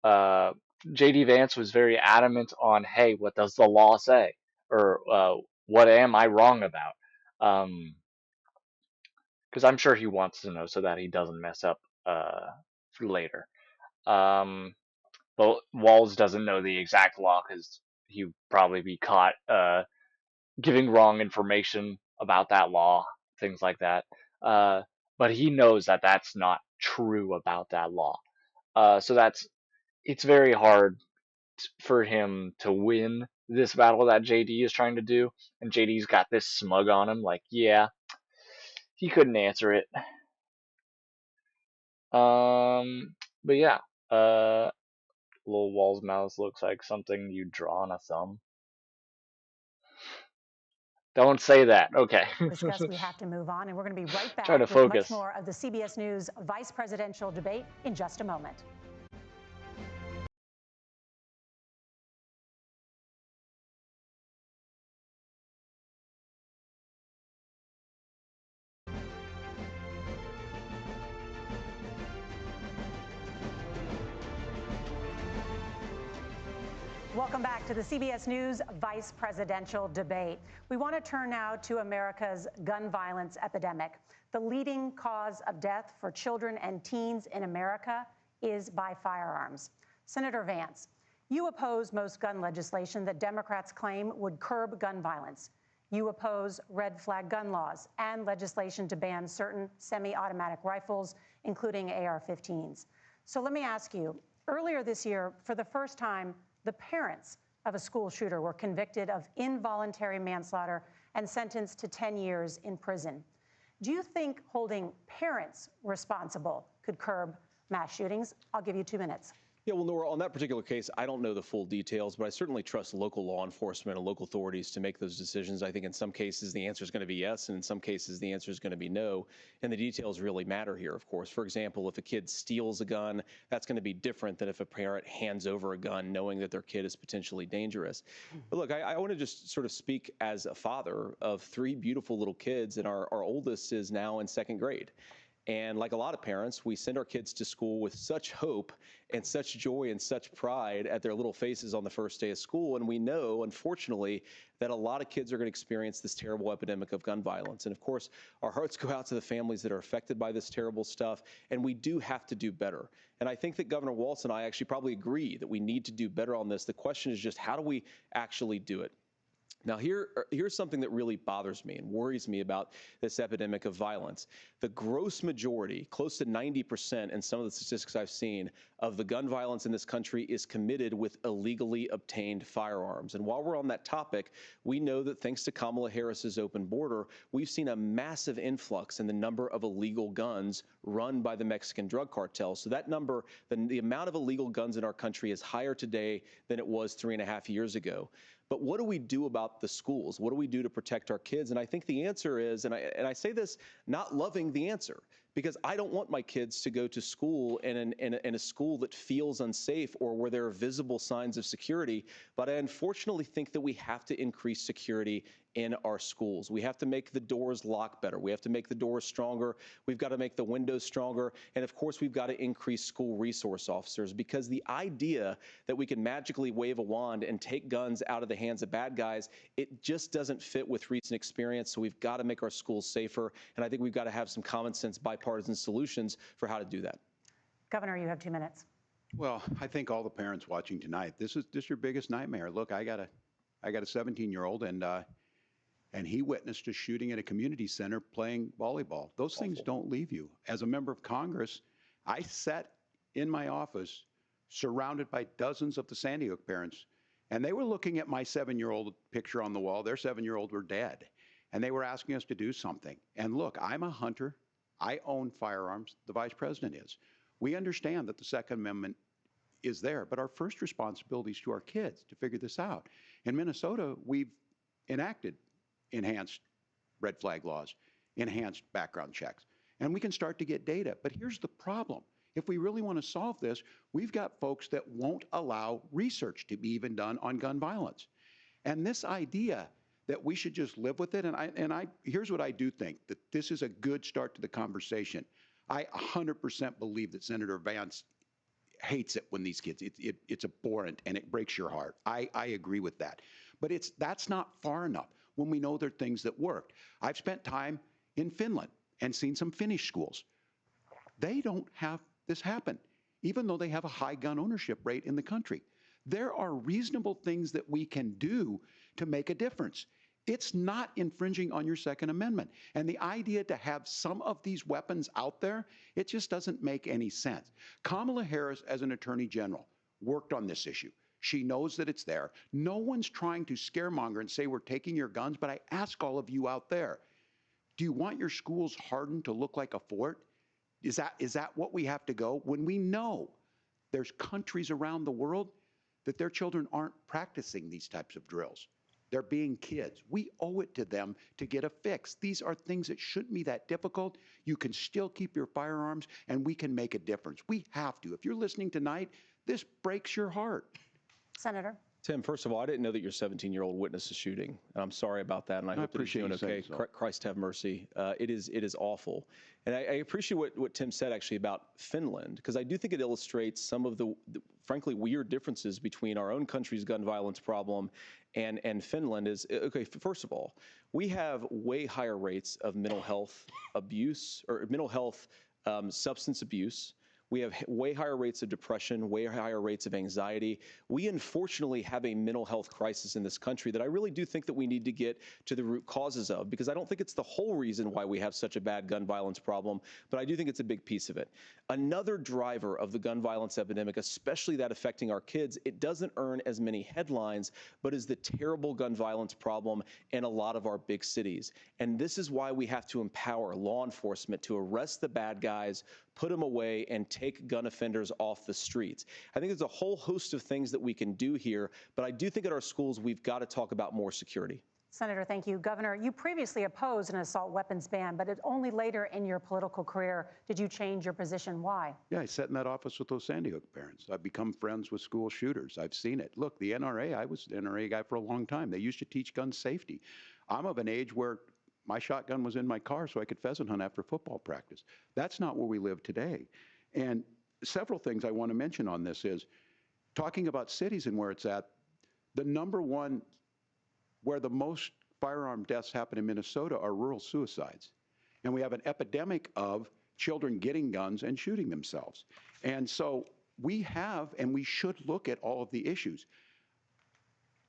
JD Vance was very adamant on, hey, what does the law say? Or what am I wrong about? Because I'm sure he wants to know so that he doesn't mess up for later. But Walz doesn't know the exact law because he'd probably be caught giving wrong information about that law, things like that. But he knows that that's not true about that law. So it's very hard for him to win this battle that JD is trying to do, and JD's got this smug on him, like, yeah, he couldn't answer it. But yeah, little Walz mouse looks like something you draw on a thumb. Don't say that. Okay. Discuss, we have to move on, and we're going to be right back Try to with focus. much more of the CBS News vice presidential debate in just a moment. Welcome back to the CBS News vice presidential debate. We want to turn now to America's gun violence epidemic. The leading cause of death for children and teens in America is by firearms. Senator Vance, you oppose most gun legislation that Democrats claim would curb gun violence. You oppose red flag gun laws and legislation to ban certain semi-automatic rifles, including AR-15s. So let me ask you, earlier this year, for the first time, the parents of a school shooter were convicted of involuntary manslaughter and sentenced to 10 years in prison. Do you think holding parents responsible could curb mass shootings? I'll give you 2 minutes. Yeah, well, Nora, on that particular case, I don't know the full details, but I certainly trust local law enforcement and local authorities to make those decisions. I think in some cases the answer is going to be yes, and in some cases the answer is going to be no. And the details really matter here, of course. For example, if a kid steals a gun, that's going to be different than if a parent hands over a gun knowing that their kid is potentially dangerous. But look, I want to just sort of speak as a father of 3 beautiful little kids, and our oldest is now in 2nd grade. And like a lot of parents, we send our kids to school with such hope and such joy and such pride at their little faces on the first day of school. And we know, unfortunately, that a lot of kids are going to experience this terrible epidemic of gun violence. And of course, our hearts go out to the families that are affected by this terrible stuff. And we do have to do better. And I think that Governor Walz and I actually probably agree that we need to do better on this. The question is just, how do we actually do it? Now, here's something that really bothers me and worries me about this epidemic of violence. The gross majority, close to 90% in some of the statistics I've seen, of the gun violence in this country is committed with illegally obtained firearms. And while we're on that topic, we know that thanks to Kamala Harris's open border, we've seen a massive influx in the number of illegal guns run by the Mexican drug cartel. So that number, the amount of illegal guns in our country is higher today than it was 3.5 years ago. But what do we do about the schools? What do we do to protect our kids? And I think the answer is, and I say this not loving the answer, because I don't want my kids to go to school in a school that feels unsafe or where there are visible signs of security. But I unfortunately think that we have to increase security in our schools. We have to make the doors lock better. We have to make the doors stronger. We've got to make the windows stronger. And of course, we've got to increase school resource officers, because the idea that we can magically wave a wand and take guns out of the hands of bad guys, it just doesn't fit with recent experience. So we've got to make our schools safer. And I think we've got to have some common sense bipartisan solutions for how to do that. Governor, you have 2 minutes. Well, I think all the parents watching tonight, this is your biggest nightmare. Look, I got a 17-year-old, and he witnessed a shooting at a community center playing volleyball. Those things don't leave you. As a member of Congress, I sat in my office surrounded by dozens of the Sandy Hook parents, and they were looking at my 7-year-old picture on the wall. Their 7-year-old were dead, and they were asking us to do something. And look, I'm a hunter. I own firearms. The vice president is. We understand that the Second Amendment is there, but our first responsibility is to our kids to figure this out. In Minnesota, we've enacted enhanced red flag laws, enhanced background checks, and we can start to get data. But here's the problem. If we really want to solve this, we've got folks that won't allow research to be even done on gun violence. And this idea that we should just live with it, and here's what I do think, that this is a good start to the conversation. I 100% believe that Senator Vance hates it when these kids, it's abhorrent and it breaks your heart. I agree with that. But that's not far enough when we know there are things that worked. I've spent time in Finland and seen some Finnish schools. They don't have this happen, even though they have a high gun ownership rate in the country. There are reasonable things that we can do to make a difference. It's not infringing on your Second Amendment. And the idea to have some of these weapons out there, it just doesn't make any sense. Kamala Harris, as an attorney general, worked on this issue. She knows that it's there. No one's trying to scaremonger and say we're taking your guns, but I ask all of you out there, do you want your schools hardened to look like a fort? Is that what we have to go? When we know there's countries around the world that their children aren't practicing these types of drills. They're being kids. We owe it to them to get a fix. These are things that shouldn't be that difficult. You can still keep your firearms, and we can make a difference. We have to. If you're listening tonight, this breaks your heart. Senator. Tim, first of all, I didn't know that your 17-year-old witnessed a shooting. And I'm sorry about that, and I hope that he's doing okay. Christ have mercy. It is awful. And I appreciate what Tim said, actually, about Finland, because I do think it illustrates some of the frankly, weird differences between our own country's gun violence problem and Finland. Is, okay, first of all, we have way higher rates of mental health abuse, or mental health substance abuse. We have way higher rates of depression, way higher rates of anxiety. We unfortunately have a mental health crisis in this country that I really do think that we need to get to the root causes of, because I don't think it's the whole reason why we have such a bad gun violence problem, but I do think it's a big piece of it. Another driver of the gun violence epidemic, especially that affecting our kids, it doesn't earn as many headlines, but is the terrible gun violence problem in a lot of our big cities. And this is why we have to empower law enforcement to arrest the bad guys, put them away, and take gun offenders off the streets. I think there's a whole host of things that we can do here, but I do think at our schools we've got to talk about more security. Senator, thank you. Governor, you previously opposed an assault weapons ban, but it's only later in your political career did you change your position. Why? Yeah, I sat in that office with those Sandy Hook parents. I've become friends with school shooters. I've seen it. Look, the NRA, I was an NRA guy for a long time. They used to teach gun safety. I'm of an age where my shotgun was in my car so I could pheasant hunt after football practice. That's not where we live today. And several things I want to mention on this is, talking about cities and where it's at, the number one where the most firearm deaths happen in Minnesota are rural suicides. And we have an epidemic of children getting guns and shooting themselves. And so we have, and we should look at all of the issues,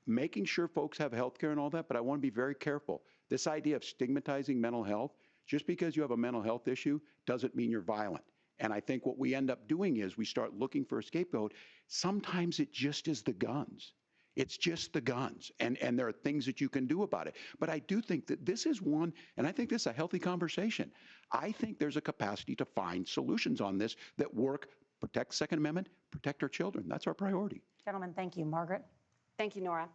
making sure folks have health care and all that, but I want to be very careful. This idea of stigmatizing mental health, just because you have a mental health issue doesn't mean you're violent. And I think what we end up doing is we start looking for a scapegoat. Sometimes it just is the guns. It's just the guns, and there are things that you can do about it. But I do think that this is one, and I think this is a healthy conversation. I think there's a capacity to find solutions on this that work, protect Second Amendment, protect our children. That's our priority. Gentlemen, thank you. Margaret? Thank you, Nora.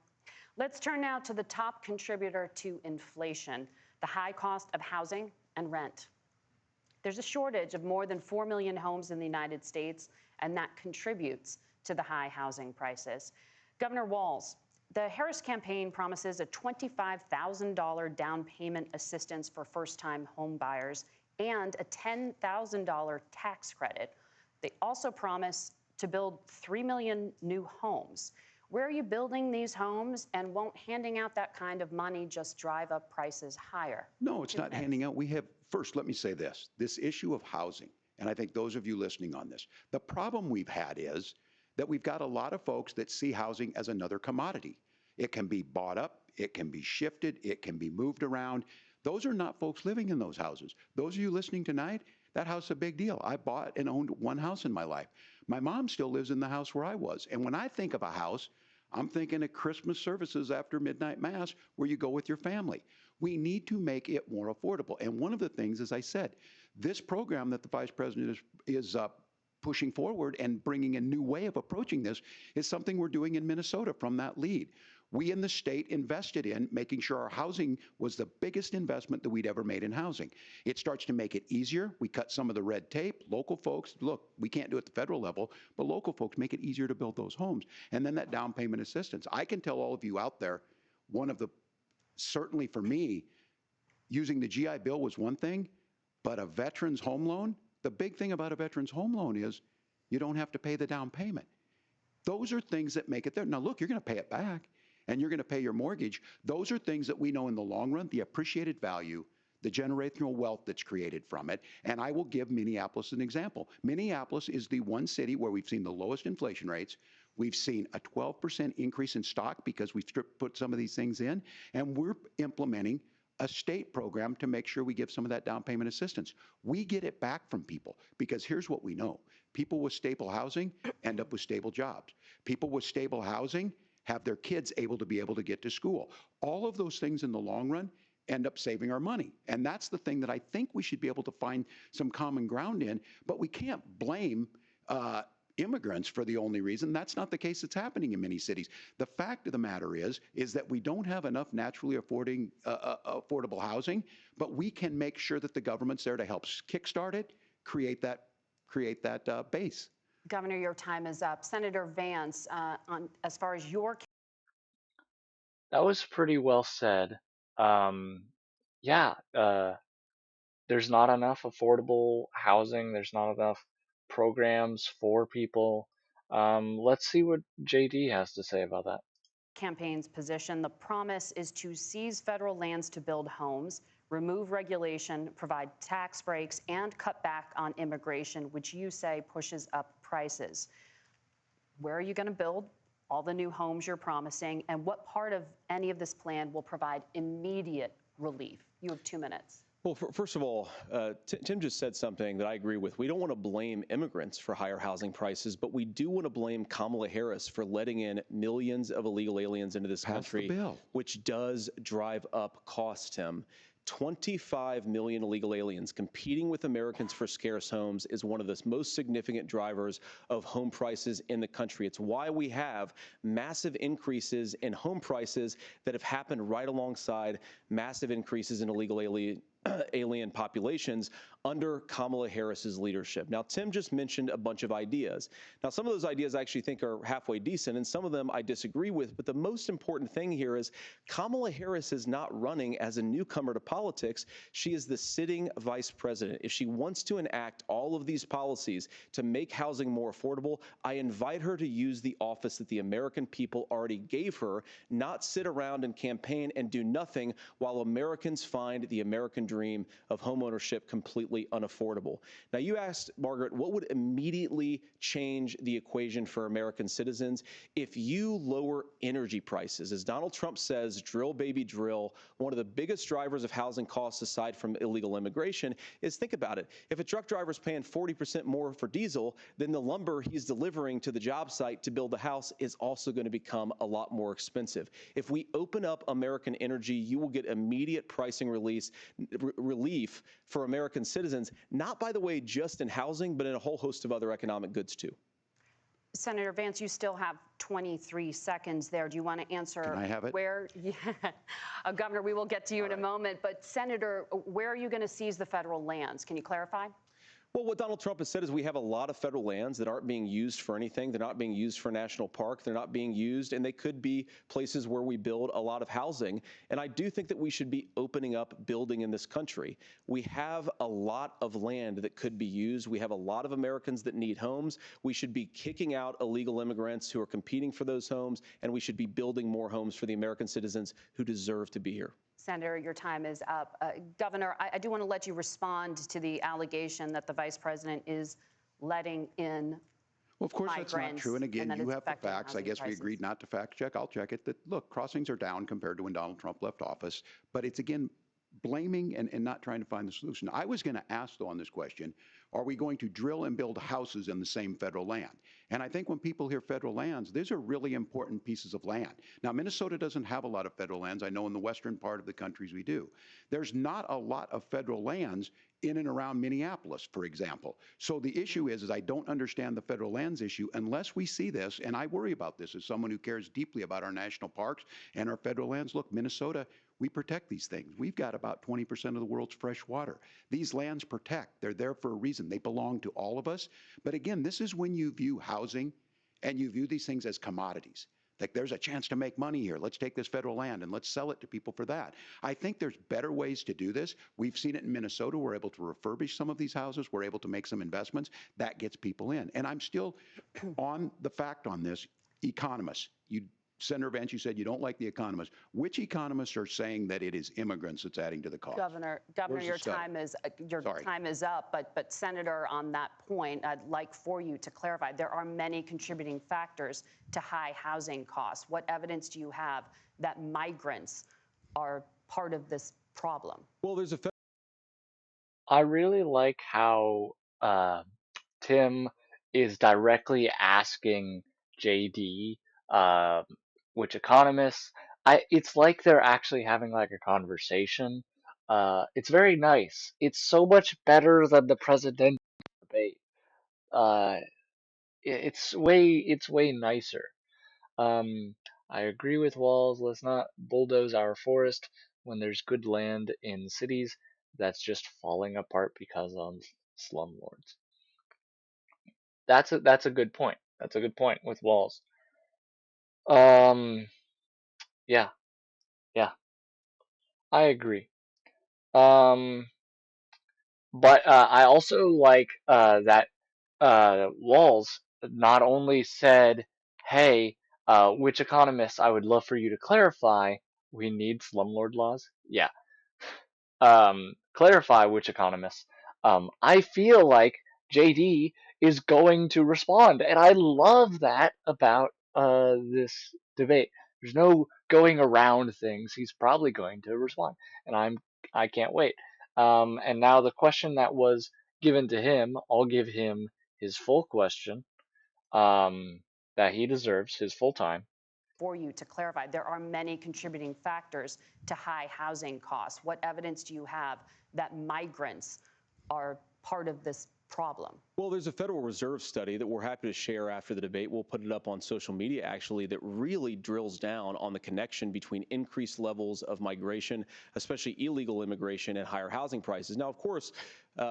Let's turn now to the top contributor to inflation, the high cost of housing and rent. There's a shortage of more than 4 million homes in the United States, and that contributes to the high housing prices. Governor Walz, the Harris campaign promises a $25,000 down payment assistance for first-time home buyers and a $10,000 tax credit. They also promise to build 3 million new homes. Where are you building these homes, and won't handing out that kind of money just drive up prices higher? No, it's not handing out. We have, first, let me say this issue of housing, and I think those of you listening on this, the problem we've had is that we've got a lot of folks that see housing as another commodity. It can be bought up, it can be shifted, it can be moved around. Those are not folks living in those houses. Those of you listening tonight, that house is a big deal. I bought and owned one house in my life. My mom still lives in the house where I was. And when I think of a house, I'm thinking of Christmas services after midnight mass where you go with your family. We need to make it more affordable. And one of the things, as I said, this program that the Vice President is pushing forward and bringing a new way of approaching this is something we're doing in Minnesota from that lead. We in the state invested in making sure our housing was the biggest investment that we'd ever made in housing. It starts to make it easier. We cut some of the red tape. Local folks, look, we can't do it at the federal level, but local folks make it easier to build those homes. And then that down payment assistance. I can tell all of you out there, one of the, certainly for me, using the GI Bill was one thing, but a veteran's home loan, the big thing about a veteran's home loan is you don't have to pay the down payment. Those are things that make it there. Now, look, you're going to pay it back, and you're going to pay your mortgage. Those are things that we know in the long run, the appreciated value, the generational wealth that's created from it. And I will give Minneapolis an example. Minneapolis is the one city where we've seen the lowest inflation rates. We've seen a 12% increase in stock because we've put some of these things in, and we're implementing a state program to make sure we give some of that down payment assistance. We get it back from people because here's what we know. People with stable housing end up with stable jobs. People with stable housing have their kids able to get to school. All of those things in the long run end up saving our money. And that's the thing that I think we should be able to find some common ground in, but we can't blame immigrants for the only reason. That's not the case that's happening in many cities. The fact of the matter is that we don't have enough naturally affordable housing, but we can make sure that the government's there to help kickstart it, create that base. Governor, your time is up. Senator Vance, as far as your That was pretty well said. Yeah, there's not enough affordable housing. There's not enough programs for people. Let's see what JD has to say about that. campaign's position, the promise is to seize federal lands to build homes, remove regulation, provide tax breaks, and cut back on immigration, which you say pushes up prices. Where are you going to build all the new homes you're promising, and what part of any of this plan will provide immediate relief? You have 2 minutes. Well, first of all, Tim just said something that I agree with. We don't want to blame immigrants for higher housing prices, but we do want to blame Kamala Harris for letting in millions of illegal aliens into this country, which does drive up costs, Tim. 25 million illegal aliens competing with Americans for scarce homes is one of the most significant drivers of home prices in the country. It's why we have massive increases in home prices that have happened right alongside massive increases in illegal alien populations under Kamala Harris's leadership. Now, Tim just mentioned a bunch of ideas. Now, some of those ideas I actually think are halfway decent, and some of them I disagree with, but the most important thing here is Kamala Harris is not running as a newcomer to politics. She is the sitting vice president. If she wants to enact all of these policies to make housing more affordable, I invite her to use the office that the American people already gave her, not sit around and campaign and do nothing while Americans find the American dream of homeownership completely unaffordable. Now, you asked, Margaret, what would immediately change the equation for American citizens if you lower energy prices? As Donald Trump says, drill, baby, drill. One of the biggest drivers of housing costs, aside from illegal immigration, is, think about it. If a truck driver's paying 40% more for diesel, then the lumber he's delivering to the job site to build the house is also going to become a lot more expensive. If we open up American energy, you will get immediate pricing relief for American citizens, not, by the way, just in housing, but in a whole host of other economic goods, too. Senator Vance, you still have 23 seconds there. Do you want to answer? Can I have it? Where, yeah. Governor, we will get to you in a moment, but Senator, where are you going to seize the federal lands? Can you clarify? Well, what Donald Trump has said is we have a lot of federal lands that aren't being used for anything. They're not being used for national park. They're not being used, and they could be places where we build a lot of housing. And I do think that we should be opening up building in this country. We have a lot of land that could be used. We have a lot of Americans that need homes. We should be kicking out illegal immigrants who are competing for those homes, and we should be building more homes for the American citizens who deserve to be here. Senator, your time is up. Governor, I do want to let you respond to the allegation that the vice president is letting in Well, of course, that's not true. And again, you have the facts. I guess we agreed not to fact check. I'll check it. That, look, crossings are down compared to when Donald Trump left office. But it's, again, blaming and not trying to find the solution. I was going to ask, though, on this question, are we going to drill and build houses in the same federal land? And I think when people hear federal lands, these are really important pieces of land. Now, Minnesota doesn't have a lot of federal lands. I know in the western part of the countries we do. There's not a lot of federal lands in and around Minneapolis, for example. So the issue is I don't understand the federal lands issue unless we see this, and I worry about this as someone who cares deeply about our national parks and our federal lands. Look, Minnesota, we protect these things. We've got about 20% of the world's fresh water. These lands protect. They're there for a reason. They belong to all of us. But again, this is when you view housing and you view these things as commodities. Like, there's a chance to make money here. Let's take this federal land and let's sell it to people for that. I think there's better ways to do this. We've seen it in Minnesota. We're able to refurbish some of these houses. We're able to make some investments. That gets people in. And I'm still on the fact on this. Economists, Senator Vance, you said you don't like the economists. Which economists are saying that it is immigrants that's adding to the cost? Governor, your time is up. But Senator, on that point, I'd like for you to clarify. There are many contributing factors to high housing costs. What evidence do you have that migrants are part of this problem? Well, there's a I really like how Tim is directly asking JD, uh, which economists. It's like they're actually having like a conversation. It's very nice. It's so much better than the presidential debate. Uh, it's way nicer. Um, I agree with Walls. Let's not bulldoze our forest when there's good land in cities that's just falling apart because of slumlords. That's a good point. That's a good point with Walls. Um, yeah, yeah, I agree. Um, but I also like that Walls not only said, "Hey, which economists I would love for you to clarify. We need slumlord laws." Yeah, clarify which economists. I feel like JD is going to respond, and I love that about this debate. There's no going around things. He's probably going to respond, and I can't wait. And now the question that was given to him, I'll give him his full question um, that he deserves, his full time. For you to clarify, there are many contributing factors to high housing costs. What evidence do you have that migrants are part of this problem? Well, there's a Federal Reserve study that we're happy to share after the debate. We'll put it up on social media, actually, that really drills down on the connection between increased levels of migration, especially illegal immigration, and higher housing prices. Now, of course,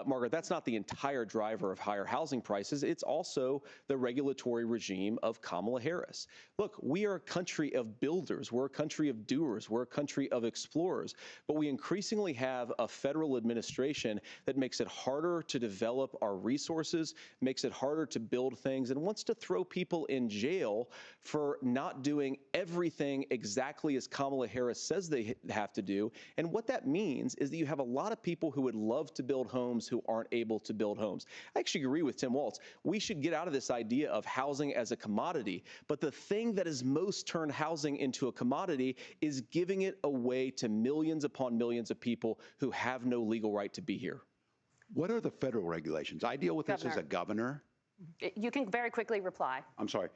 Margaret, that's not the entire driver of higher housing prices. It's also the regulatory regime of Kamala Harris. Look, we are a country of builders. We're a country of doers. We're a country of explorers. But we increasingly have a federal administration that makes it harder to develop our resources, makes it harder to build things, and wants to throw people in jail for not doing everything exactly as Kamala Harris says they have to do. And what that means is that you have a lot of people who would love to build homes who aren't able to build homes. I actually agree with Tim Walz. We should get out of this idea of housing as a commodity. But the thing that has most turned housing into a commodity is giving it away to millions upon millions of people who have no legal right to be here. What are the federal regulations? I deal with this as a governor. You can very quickly reply. I'm sorry.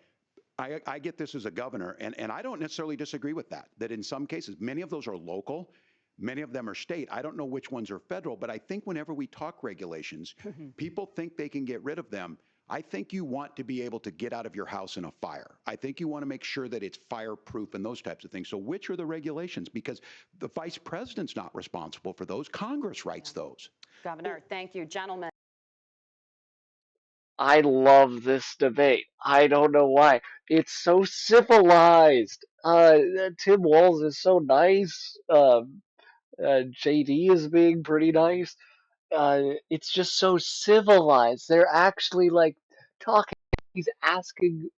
I get this as a governor, and I don't necessarily disagree with that, that in some cases, many of those are local, many of them are state. I don't know which ones are federal, but I think whenever we talk regulations, people think they can get rid of them. I think you want to be able to get out of your house in a fire. I think you want to make sure that it's fireproof and those types of things. So which are the regulations? Because the vice president's not responsible for those. Congress writes those. Governor, thank you. Gentlemen. I love this debate. I don't know why. It's so civilized. Tim Walz is so nice. JD is being pretty nice. It's just so civilized. They're actually like talking. He's asking,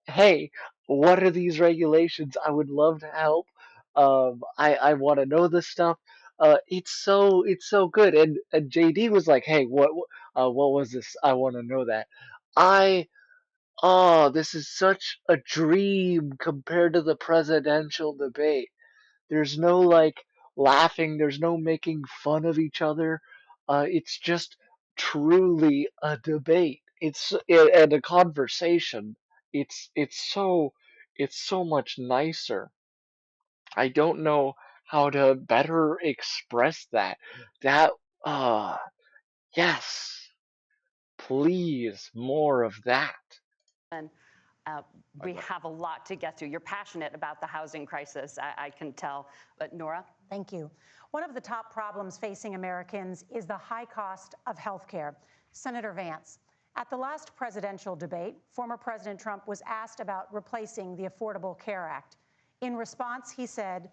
"Hey, what are these regulations? I would love to help. I want to know this stuff." It's so good. And JD was like, "Hey, what was this? I want to know that." I Oh, this is such a dream compared to the presidential debate. There's no like laughing, there's no making fun of each other. It's just truly a debate. And a conversation. It's so much nicer. I don't know how to better express that. That uh yes, please more of that. And we have a lot to get to. You're passionate about the housing crisis, I can tell. But Nora? Thank you. One of the top problems facing Americans is the high cost of health care. Senator Vance, at the last presidential debate, former President Trump was asked about replacing the Affordable Care Act. In response, he said,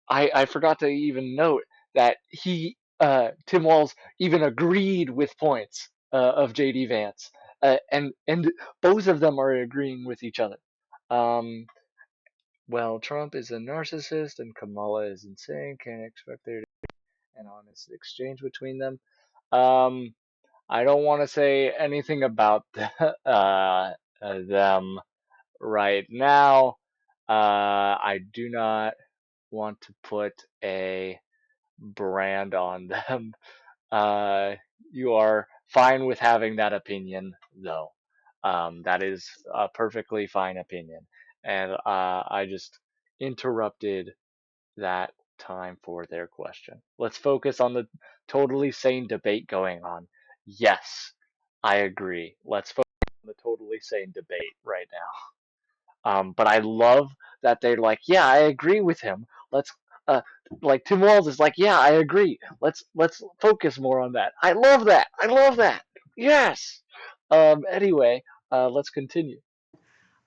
I forgot to even note that Tim Walz even agreed with points of JD Vance, and both of them are agreeing with each other. Um, well, Trump is a narcissist and Kamala is insane. Can't expect there to be an honest exchange between them. Um, I don't want to say anything about them right now. I do not want to put a brand on them. You are fine with having that opinion, though. That is a perfectly fine opinion. And I just interrupted that time for their question. Let's focus on the totally sane debate going on. Yes, I agree. Let's focus on the totally sane debate right now. But I love that they're like, yeah, I agree with him. Let's uh, like Tim Walz is like, yeah, I agree. Let's focus more on that. I love that. I love that. Yes. Anyway, let's continue.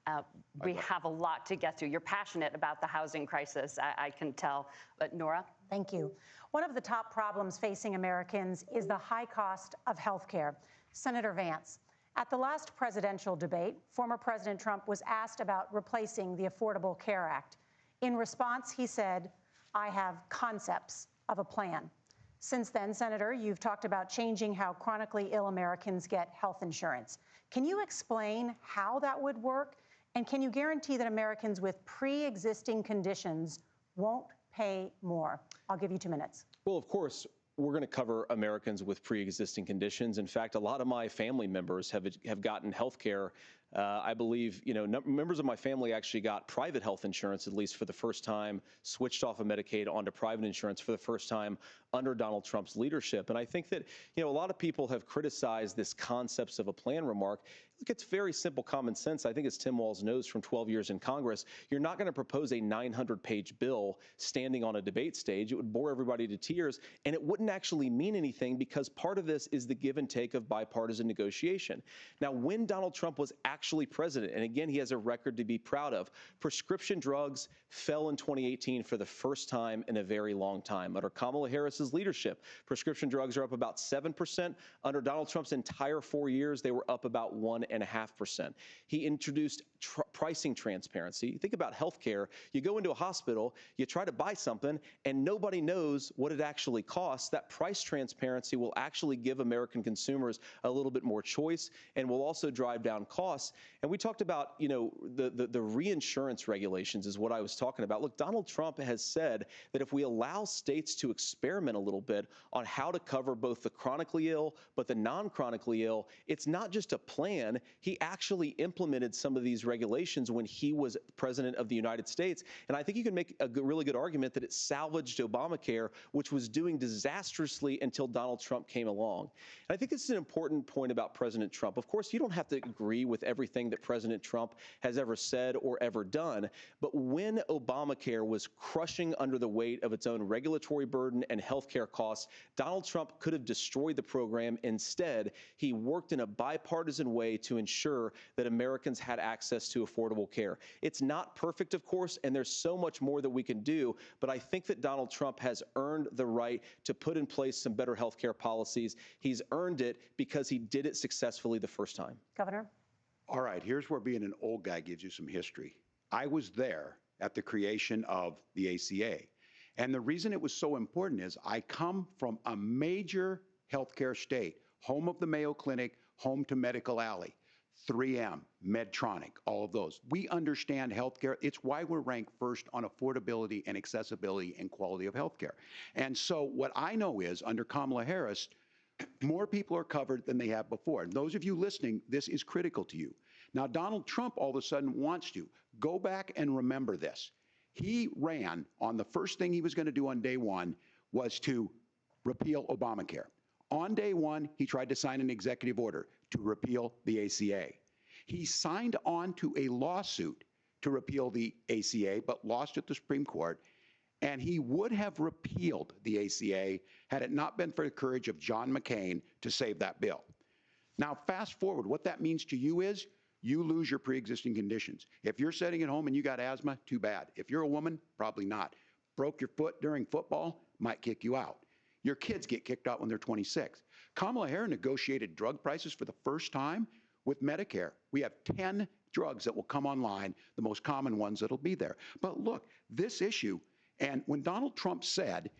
Uh, we have a lot to get to. You're passionate about the housing crisis, I can tell. But Nora? Thank you. One of the top problems facing Americans is the high cost of health care. Senator Vance, at the last presidential debate, former President Trump was asked about replacing the Affordable Care Act. In response, he said, I have concepts of a plan. Since then, Senator, you've talked about changing how chronically ill Americans get health insurance. Can you explain how that would work? And can you guarantee that Americans with pre-existing conditions won't pay more? I'll give you 2 minutes. Well, of course, we're going to cover Americans with pre-existing conditions. In fact, a lot of my family members have gotten health care. I believe, members of my family actually got private health insurance, at least for the first time, switched off of Medicaid onto private insurance for the first time under Donald Trump's leadership. And I think that, a lot of people have criticized this concepts of a plan remark. Look, it's very simple common sense. I think as Tim Walz knows from 12 years in Congress, you're not going to propose a 900-page bill standing on a debate stage. It would bore everybody to tears, and it wouldn't actually mean anything because part of this is the give and take of bipartisan negotiation. Now, when Donald Trump was actually president, and again, he has a record to be proud of, prescription drugs fell in 2018 for the first time in a very long time. Under Kamala Harris's leadership, prescription drugs are up about 7%. Under Donald Trump's entire 4 years, they were up about 1.5%. He introduced pricing transparency. Think about healthcare. You go into a hospital, you try to buy something, and nobody knows what it actually costs. That price transparency will actually give American consumers a little bit more choice and will also drive down costs. And we talked about, the reinsurance regulations is what I was talking about. Look, Donald Trump has said that if we allow states to experiment a little bit on how to cover both the chronically ill but the non-chronically ill, it's not just a plan. He actually implemented some of these regulations when he was president of the United States. And I think you can make a really good argument that it salvaged Obamacare, which was doing disastrously until Donald Trump came along. And I think this is an important point about President Trump. Of course, you don't have to agree with everything that President Trump has ever said or ever done. But when Obamacare was crushing under the weight of its own regulatory burden and healthcare costs, Donald Trump could have destroyed the program. Instead, he worked in a bipartisan way to ensure that Americans had access to affordable care. It's not perfect, of course, and there's so much more that we can do, but I think that Donald Trump has earned the right to put in place some better healthcare policies. He's earned it because he did it successfully the first time. Governor? All right, here's where being an old guy gives you some history. I was there at the creation of the ACA. And the reason it was so important is I come from a major healthcare state, home of the Mayo Clinic, home to Medical Alley, 3M, Medtronic, all of those. We understand healthcare. It's why we're ranked first on affordability and accessibility and quality of healthcare. And so what I know is under Kamala Harris, more people are covered than they have before. And those of you listening, this is critical to you. Now, Donald Trump all of a sudden wants to go back and remember this. He ran on the first thing he was going to do on day one was to repeal Obamacare. On day one, he tried to sign an executive order to repeal the ACA. He signed on to a lawsuit to repeal the ACA, but lost at the Supreme Court. And he would have repealed the ACA had it not been for the courage of John McCain to save that bill. Now, fast forward, what that means to you is you lose your pre-existing conditions. If you're sitting at home and you got asthma, too bad. If you're a woman, probably not. Broke your foot during football, might kick you out. Your kids get kicked out when they're 26. Kamala Harris negotiated drug prices for the first time with Medicare. We have 10 drugs that will come online, the most common ones that'll be there. But look, this issue, and when Donald Trump said,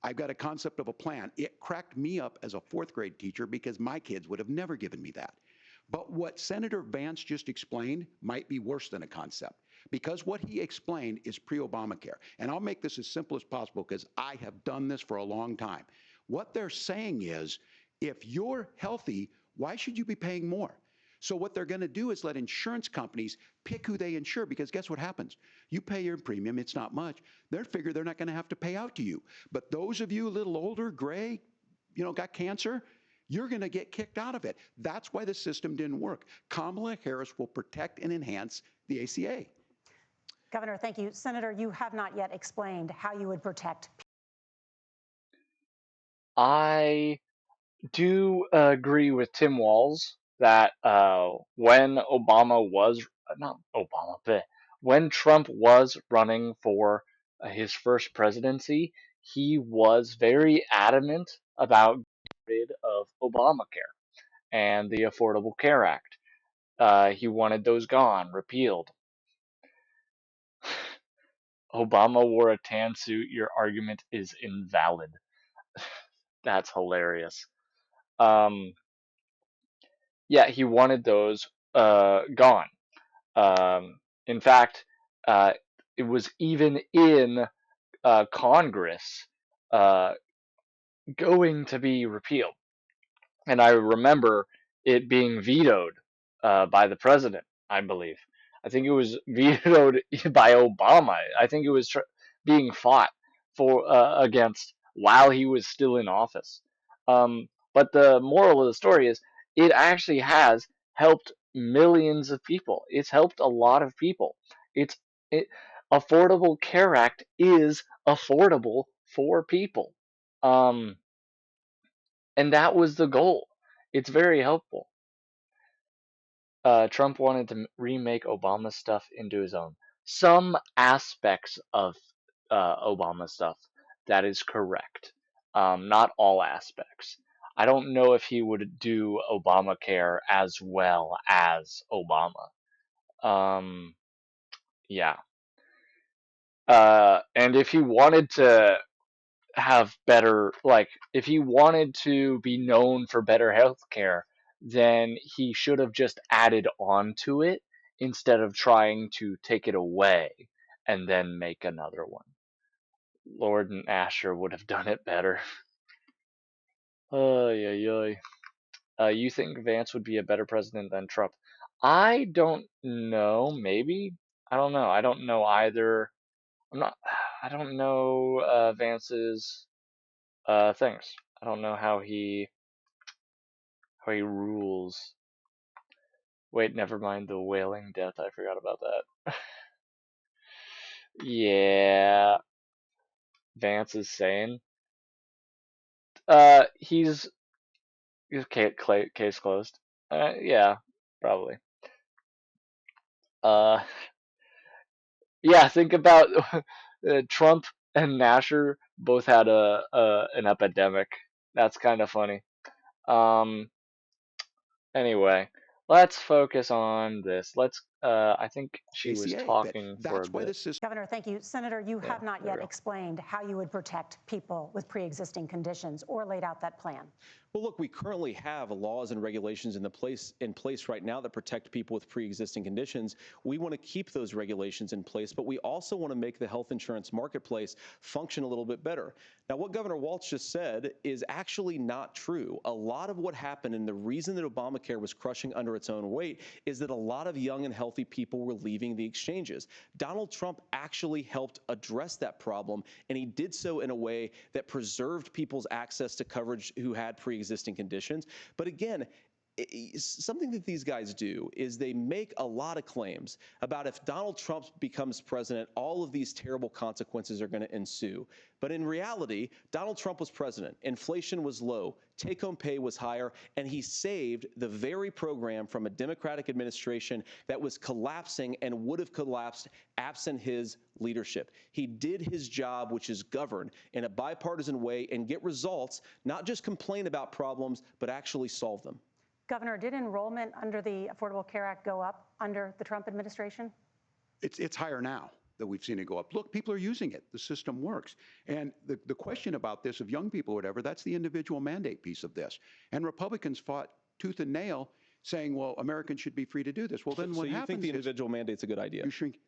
I've got a concept of a plan, it cracked me up as a fourth grade teacher because my kids would have never given me that. But what Senator Vance just explained might be worse than a concept. because what he explained is pre-Obamacare. And I'll make this as simple as possible because I have done this for a long time. What they're saying is, if you're healthy, why should you be paying more? So what they're going to do is let insurance companies pick who they insure, because guess what happens? You pay your premium, it's not much. They figure they're not going to have to pay out to you. But those of you a little older, gray, got cancer, you're going to get kicked out of it. That's why the system didn't work. Kamala Harris will protect and enhance the ACA. Governor, thank you. Senator, you have not yet explained how you would protect. I do agree with Tim Walz that when when Trump was running for his first presidency, he was very adamant about getting rid of Obamacare and the Affordable Care Act. He wanted those gone, repealed. Obama wore a tan suit. Your argument is invalid. That's hilarious. Um, yeah, he wanted those gone. In fact, uh, it was even in Congress uh, going to be repealed. And I remember it being vetoed by the president, I believe. I think it was vetoed by Obama. I think it was being fought for against while he was still in office. But the moral of the story is it actually has helped millions of people. It's helped a lot of people. It's it, Affordable Care Act is affordable for people. Um, and that was the goal. It's very helpful. Trump wanted to remake Obama stuff into his own. Some aspects of Obama stuff, that is correct. Not all aspects. I don't know if he would do Obamacare as well as Obama. Um, yeah. And if he wanted to have better, like, if he wanted to be known for better health care, then he should have just added on to it instead of trying to take it away and then make another one. Lord and Asher would have done it better. You think Vance would be a better president than Trump? I don't know. Maybe. I don't know. I don't know either. I'm not. I don't know Vance's things. I don't know how he rules. Wait, never mind the wailing death. I forgot about that. Yeah, Vance is sane. He's case closed. Yeah, probably. Uh, yeah. Think about Trump and Nasher both had an epidemic. That's kind of funny. Um, Anyway, let's focus on this. I think she was ACA. talking for a That's why bit. the system. Governor, thank you. Senator, you have not there yet we go. explained how you would protect people with pre-existing conditions or laid out that plan. Well, look, we currently have laws and regulations in place right now that protect people with pre-existing conditions. We want to keep those regulations in place, but we also want to make the health insurance marketplace function a little bit better. Now, what Governor Walz just said is actually not true. A lot of what happened and the reason that Obamacare was crushing under its own weight is that a lot of young and healthy people were leaving the exchanges. Donald Trump actually helped address that problem, and he did so in a way that preserved people's access to coverage who had pre-existing conditions. But again, something that these guys do is they make a lot of claims about if Donald Trump becomes president, all of these terrible consequences are going to ensue. But in reality, Donald Trump was president. Inflation was low. Take-home pay was higher. And he saved the very program from a Democratic administration that was collapsing and would have collapsed absent his leadership. He did his job, which is govern in a bipartisan way and get results, not just complain about problems, but actually solve them. Governor, did enrollment under the Affordable Care Act go up under the Trump administration? It's higher now that we've seen it go up. Look, people are using it. The system works. And the question about this of young people or whatever, that's the individual mandate piece of this. And Republicans fought tooth and nail saying, well, Americans should be free to do this. Well, then what happens? So you think the individual mandate's a good idea? You shrink.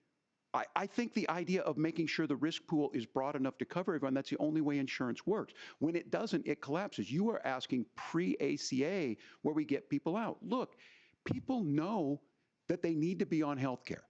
I think the idea of making sure the risk pool is broad enough to cover everyone, that's the only way insurance works. When it doesn't, it collapses. You are asking pre-ACA where we get people out. Look, people know that they need to be on health care.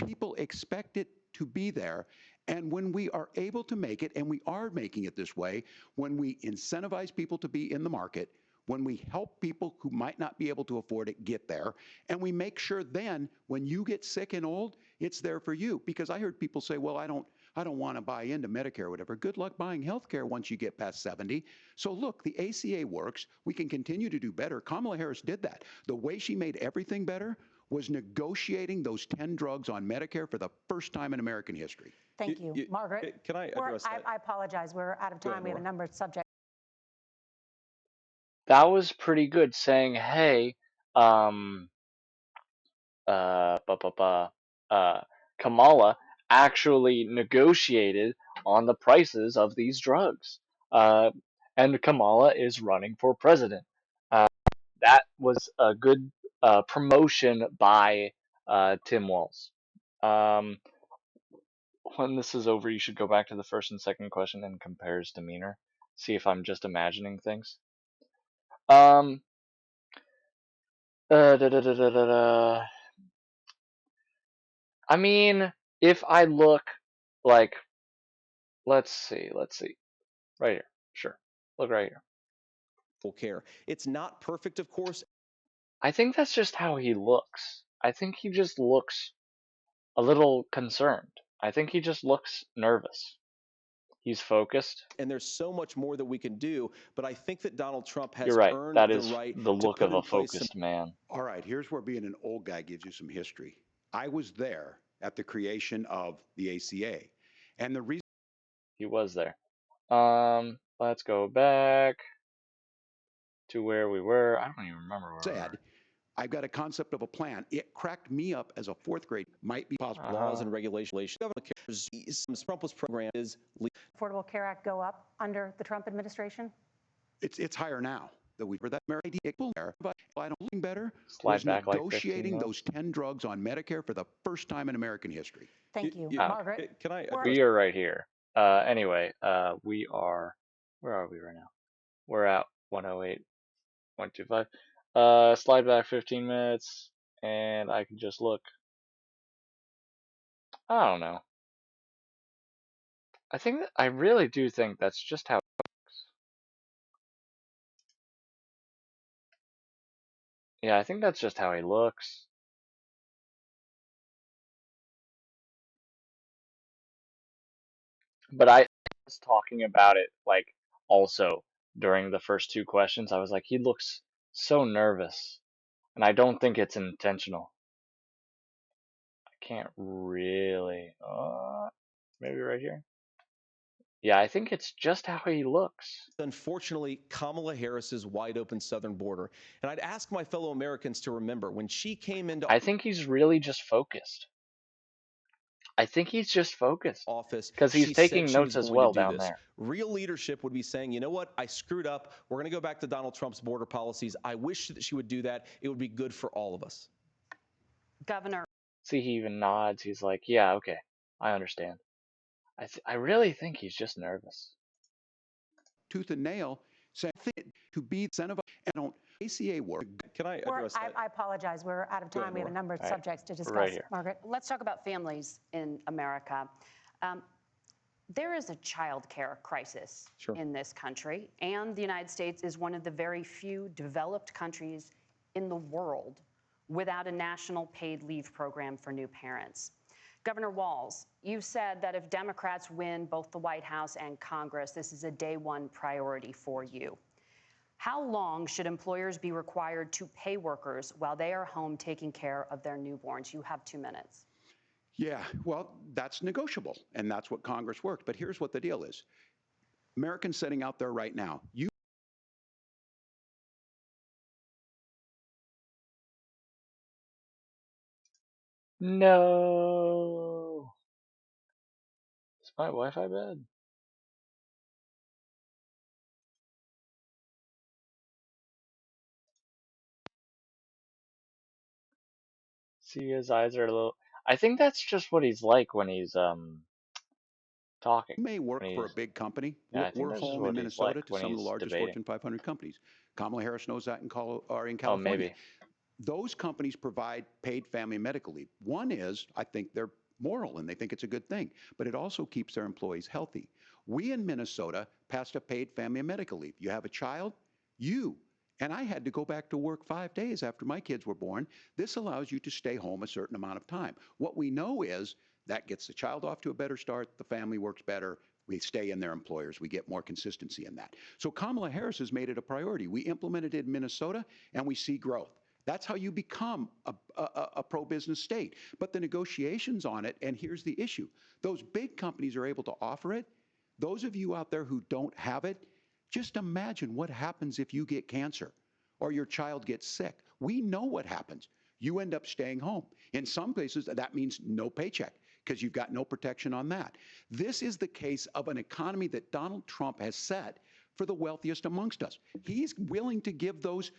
People expect it to be there. And when we are able to make it, and we are making it this way, when we incentivize people to be in the market, when we help people who might not be able to afford it get there, and we make sure then when you get sick and old, it's there for you. Because I heard people say, well, I don't want to buy into Medicare or whatever. Good luck buying health care once you get past 70. So look, the ACA works. We can continue to do better. Kamala Harris did that. The way she made everything better was negotiating those 10 drugs on Medicare for the first time in American history. Thank you. Margaret? Can I address that? I apologize. We're out of time. ahead, We have a Nora. number of subjects. That was pretty good saying, hey, um, ba, ba, ba, Kamala actually negotiated on the prices of these drugs. Uh, and Kamala is running for president. Uh, that was a good promotion by Tim Walz. Um, when this is over, you should go back to the first and second question and compare his demeanor. See if I'm just imagining things. Um, da, da, da, da, da, da. I mean, if I look like, let's see, right here, sure, look right here. Care. It's not perfect, of course. I think that's just how he looks. I think he just looks a little concerned. I think he just looks nervous. He's focused. And there's so much more that we can do, but I think that Donald Trump has You're right. earned That the is right the to look put of in a place some. focused man. All right, here's where being an old guy gives you some history. I was there at the creation of the ACA. And the reason He was there. Let's go back to where we were. I don't even remember where we were. said, I've got a concept of a plan. It cracked me up as a fourth grade. Might be possible. Laws and regulations. Trump's program is Affordable Care Act go up under the Trump administration? It's higher now that we've heard that but I don't think better Slide was back like 15 negotiating minutes. those 10 drugs on Medicare for the first time in American history. Thank you. Oh. Margaret? Can I We are right here. Anyway, we are. Where are we right now? We're at 108.25. Slide back 15 minutes, and I can just look. I don't know. I really do think that's just how it works. Yeah, I think that's just how he looks. But I was talking about it like also during the first two questions. I was like, he looks so nervous, and I don't think it's intentional. I can't really. Maybe right here. Yeah, I think it's just how he looks. unfortunately Kamala Harris's wide open southern border. And I'd ask my fellow Americans to remember when she came into I think he's really just focused. I think he's just focused office because he's she taking said she was notes as going to well do down this. there. Real leadership would be saying, you know what, I screwed up. We're going to go back to Donald Trump's border policies. I wish that she would do that. It would be good for all of us. Governor. See, he even nods. He's like, yeah, okay, I understand. I really think he's just nervous. Tooth and nail, saying to be incentivized and don't ACA work. Can I address that? I apologize. We're out of Go time. ahead, We have a Nora. number of All right, subjects to discuss. right here. Margaret? Let's talk about families in America. There is a child care crisis in this country, and the United States is one of the very few developed countries in the world without a national paid leave program for new parents. Governor Walz, you've said that if Democrats win both the White House and Congress, this is a day one priority for you. How long should employers be required to pay workers while they are home taking care of their newborns? You have 2 minutes. Yeah, well, that's negotiable, and that's what Congress worked. But here's what the deal is. Americans sitting out there right now, you No. Is my Wi-Fi bad? See, his eyes are a little. I think that's just what he's like when he's talking. May When work for a he's big company. Yeah, I think We're that's just home in what he's like Minnesota to when some of the he's largest debating. Fortune 500 companies. Kamala Harris knows that in Oh, California. maybe. Those companies provide paid family medical leave. One is, I think they're moral and they think it's a good thing, but it also keeps their employees healthy. We in Minnesota passed a paid family medical leave. You have a child, and I had to go back to work 5 days after my kids were born. This allows you to stay home a certain amount of time. What we know is that gets the child off to a better start, the family works better, we stay in their employers, we get more consistency in that. So Kamala Harris has made it a priority. We implemented it in Minnesota and we see growth. That's how you become a pro-business state. But the negotiations on it, and here's the issue, those big companies are able to offer it. Those of you out there who don't have it, just imagine what happens if you get cancer or your child gets sick. We know what happens. You end up staying home. In some cases, that means no paycheck because you've got no protection on that. This is the case of an economy that Donald Trump has set for the wealthiest amongst us. He's willing to give those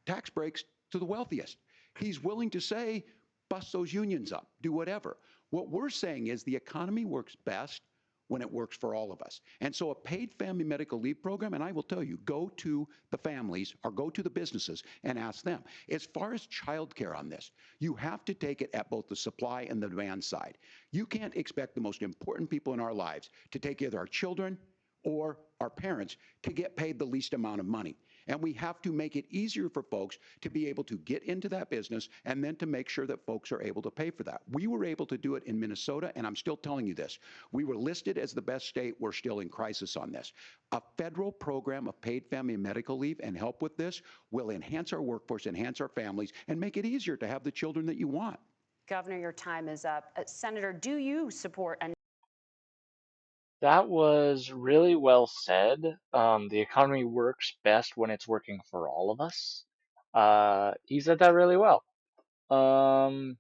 tax breaks to the wealthiest. He's willing to say, bust those unions up, do whatever. What we're saying is the economy works best when it works for all of us. And so a paid family medical leave program, and I will tell you, go to the families or go to the businesses and ask them. As far as childcare on this, you have to take it at both the supply and the demand side. You can't expect the most important people in our lives to take either our children or our parents to get paid the least amount of money. And we have to make it easier for folks to be able to get into that business and then to make sure that folks are able to pay for that. We were able to do it in Minnesota, and I'm still telling you this. We were listed as the best state. We're still in crisis on this. A federal program of paid family and medical leave and help with this will enhance our workforce, enhance our families, and make it easier to have the children that you want. Governor, your time is up. Senator, do you support a That was really well said. The economy works best when it's working for all of us. He said that really well. Um,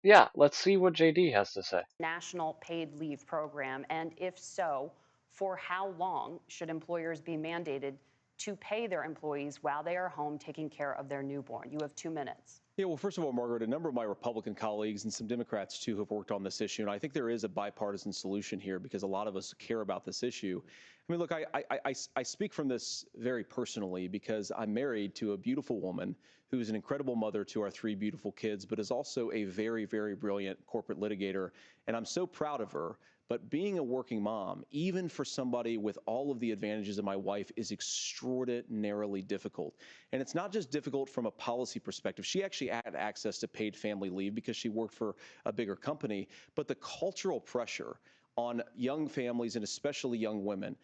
yeah, let's see what JD has to say. national paid leave program? And if so, for how long should employers be mandated to pay their employees while they are home taking care of their newborn? You have 2 minutes. Yeah, well, first of all, Margaret, a number of my Republican colleagues and some Democrats, too, have worked on this issue. And I think there is a bipartisan solution here because a lot of us care about this issue. I mean, look, I speak from this very personally because I'm married to a beautiful woman who is an incredible mother to our 3 beautiful kids, but is also a very, very brilliant corporate litigator. And I'm so proud of her. But being a working mom, even for somebody with all of the advantages of my wife, is extraordinarily difficult. And it's not just difficult from a policy perspective. She actually had access to paid family leave because she worked for a bigger company. But the cultural pressure on young families and especially young women,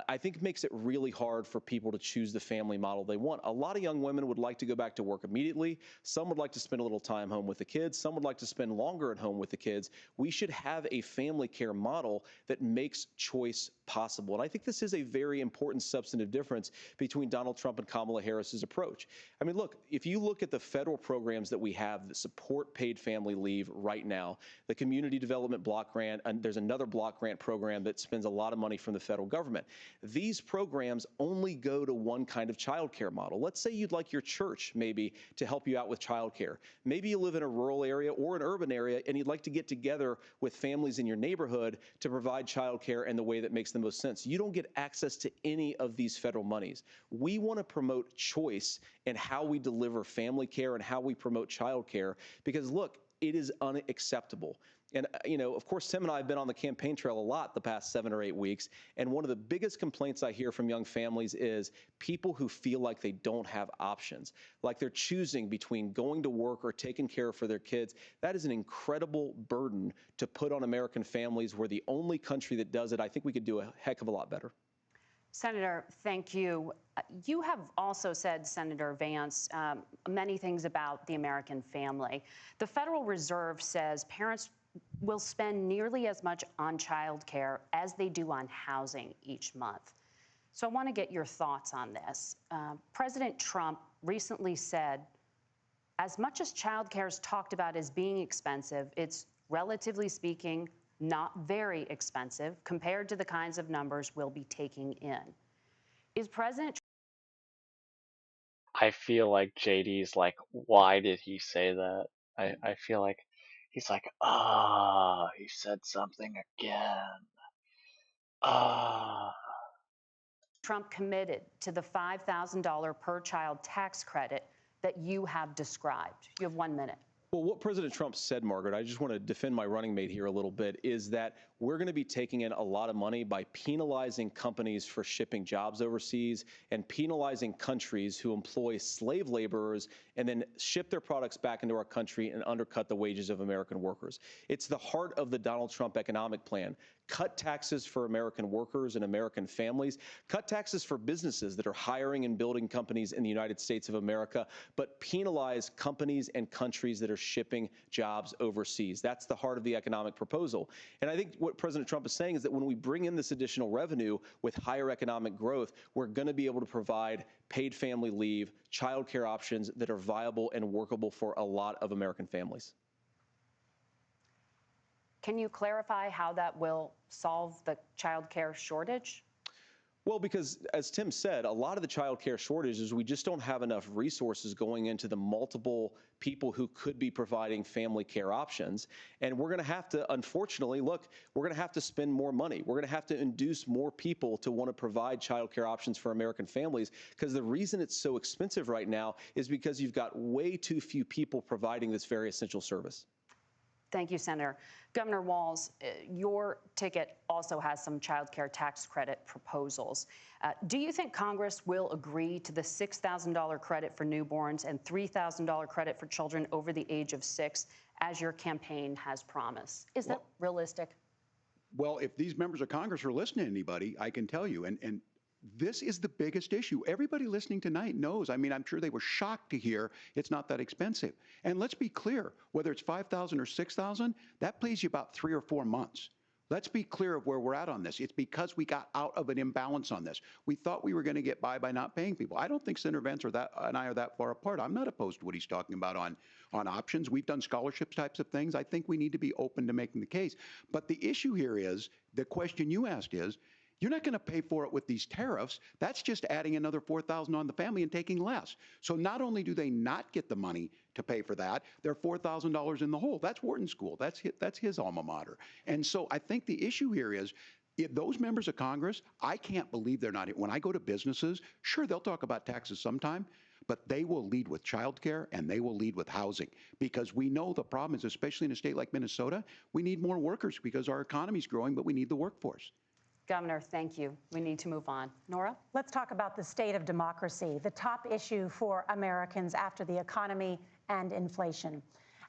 I think makes it really hard for people to choose the family model they want. A lot of young women would like to go back to work immediately. Some would like to spend a little time home with the kids. Some would like to spend longer at home with the kids. We should have a family care model that makes choice possible. And I think this is a very important substantive difference between Donald Trump and Kamala Harris's approach. I mean, look, if you look at the federal programs that we have that support paid family leave right now, the Community Development Block Grant, and there's another block grant program that spends a lot of money from the federal government. These programs only go to one kind of child care model. Let's say you'd like your church maybe to help you out with child care. Maybe you live in a rural area or an urban area and you'd like to get together with families in your neighborhood to provide child care in the way that makes the most sense. You don't get access to any of these federal monies. We want to promote choice in how we deliver family care and how we promote child care because, look, it is unacceptable. And, you know, of course, Tim and I have been on the campaign trail a lot the past 7 or 8 weeks. And one of the biggest complaints I hear from young families is people who feel like they don't have options, like they're choosing between going to work or taking care for their kids. That is an incredible burden to put on American families. We're the only country that does it. I think we could do a heck of a lot better. Senator, thank you. You have also said, Senator Vance, many things about the American family. The Federal Reserve says parents will spend nearly as much on child care as they do on housing each month. So I want to get your thoughts on this. President Trump recently said, as much as child care is talked about as being expensive, it's relatively speaking not very expensive compared to the kinds of numbers we'll be taking in. Is President I feel like JD's like, why did he say that? I feel like He's like, he said something again. Trump committed to the $5,000 per child tax credit that you have described. You have 1 minute. Well, what President Trump said, Margaret, I just want to defend my running mate here a little bit, is that we're going to be taking in a lot of money by penalizing companies for shipping jobs overseas and penalizing countries who employ slave laborers and then ship their products back into our country and undercut the wages of American workers. It's the heart of the Donald Trump economic plan. Cut taxes for American workers and American families. Cut taxes for businesses that are hiring and building companies in the United States of America, but penalize companies and countries that are shipping jobs overseas. That's the heart of the economic proposal. And I think what President Trump is saying is that when we bring in this additional revenue with higher economic growth, we're going to be able to provide paid family leave, child care options that are viable and workable for a lot of American families. Can you clarify how that will solve the child care shortage? Well, because as Tim said, a lot of the child care shortage is we just don't have enough resources going into the multiple people who could be providing family care options. And we're going to have to, unfortunately, look, we're going to have to spend more money. We're going to have to induce more people to want to provide child care options for American families, because the reason it's so expensive right now is because you've got way too few people providing this very essential service. Thank you, Senator. Governor Walz, your ticket also has some child care tax credit proposals. Do you think Congress will agree to the $6,000 credit for newborns and $3,000 credit for children over the age of 6, as your campaign has promised? Is that realistic? Well, if these members of Congress are listening to anybody, I can tell you, and this is the biggest issue. Everybody listening tonight knows. I mean, I'm sure they were shocked to hear it's not that expensive. And let's be clear, whether it's $5,000 or $6,000, that pays you about 3 or 4 months. Let's be clear of where we're at on this. It's because we got out of an imbalance on this. We thought we were going to get by not paying people. I don't think Senator Vance and I are that far apart. I'm not opposed to what he's talking about on options. We've done scholarship types of things. I think we need to be open to making the case. But the issue here is, the question you asked is, you're not going to pay for it with these tariffs. That's just adding another $4,000 on the family and taking less. So not only do they not get the money to pay for that, they're $4,000 in the hole. That's Wharton School. That's his alma mater. And so I think the issue here is, those members of Congress, I can't believe they're not. When I go to businesses, sure, they'll talk about taxes sometime, but they will lead with childcare and they will lead with housing, because we know the problem is, especially in a state like Minnesota, we need more workers because our economy's growing, but we need the workforce. Governor, thank you. We need to move on. Nora? Let's talk about the state of democracy, the top issue for Americans after the economy and inflation.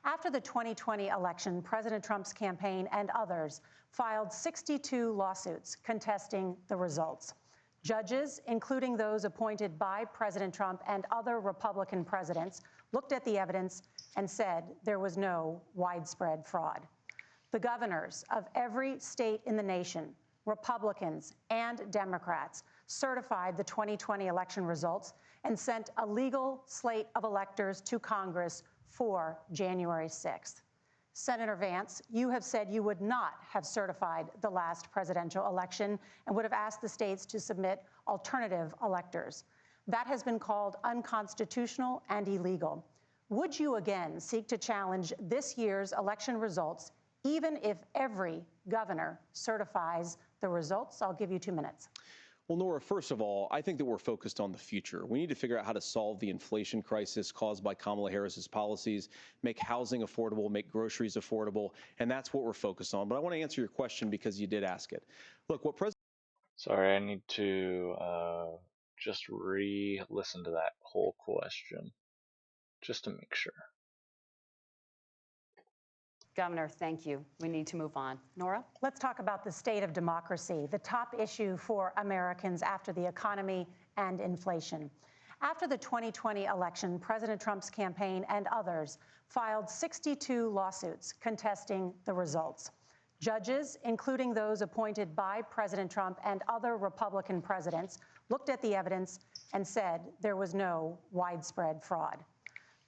After the 2020 election, President Trump's campaign and others filed 62 lawsuits contesting the results. Judges, including those appointed by President Trump and other Republican presidents, looked at the evidence and said there was no widespread fraud. The governors of every state in the nation, Republicans and Democrats, certified the 2020 election results and sent a legal slate of electors to Congress for January 6th. Senator Vance, you have said you would not have certified the last presidential election and would have asked the states to submit alternative electors. That has been called unconstitutional and illegal. Would you again seek to challenge this year's election results, even if every governor certifies the results? I'll give you 2 minutes. Well, Nora, first of all, I think that we're focused on the future. We need to figure out how to solve the inflation crisis caused by Kamala Harris's policies, make housing affordable, make groceries affordable, and that's what we're focused on. But I want to answer your question because you did ask it. Look, what President... Sorry, I need to just re-listen to that whole question, just to make sure. Governor, thank you. We need to move on. Nora? Let's talk about the state of democracy, the top issue for Americans after the economy and inflation. After the 2020 election, President Trump's campaign and others filed 62 lawsuits contesting the results. Judges, including those appointed by President Trump and other Republican presidents, looked at the evidence and said there was no widespread fraud.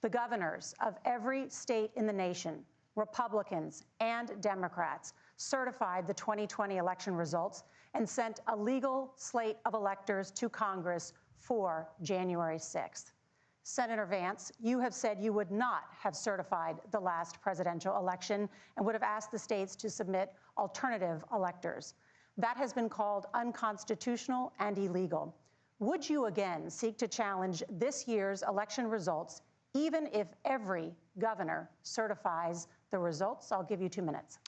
The governors of every state in the nation, Republicans and Democrats, certified the 2020 election results and sent a legal slate of electors to Congress for January 6th. Senator Vance, you have said you would not have certified the last presidential election and would have asked the states to submit alternative electors. That has been called unconstitutional and illegal. Would you again seek to challenge this year's election results, even if every governor certifies the results? I'll give you 2 minutes.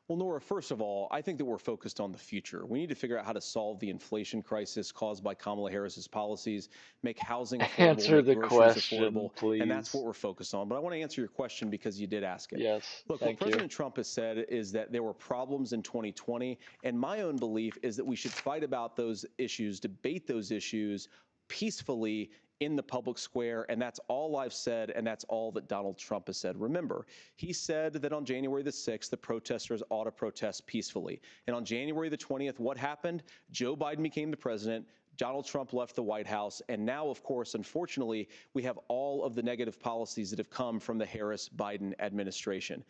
Well, Nora, first of all, I think that we're focused on the future. We need to figure out how to solve the inflation crisis caused by Kamala Harris's policies, make housing affordable, Answer make the groceries question, affordable, please. and that's what we're focused on. But I want to answer your question because you did ask it. Yes, Look, thank what you. President Trump has said is that there were problems in 2020, and my own belief is that we should fight about those issues, debate those issues peacefully in the public square, and that's all I've said, and that's all that Donald Trump has said. Remember, he said that on January the 6th, the protesters ought to protest peacefully. And on January the 20th, what happened? Joe Biden became the president. Donald Trump left the White House. And now, of course, unfortunately, we have all of the negative policies that have come from the Harris-Biden administration.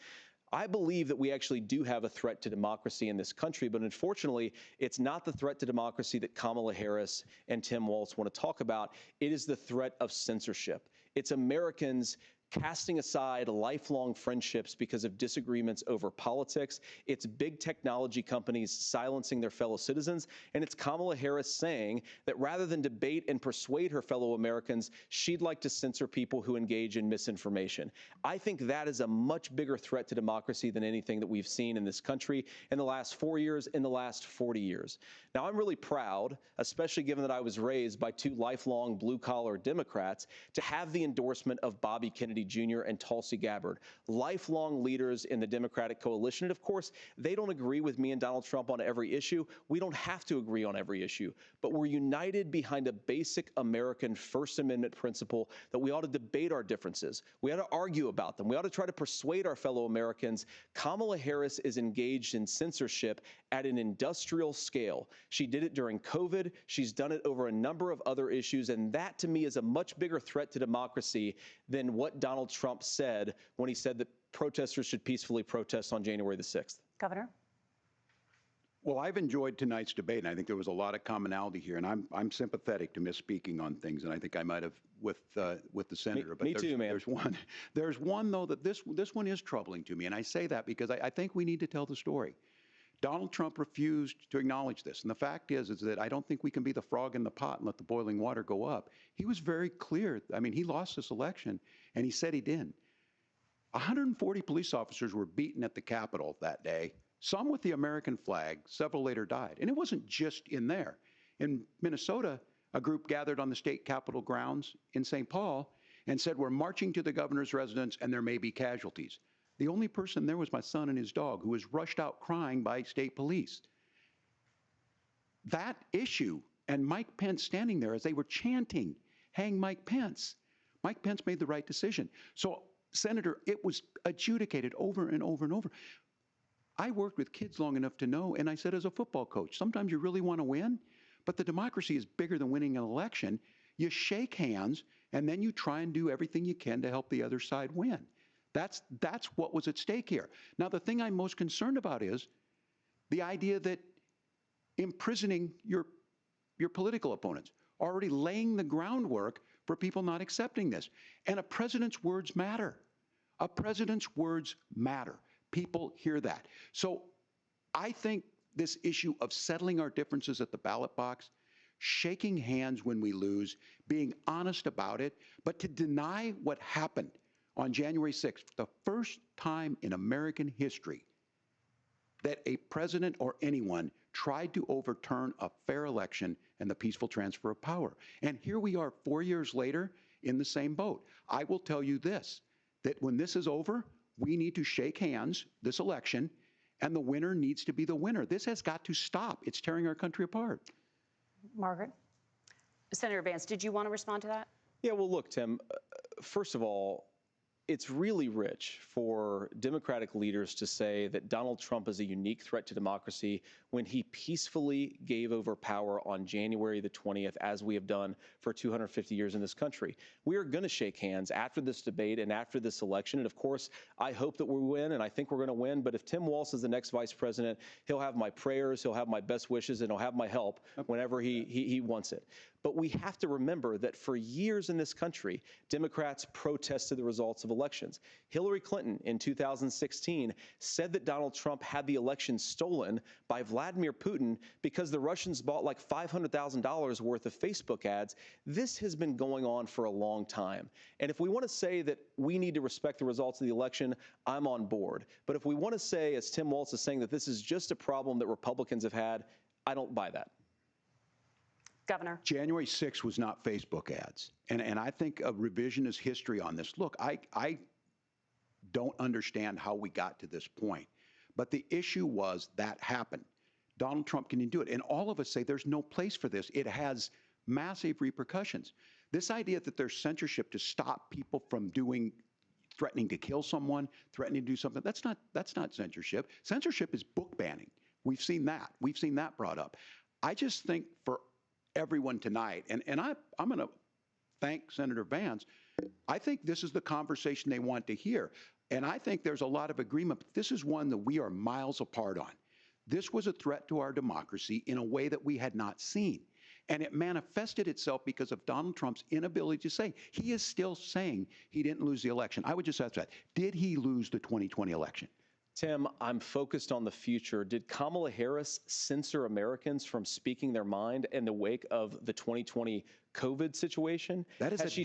I believe that we actually do have a threat to democracy in this country, but unfortunately, it's not the threat to democracy that Kamala Harris and Tim Walz want to talk about. It is the threat of censorship. It's Americans casting aside lifelong friendships because of disagreements over politics. It's big technology companies silencing their fellow citizens. And it's Kamala Harris saying that rather than debate and persuade her fellow Americans, she'd like to censor people who engage in misinformation. I think that is a much bigger threat to democracy than anything that we've seen in this country in the last 4 years, in the last 40 years. Now, I'm really proud, especially given that I was raised by two lifelong blue-collar Democrats, to have the endorsement of Bobby Kennedy Jr. and Tulsi Gabbard, lifelong leaders in the Democratic coalition. And of course, they don't agree with me and Donald Trump on every issue. We don't have to agree on every issue, but we're united behind a basic American First Amendment principle that we ought to debate our differences. We ought to argue about them. We ought to try to persuade our fellow Americans. Kamala Harris is engaged in censorship at an industrial scale. She did it during COVID. She's done it over a number of other issues. And that, to me, is a much bigger threat to democracy than what Donald Trump said when he said that protesters should peacefully protest on January the 6th. Governor? Well, I've enjoyed tonight's debate, and I think there was a lot of commonality here. And I'm sympathetic to misspeaking on things, and I think I might have with the senator. Me too, man. There's one though that this one is troubling to me, and I say that because I think we need to tell the story. Donald Trump refused to acknowledge this, and the fact is that I don't think we can be the frog in the pot and let the boiling water go up. He was very clear. I mean, he lost this election, and he said he didn't. 140 police officers were beaten at the Capitol that day. Some with the American flag, several later died. And it wasn't just in there. In Minnesota, a group gathered on the state capitol grounds in St. Paul and said, we're marching to the governor's residence and there may be casualties. The only person there was my son and his dog, who was rushed out crying by state police. That issue and Mike Pence standing there as they were chanting, hang Mike Pence. Mike Pence made the right decision. So, Senator, it was adjudicated over and over and over. I worked with kids long enough to know, and I said as a football coach, sometimes you really want to win, but the democracy is bigger than winning an election. You shake hands, and then you try and do everything you can to help the other side win. That's what was at stake here. Now, the thing I'm most concerned about is the idea that imprisoning your political opponents, already laying the groundwork for people not accepting this. And a president's words matter. A president's words matter. People hear that. So I think this issue of settling our differences at the ballot box, shaking hands when we lose, being honest about it, but to deny what happened on January 6th, the first time in American history that a president or anyone tried to overturn a fair election and the peaceful transfer of power. And here we are 4 years later in the same boat. I will tell you this, that when this is over, we need to shake hands this election, and the winner needs to be the winner. This has got to stop. It's tearing our country apart. Margaret? Senator Vance, did you want to respond to that? Yeah, well, look, Tim, first of all, it's really rich for Democratic leaders to say that Donald Trump is a unique threat to democracy when he peacefully gave over power on January the 20th, as we have done for 250 years in this country. We are going to shake hands after this debate and after this election. And of course, I hope that we win, and I think we're going to win. But if Tim Walz is the next vice president, he'll have my prayers, he'll have my best wishes, and he'll have my help whenever he wants it. But we have to remember that for years in this country, Democrats protested the results of elections. Hillary Clinton in 2016 said that Donald Trump had the election stolen by Vladimir Putin because the Russians bought like $500,000 worth of Facebook ads. This has been going on for a long time. And if we want to say that we need to respect the results of the election, I'm on board. But if we want to say, as Tim Walz is saying, that this is just a problem that Republicans have had, I don't buy that. Governor. January 6th was not Facebook ads. And I think a revisionist history on this. Look, I don't understand how we got to this point. But the issue was that happened. Donald Trump can do it. And all of us say there's no place for this. It has massive repercussions. This idea that there's censorship to stop people from threatening to kill someone, threatening to do something, that's not censorship. Censorship is book banning. We've seen that. We've seen that brought up. I just think for everyone tonight, and I'm going to thank Senator Vance. I think this is the conversation they want to hear. And I think there's a lot of agreement, but this is one that we are miles apart on. This was a threat to our democracy in a way that we had not seen. And it manifested itself because of Donald Trump's inability to say. He is still saying he didn't lose the election. I would just ask that. Did he lose the 2020 election? Tim, I'm focused on the future. Did Kamala Harris censor Americans from speaking their mind in the wake of the 2020 COVID situation? That is a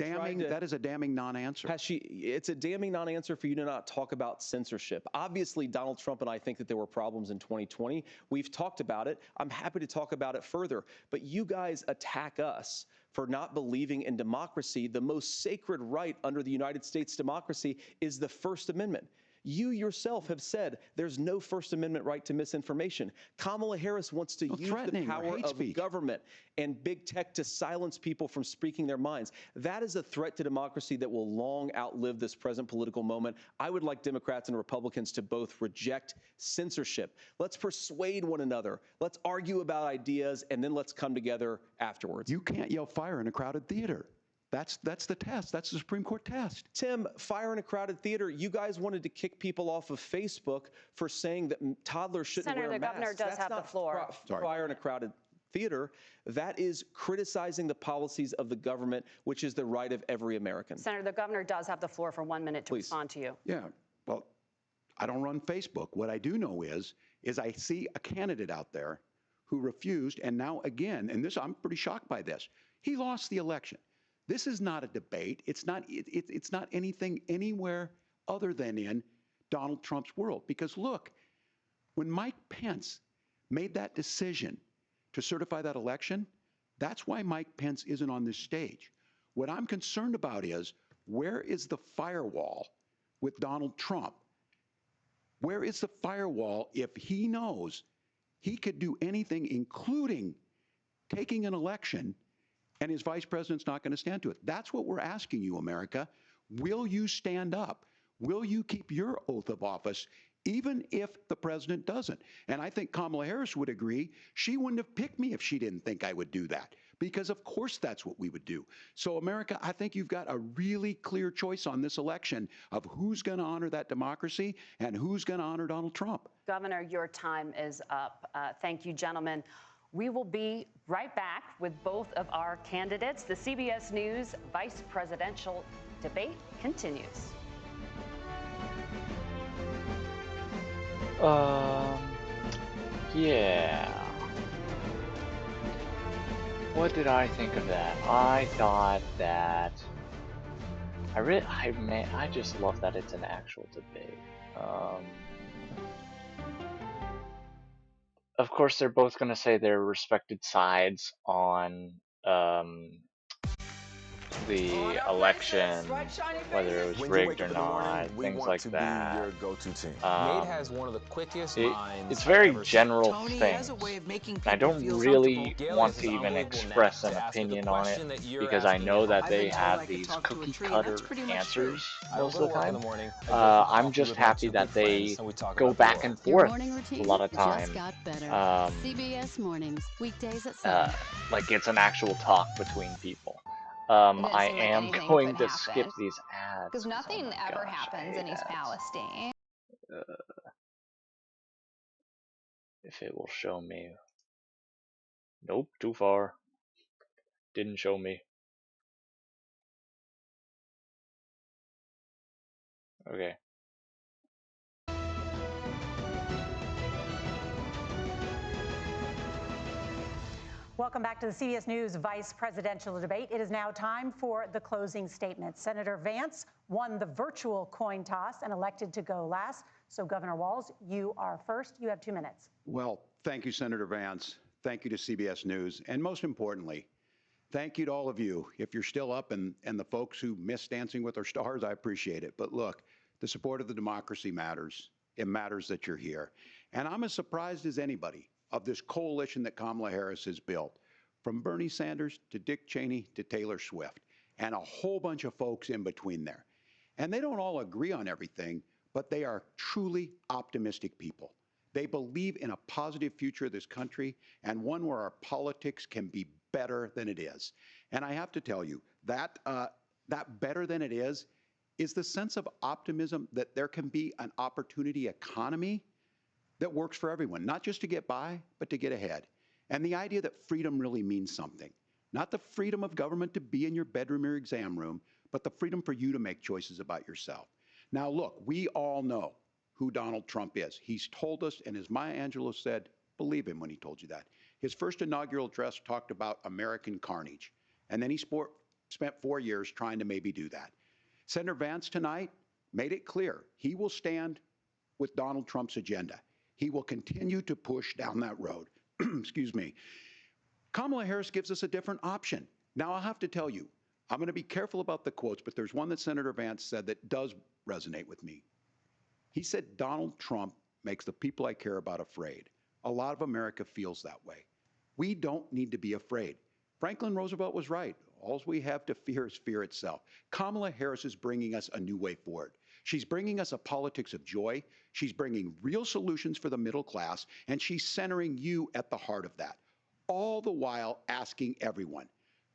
damning non-answer. It's a damning non-answer for you to not talk about censorship. Obviously, Donald Trump and I think that there were problems in 2020. We've talked about it. I'm happy to talk about it further. But you guys attack us for not believing in democracy. The most sacred right under the United States democracy is the First Amendment. You yourself have said there's no First Amendment right to misinformation. Kamala Harris wants to use the power of government and big tech to silence people from speaking their minds. That is a threat to democracy that will long outlive this present political moment. I would like Democrats and Republicans to both reject censorship. Let's persuade one another. Let's argue about ideas, and then let's come together afterwards. You can't yell fire in a crowded theater. That's the test. That's the Supreme Court test. Tim, fire in a crowded theater. You guys wanted to kick people off of Facebook for saying that toddlers shouldn't wear masks. Senator, the governor does have the floor. Fire in a crowded theater. That is criticizing the policies of the government, which is the right of every American. Senator, the governor does have the floor for 1 minute to respond to you. Yeah. Well, I don't run Facebook. What I do know is I see a candidate out there who refused, and now again, and this I'm pretty shocked by this. He lost the election. This is not a debate. It's not anything anywhere other than in Donald Trump's world. Because look, when Mike Pence made that decision to certify that election, that's why Mike Pence isn't on this stage. What I'm concerned about is, where is the firewall with Donald Trump? Where is the firewall if he knows he could do anything, including taking an election, and his vice president's not going to stand to it? That's what we're asking you, America. Will you stand up? Will you keep your oath of office, even if the president doesn't? And I think Kamala Harris would agree. She wouldn't have picked me if she didn't think I would do that, because of course that's what we would do. So America, I think you've got a really clear choice on this election of who's going to honor that democracy and who's going to honor Donald Trump. Governor, your time is up. Thank you, gentlemen. We will be right back with both of our candidates. The CBS News vice presidential debate continues. Yeah. What did I think of that? I thought that I just love that it's an actual debate. Of course, they're both going to say their respected sides on the election, whether it was rigged or not, things like that. Has one of the quickest minds it's very general things. I don't really want to even express an opinion on it, because I know that they have these cookie cutter answers most of the time. I'm just happy that they go back and forth a lot of time. CBS Mornings, weekdays at 7. Like it's an actual talk between people. I am going to skip these ads. Because nothing ever happens in East Palestine. If it will show me. Nope, too far. didn't show me. Okay. Welcome back to the CBS News Vice Presidential Debate. It is now time for the closing statement. Senator Vance won the virtual coin toss and elected to go last. So, Governor Walz, you are first. You have 2 minutes. Well, thank you, Senator Vance. Thank you to CBS News. And most importantly, thank you to all of you. If you're still up and the folks who miss Dancing with Our Stars, I appreciate it. But look, the support of the democracy matters. It matters that you're here. And I'm as surprised as anybody of this coalition that Kamala Harris has built, from Bernie Sanders to Dick Cheney to Taylor Swift, and a whole bunch of folks in between there. And they don't all agree on everything, but they are truly optimistic people. They believe in a positive future of this country and one where our politics can be better than it is. And I have to tell you, that better than it is the sense of optimism that there can be an opportunity economy that works for everyone, not just to get by, but to get ahead. And the idea that freedom really means something. Not the freedom of government to be in your bedroom or exam room, but the freedom for you to make choices about yourself. Now, look, we all know who Donald Trump is. He's told us, and as Maya Angelou said, believe him when he told you that. His first inaugural address talked about American carnage, and then he spent 4 years trying to maybe do that. Senator Vance tonight made it clear he will stand with Donald Trump's agenda. He will continue to push down that road. Excuse me. Kamala Harris gives us a different option. Now, I'll have to tell you, I'm going to be careful about the quotes, but there's one that Senator Vance said that does resonate with me. He said, Donald Trump makes the people I care about afraid. A lot of America feels that way. We don't need to be afraid. Franklin Roosevelt was right. All we have to fear is fear itself. Kamala Harris is bringing us a new way forward. She's bringing us a politics of joy. She's bringing real solutions for the middle class, and she's centering you at the heart of that. All the while asking everyone,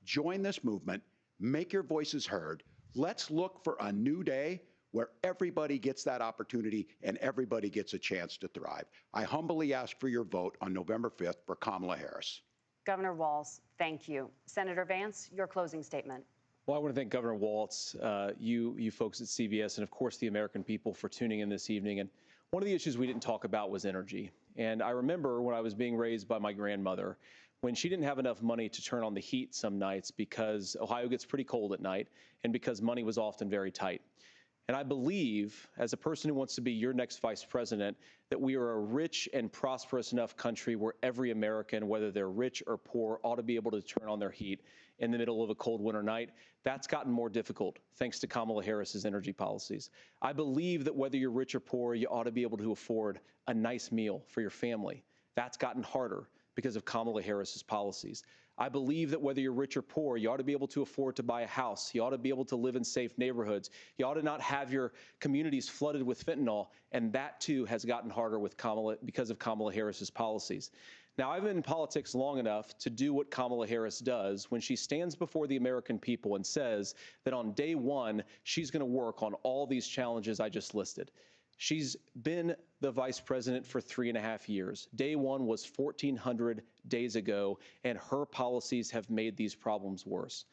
join this movement, make your voices heard. Let's look for a new day where everybody gets that opportunity and everybody gets a chance to thrive. I humbly ask for your vote on November 5th for Kamala Harris. Governor Walz, thank you. Senator Vance, your closing statement. Well, I want to thank Governor Walz, you folks at CBS, and of course the American people for tuning in this evening. And one of the issues we didn't talk about was energy. And I remember when I was being raised by my grandmother, when she didn't have enough money to turn on the heat some nights because Ohio gets pretty cold at night and because money was often very tight. And I believe, as a person who wants to be your next vice president, that we are a rich and prosperous enough country where every American, whether they're rich or poor, ought to be able to turn on their heat in the middle of a cold winter night. That's gotten more difficult thanks to Kamala Harris's energy policies. I believe that whether you're rich or poor, you ought to be able to afford a nice meal for your family. That's gotten harder because of Kamala Harris's policies. I believe that whether you're rich or poor, you ought to be able to afford to buy a house. You ought to be able to live in safe neighborhoods. You ought to not have your communities flooded with fentanyl. And that, too, has gotten harder with because of Kamala Harris's policies. Now, I've been in politics long enough to do what Kamala Harris does when she stands before the American people and says that on day one, she's going to work on all these challenges I just listed. She's been the vice president for 3.5 years. Day one was 1,400 days ago, and her policies have made these problems worse.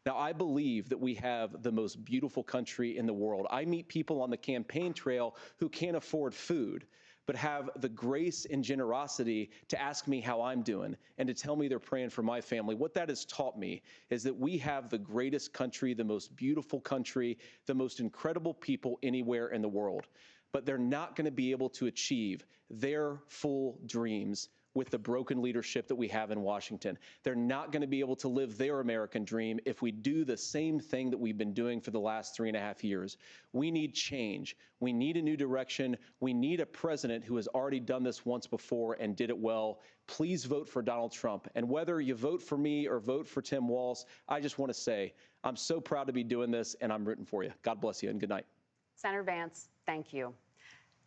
Now, I believe that we have the most beautiful country in the world. I meet people on the campaign trail who can't afford food, but have the grace and generosity to ask me how I'm doing and to tell me they're praying for my family. What that has taught me is that we have the greatest country, the most beautiful country, the most incredible people anywhere in the world. But they're not going to be able to achieve their full dreams with the broken leadership that we have in Washington. They're not going to be able to live their American dream if we do the same thing that we've been doing for the last 3.5 years. We need change. We need a new direction. We need a president who has already done this once before and did it well. Please vote for Donald Trump. And whether you vote for me or vote for Tim Walz, I just want to say I'm so proud to be doing this, and I'm rooting for you. God bless you, and good night. Senator Vance, thank you.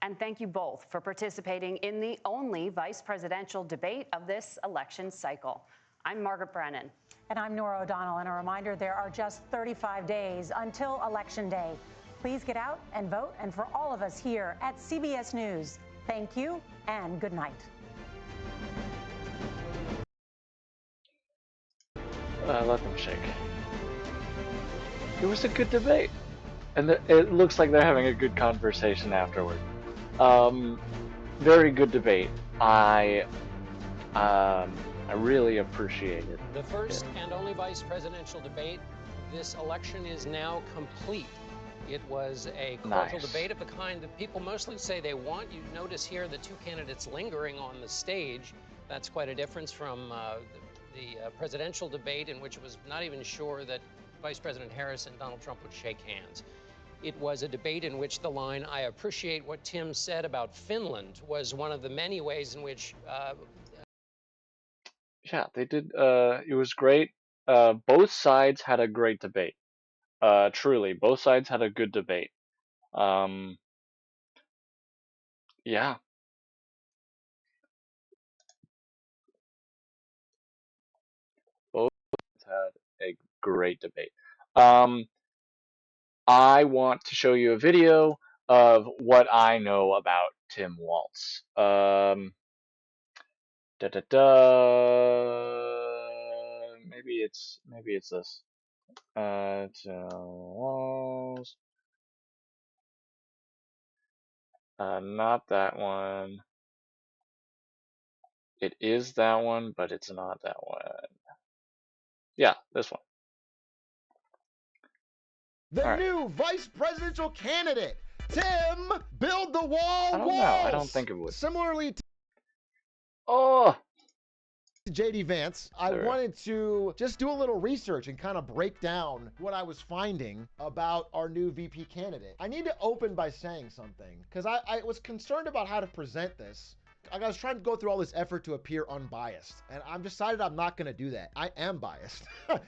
And thank you both for participating in the only vice presidential debate of this election cycle. I'm Margaret Brennan. And I'm Nora O'Donnell. And a reminder, there are just 35 days until Election Day. Please get out and vote. And for all of us here at CBS News, thank you and good night. let them shake. It was a good debate, and it looks like they're having a good conversation afterward. Very good debate. I really appreciate it. The first and only vice presidential debate. This election is now complete. It was a cordial debate of the kind that people mostly say they want. You notice here the two candidates lingering on the stage. That's quite a difference from the presidential debate, in which it was not even sure that Vice President Harris and Donald Trump would shake hands. It was a debate in which the line, "I appreciate what Tim said about Finland," was one of the many ways in which yeah, they did. It was great. Both sides had a great debate. Truly, both sides had a good debate. Yeah. Both sides had a great debate. I want to show you a video of what I know about Tim Walz. Maybe it's this. Tim Walz. Not that one. It is that one, but it's not that one. Yeah, this one. The new vice presidential candidate, Tim Build the Wall I don't Walz. know. I don't think it would. Similarly to JD Vance, I wanted to just do a little research and kind of break down what I was finding about our new VP candidate. I need to open by saying something, because I was concerned about how to present this. I was trying to go through all this effort to appear unbiased, and I've decided I'm not going to do that. I am biased.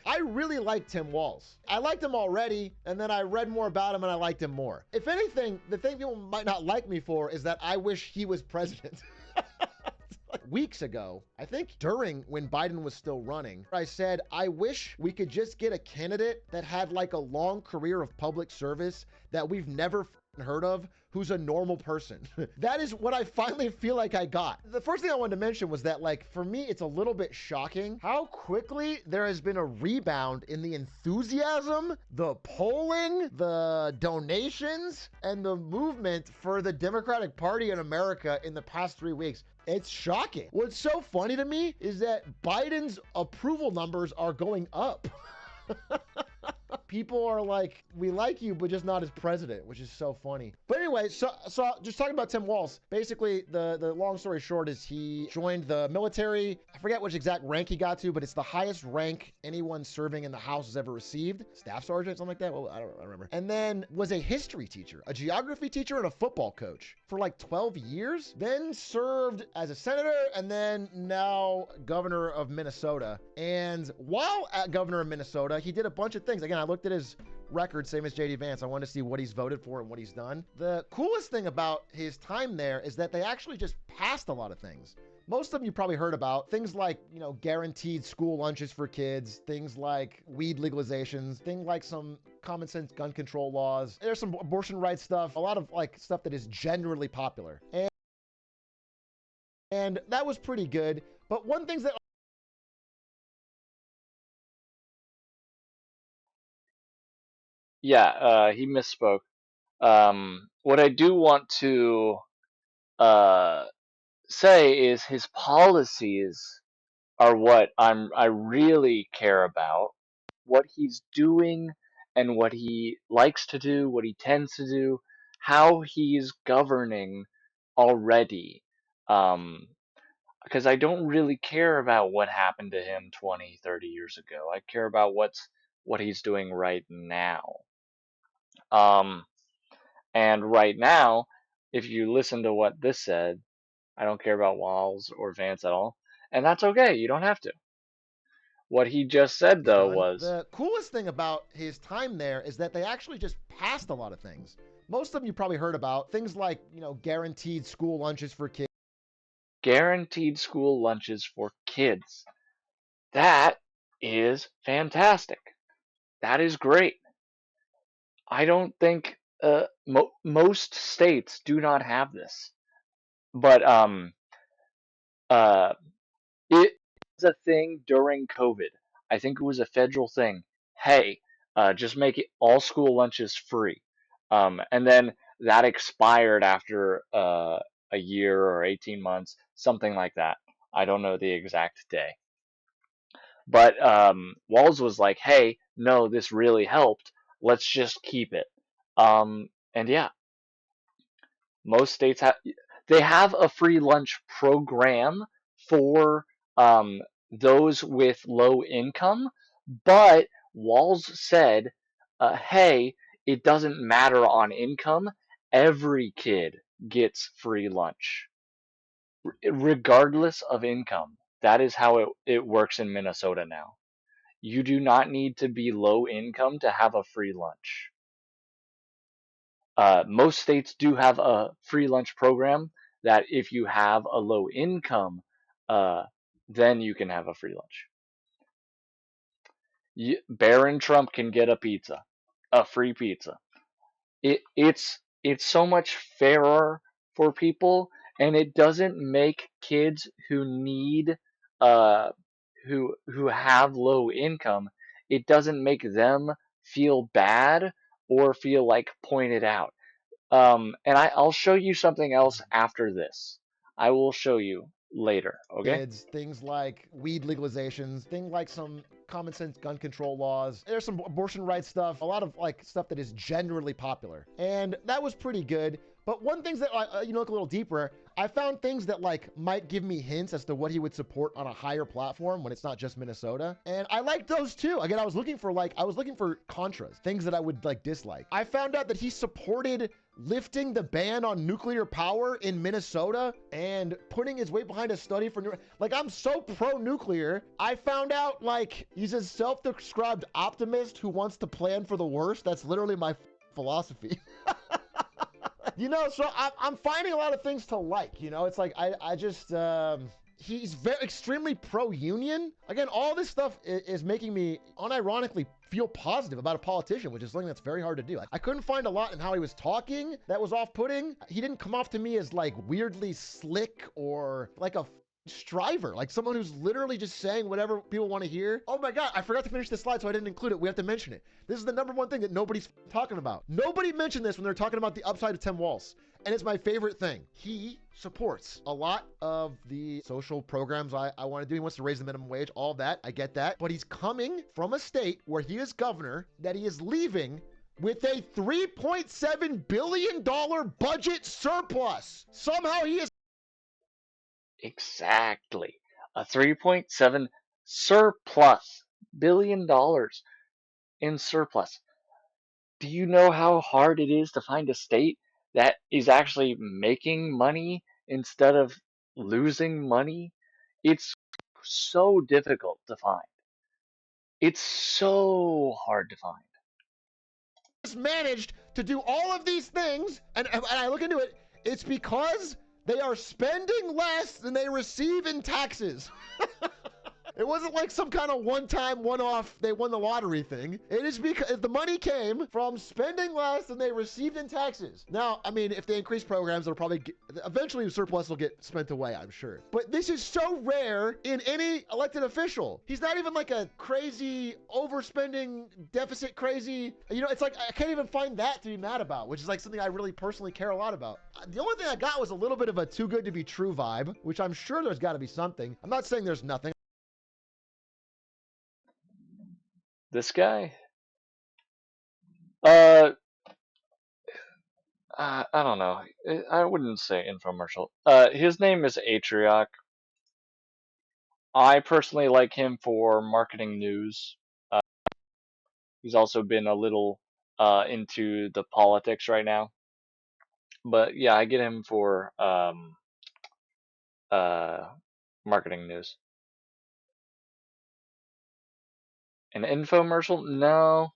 I really like Tim Walz. I liked him already, and then I read more about him and I liked him more. If anything, the thing people might not like me for is that I wish he was president. Weeks ago, I think during when Biden was still running, I said, I wish we could just get a candidate that had like a long career of public service that we've never heard of, who's a normal person. That is what I finally feel like I got. The first thing I wanted to mention was that, like, for me, it's a little bit shocking how quickly there has been a rebound in the enthusiasm, the polling, the donations, and the movement for the Democratic Party in America in the past 3 weeks. It's shocking. What's so funny to me is that Biden's approval numbers are going up. People are like, we like you, but just not as president, which is so funny. But anyway, so just talking about Tim Walz, basically the long story short is he joined the military. I forget which exact rank he got to, but it's the highest rank anyone serving in the House has ever received. Staff sergeant, something like that. Well, I don't remember. And then was a history teacher, a geography teacher, and a football coach for like 12 years. Then served as a senator, and then now governor of Minnesota. And while at governor of Minnesota, he did a bunch of things. Again, I looked at his record, same as JD Vance. I wanted to see what he's voted for and what he's done. The coolest thing about his time there is that they actually just passed a lot of things. Most of them you probably heard about. Things like, guaranteed school lunches for kids, things like weed legalizations, things like some common sense gun control laws. There's some abortion rights stuff, a lot of like stuff that is generally popular. And that was pretty good. But one thing that Yeah, he misspoke. What I do want to say is his policies are what I really care about. What he's doing and what he likes to do, what he tends to do, how he's governing already. Because I don't really care about what happened to him 20, 30 years ago. I care about what he's doing right now. And right now, if you listen to what this said, I don't care about Walz or Vance at all. And that's okay. You don't have to. What he just said, though, was the coolest thing about his time there is that they actually just passed a lot of things. Most of them you probably heard about. Things like, guaranteed school lunches for kids. Guaranteed school lunches for kids. That is fantastic. That is great. I don't think most states do not have this. But it was a thing during COVID. I think it was a federal thing. Hey, just make it all school lunches free. And then that expired after a year or 18 months, something like that. I don't know the exact day. But Walz was like, hey, no, this really helped. Let's just keep it. And yeah, most states have a free lunch program for those with low income, but Walz said, hey, it doesn't matter on income. Every kid gets free lunch, regardless of income. That is how it works in Minnesota now. You do not need to be low income to have a free lunch. Most states do have a free lunch program that if you have a low income, then you can have a free lunch. Barron Trump can get a free pizza. It's so much fairer for people, and it doesn't make kids who need who have low income. It doesn't make them feel bad or feel like pointed out. And I'll show you something else after this. I will show you later, okay? Kids, things like weed legalizations, things like some common sense gun control laws. There's some abortion rights stuff, a lot of like stuff that is generally popular. And that was pretty good. But one thing that, look a little deeper, I found things that like might give me hints as to what he would support on a higher platform when it's not just Minnesota. And I liked those too. Again, I was looking for contras, things that I would like dislike. I found out that he supported lifting the ban on nuclear power in Minnesota and putting his weight behind a study for like, I'm so pro-nuclear. I found out like he's a self-described optimist who wants to plan for the worst. That's literally my philosophy. So I'm finding a lot of things to like, it's like, I just, he's extremely pro-union. Again, all this stuff is making me unironically feel positive about a politician, which is something that's very hard to do. I couldn't find a lot in how he was talking that was off-putting. He didn't come off to me as like weirdly slick or like a striver, like someone who's literally just saying whatever people want to hear. Oh my God, I forgot to finish this slide, so I didn't include it. We have to mention it. This is the number one thing that nobody's talking about. Nobody mentioned this when they're talking about the upside of Tim Walz, and it's my favorite thing. He supports a lot of the social programs I want to do. He wants to raise the minimum wage, all that. I get that. But he's coming from a state where he is governor that he is leaving with a $3.7 billion budget surplus. Somehow he is Exactly. A 3.7 surplus billion dollars in surplus. Do you know how hard it is to find a state that is actually making money instead of losing money? It's so difficult to find. It's so hard to find. Managed to do all of these things, and I look into it, it's because they are spending less than they receive in taxes. It wasn't like some kind of one-time, one-off, they won the lottery thing. It is because the money came from spending less than they received in taxes. Now, I mean, if they increase programs, they'll probably eventually the surplus will get spent away, I'm sure. But this is so rare in any elected official. He's not even like a crazy overspending deficit crazy. It's like I can't even find that to be mad about, which is like something I really personally care a lot about. The only thing I got was a little bit of a too good to be true vibe, which I'm sure there's got to be something. I'm not saying there's nothing. This guy? I don't know. I wouldn't say infomercial. His name is Atrioc. I personally like him for marketing news. He's also been a little into the politics right now. But yeah, I get him for marketing news. An infomercial? No.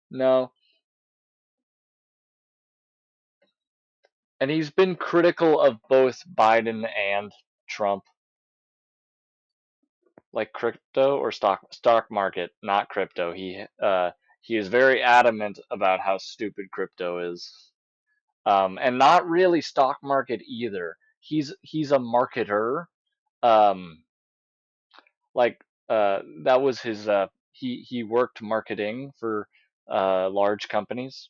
No. And he's been critical of both Biden and Trump. Like crypto or stock market, not crypto. He is very adamant about how stupid crypto is. And not really stock market either. He's a marketer. Like that was his. He worked marketing for large companies.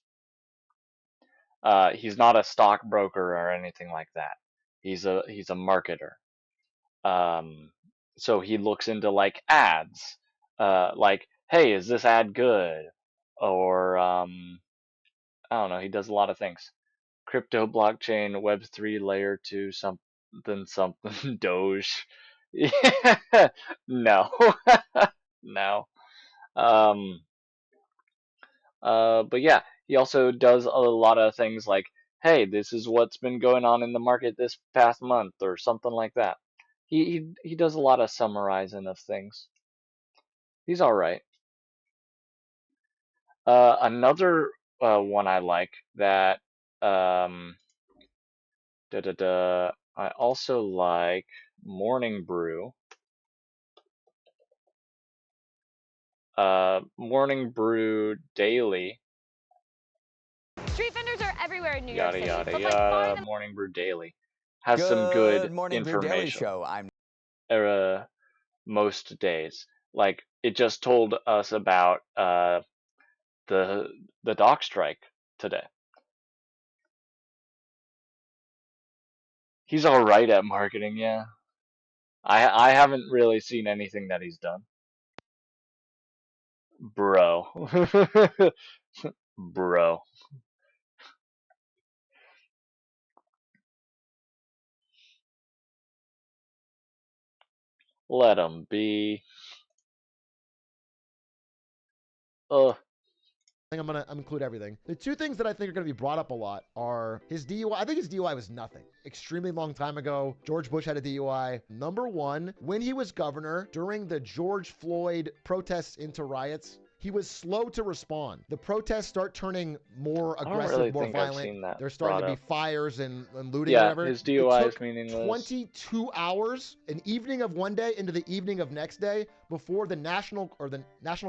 He's not a stockbroker or anything like that. He's a marketer. So he looks into like ads, like, hey, is this ad good? Or I don't know. He does a lot of things. Crypto, blockchain, Web3, layer 2, something, Doge. Yeah. No. No. Um, but yeah, he also does a lot of things like, hey, this is what's been going on in the market this past month, or something like that. He does a lot of summarizing of things. He's all right. Another one I like that I also like Morning Brew. Morning Brew Daily. Street vendors are everywhere in New York Yada City. yada But yada. Morning Brew Daily has some good Morning Brew Daily information. Show. I'm most days. Like it just told us about the dock strike today. He's all right at marketing, yeah. I haven't really seen anything that he's done. Bro. Bro. Let him be. Ugh. I think I'm gonna include everything. The two things that I think are gonna be brought up a lot are his DUI. I think his DUI was nothing. Extremely long time ago, George Bush had a DUI. Number one, when he was governor during the George Floyd protests into riots, he was slow to respond. The protests start turning more aggressive, really more think I've violent. seen that There's starting to be up. fires and looting, Yeah, whatever. his DUI it is took meaningless. 22 hours, an evening of one day into the evening of next day, before the National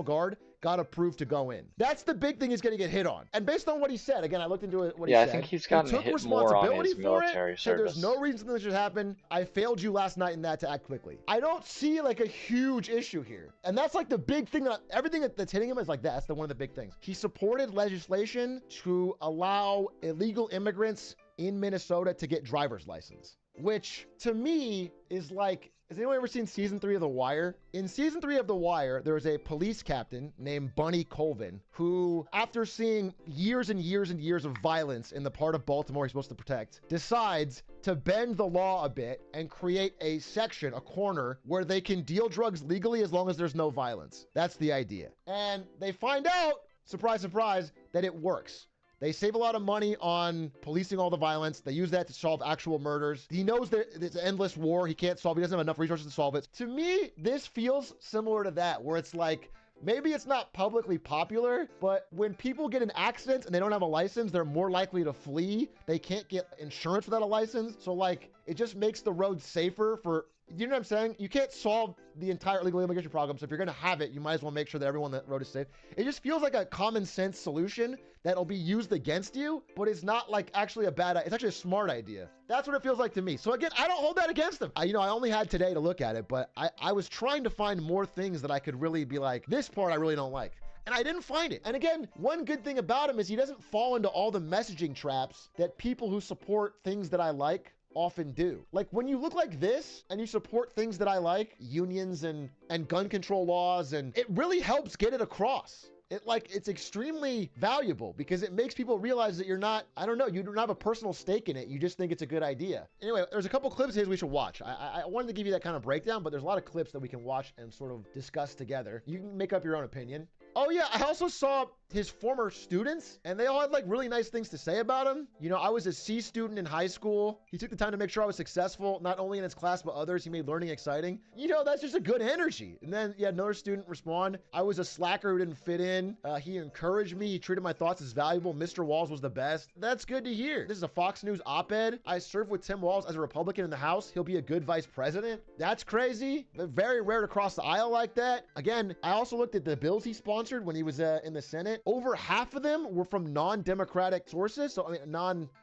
Guard got approved to go in. That's the big thing he's going to get hit on. And based on what he said, again, I looked into it, what he said. I think he's gotten took hit more on responsibility his for military it. Said there's service. no reason this should happen. I failed you last night in that to act quickly. I don't see like a huge issue here. And that's like the big thing that everything that's hitting him is like that. That's one of the big things. He supported legislation to allow illegal immigrants in Minnesota to get driver's license, which to me is like, has anyone ever seen season 3 of The Wire? In season 3 of The Wire, there was a police captain named Bunny Colvin who, after seeing years and years and years of violence in the part of Baltimore he's supposed to protect, decides to bend the law a bit and create a section, a corner, where they can deal drugs legally as long as there's no violence. That's the idea. And they find out, surprise, surprise, that it works. They save a lot of money on policing all the violence. They use that to solve actual murders. He knows that it's an endless war. He can't solve it. He doesn't have enough resources to solve it. To me, this feels similar to that, where it's like, maybe it's not publicly popular, but when people get in accidents and they don't have a license, they're more likely to flee. They can't get insurance without a license. So like, it just makes the road safer for, you know what I'm saying? You can't solve the entire illegal immigration problem. So if you're going to have it, you might as well make sure that everyone on that road is safe. It just feels like a common sense solution that'll be used against you, but it's not like actually a bad, it's actually a smart idea. That's what it feels like to me. So again, I don't hold that against him. I only had today to look at it, but I was trying to find more things that I could really be like, this part I really don't like. And I didn't find it. And again, one good thing about him is he doesn't fall into all the messaging traps that people who support things that I like often do. Like when you look like this and you support things that I like, unions and gun control laws, and it really helps get it across. It's extremely valuable because it makes people realize that you're not, I don't know, you don't have a personal stake in it. You just think it's a good idea. Anyway, there's a couple clips here we should watch. I wanted to give you that kind of breakdown, but there's a lot of clips that we can watch and sort of discuss together. You can make up your own opinion. Oh yeah, I also saw his former students and they all had like really nice things to say about him. I was a C student in high school. He took the time to make sure I was successful, not only in his class, but others. He made learning exciting. That's just a good energy. And then another student respond, I was a slacker who didn't fit in. He encouraged me. He treated my thoughts as valuable. Mr. Walz was the best. That's good to hear. This is a Fox News op-ed. I served with Tim Walz as a Republican in the House. He'll be a good vice president. That's crazy. Very rare to cross the aisle like that. Again, I also looked at the bills he sponsored when he was in the Senate. Over half of them were from non-Democratic sources. So,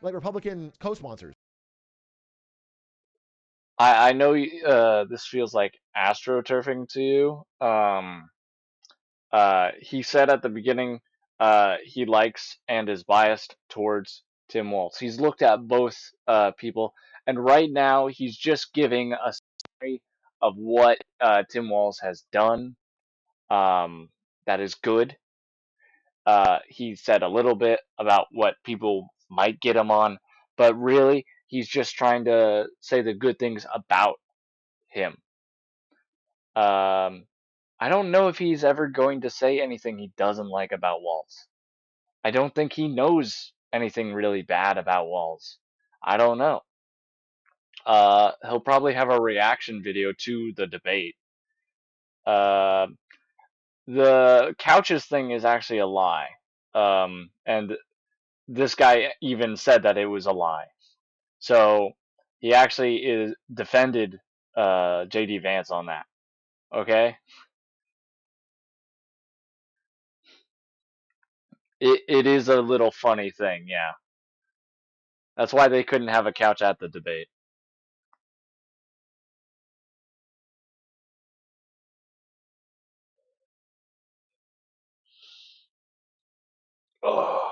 Republican co-sponsors. I know this feels like astroturfing to you. He said at the beginning he likes and is biased towards Tim Walz. He's looked at both people, and right now he's just giving a summary of what Tim Walz has done that is good. He said a little bit about what people might get him on, but really he's just trying to say the good things about him. I don't know if he's ever going to say anything he doesn't like about Walz. I don't think he knows anything really bad about Walz. I don't know. He'll probably have a reaction video to the debate. The couches thing is actually a lie. And this guy even said that it was a lie. So he actually defended JD Vance on that. Okay? It is a little funny thing, yeah. That's why they couldn't have a couch at the debate. Oh,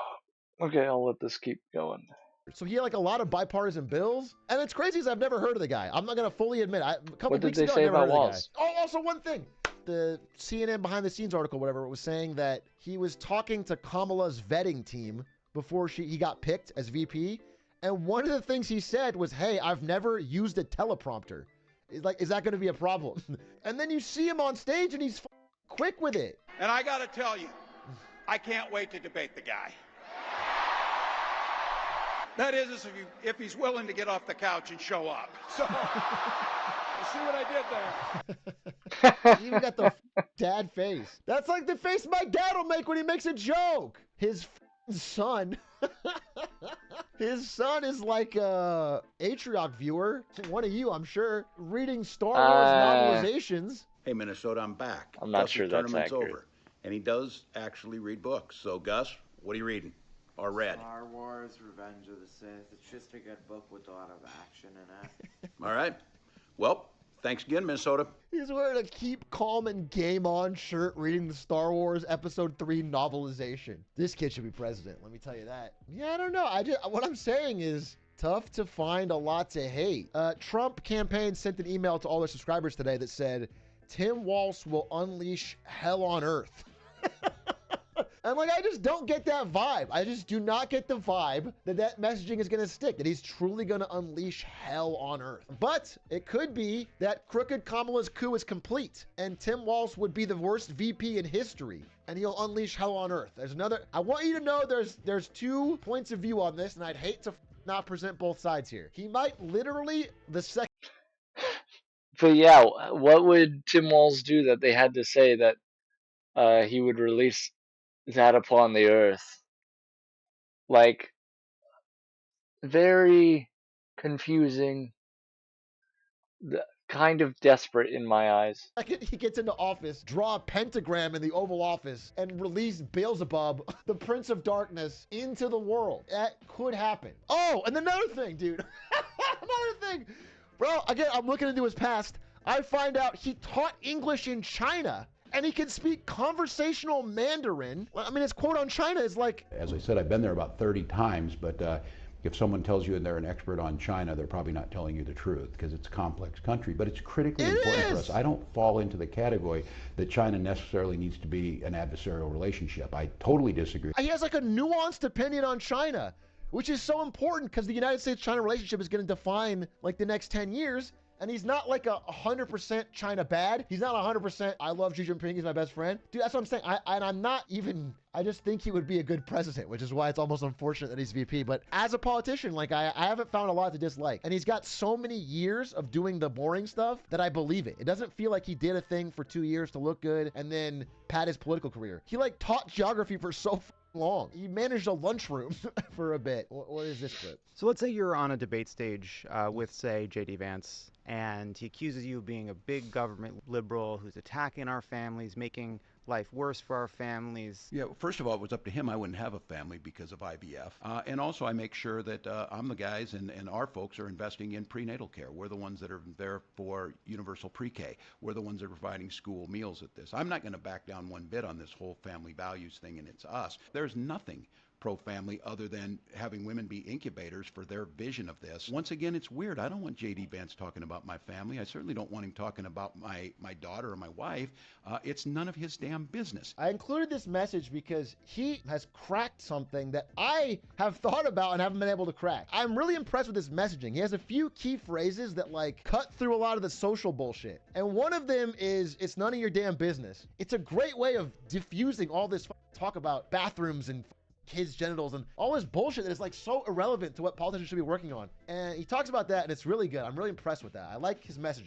okay, I'll let this keep going. So he had like a lot of bipartisan bills, and it's crazy because I've never heard of the guy. I'm not gonna fully admit. A couple weeks ago, I never heard of the guy. Oh, also one thing, the CNN behind the scenes article, whatever, it was saying that he was talking to Kamala's vetting team before he got picked as VP, and one of the things he said was, "Hey, I've never used a teleprompter. Is that going to be a problem?" And then you see him on stage, and he's quick with it. And I got to tell you, I can't wait to debate the guy. That is, if he's willing to get off the couch and show up. So, you see what I did there? You even got the dad face. That's like the face my dad will make when he makes a joke. His son. His son is like a Atrioc viewer. One of you, I'm sure, reading Star Wars novelizations. Hey, Minnesota, I'm back. I'm not sure that's accurate. Over, and he does actually read books. So, Gus, what are you reading? Or read? Star Wars, Revenge of the Sith. It's just a good book with a lot of action in it. All right. Well, thanks again, Minnesota. He's wearing a Keep Calm and Game On shirt reading the Star Wars Episode 3 novelization. This kid should be president, let me tell you that. Yeah, I don't know. What I'm saying is tough to find a lot to hate. Trump campaign sent an email to all their subscribers today that said, Tim Walz will unleash hell on earth. And I just don't get that vibe. I just do not get the vibe that messaging is going to stick, that he's truly going to unleash hell on earth. But it could be that crooked Kamala's coup is complete, and Tim Walz would be the worst VP in history, and he'll unleash hell on earth. I want you to know there's 2 points of view on this, and I'd hate to not present both sides here. He might literally, But yeah, what would Tim Walz do that they had to say that he would release that upon the earth? Like, very confusing, kind of desperate in my eyes. He gets into office, draw a pentagram in the Oval Office, and release Beelzebub, the Prince of Darkness, into the world. That could happen. Oh, and another thing, dude. Another thing. Bro, again, I'm looking into his past. I find out he taught English in China. And he can speak conversational Mandarin. I mean, his quote on China is like... As I said, I've been there about 30 times, but if someone tells you they're an expert on China, they're probably not telling you the truth because it's a complex country. But it's critically important for us. I don't fall into the category that China necessarily needs to be an adversarial relationship. I totally disagree. He has like a nuanced opinion on China, which is so important because the United States-China relationship is going to define like the next 10 years. And he's not like 100% China bad. He's not 100% I love Xi Jinping, he's my best friend. Dude, that's what I'm saying. I just think he would be a good president, which is why it's almost unfortunate that he's VP. But as a politician, I haven't found a lot to dislike. And he's got so many years of doing the boring stuff that I believe it. It doesn't feel like he did a thing for 2 years to look good and then pad his political career. He taught geography for so long. He managed a lunchroom for a bit. What is this clip? So let's say you're on a debate stage with, say, JD Vance. and he accuses you of being a big government liberal who's attacking our families, making life worse for our families. Yeah, first of all, it was up to him. I wouldn't have a family because of IVF. And also I make sure that I'm the guys and our folks are investing in prenatal care. We're the ones that are there for universal pre-K. We're the ones that are providing school meals at this. I'm not going to back down one bit on this whole family values thing, and it's us. There's nothing pro-family other than having women be incubators for their vision of this. Once again, it's weird. I don't want J.D. Vance talking about my family. I certainly don't want him talking about my daughter or my wife. It's none of his damn business. I included this message because he has cracked something that I have thought about and haven't been able to crack. I'm really impressed with his messaging. He has a few key phrases that like cut through a lot of the social bullshit. And one of them is, it's none of your damn business. It's a great way of diffusing all this talk about bathrooms and kids' genitals and all this bullshit that is like so irrelevant to what politicians should be working on. And he talks about that and it's really good. I'm really impressed with that. I like his message.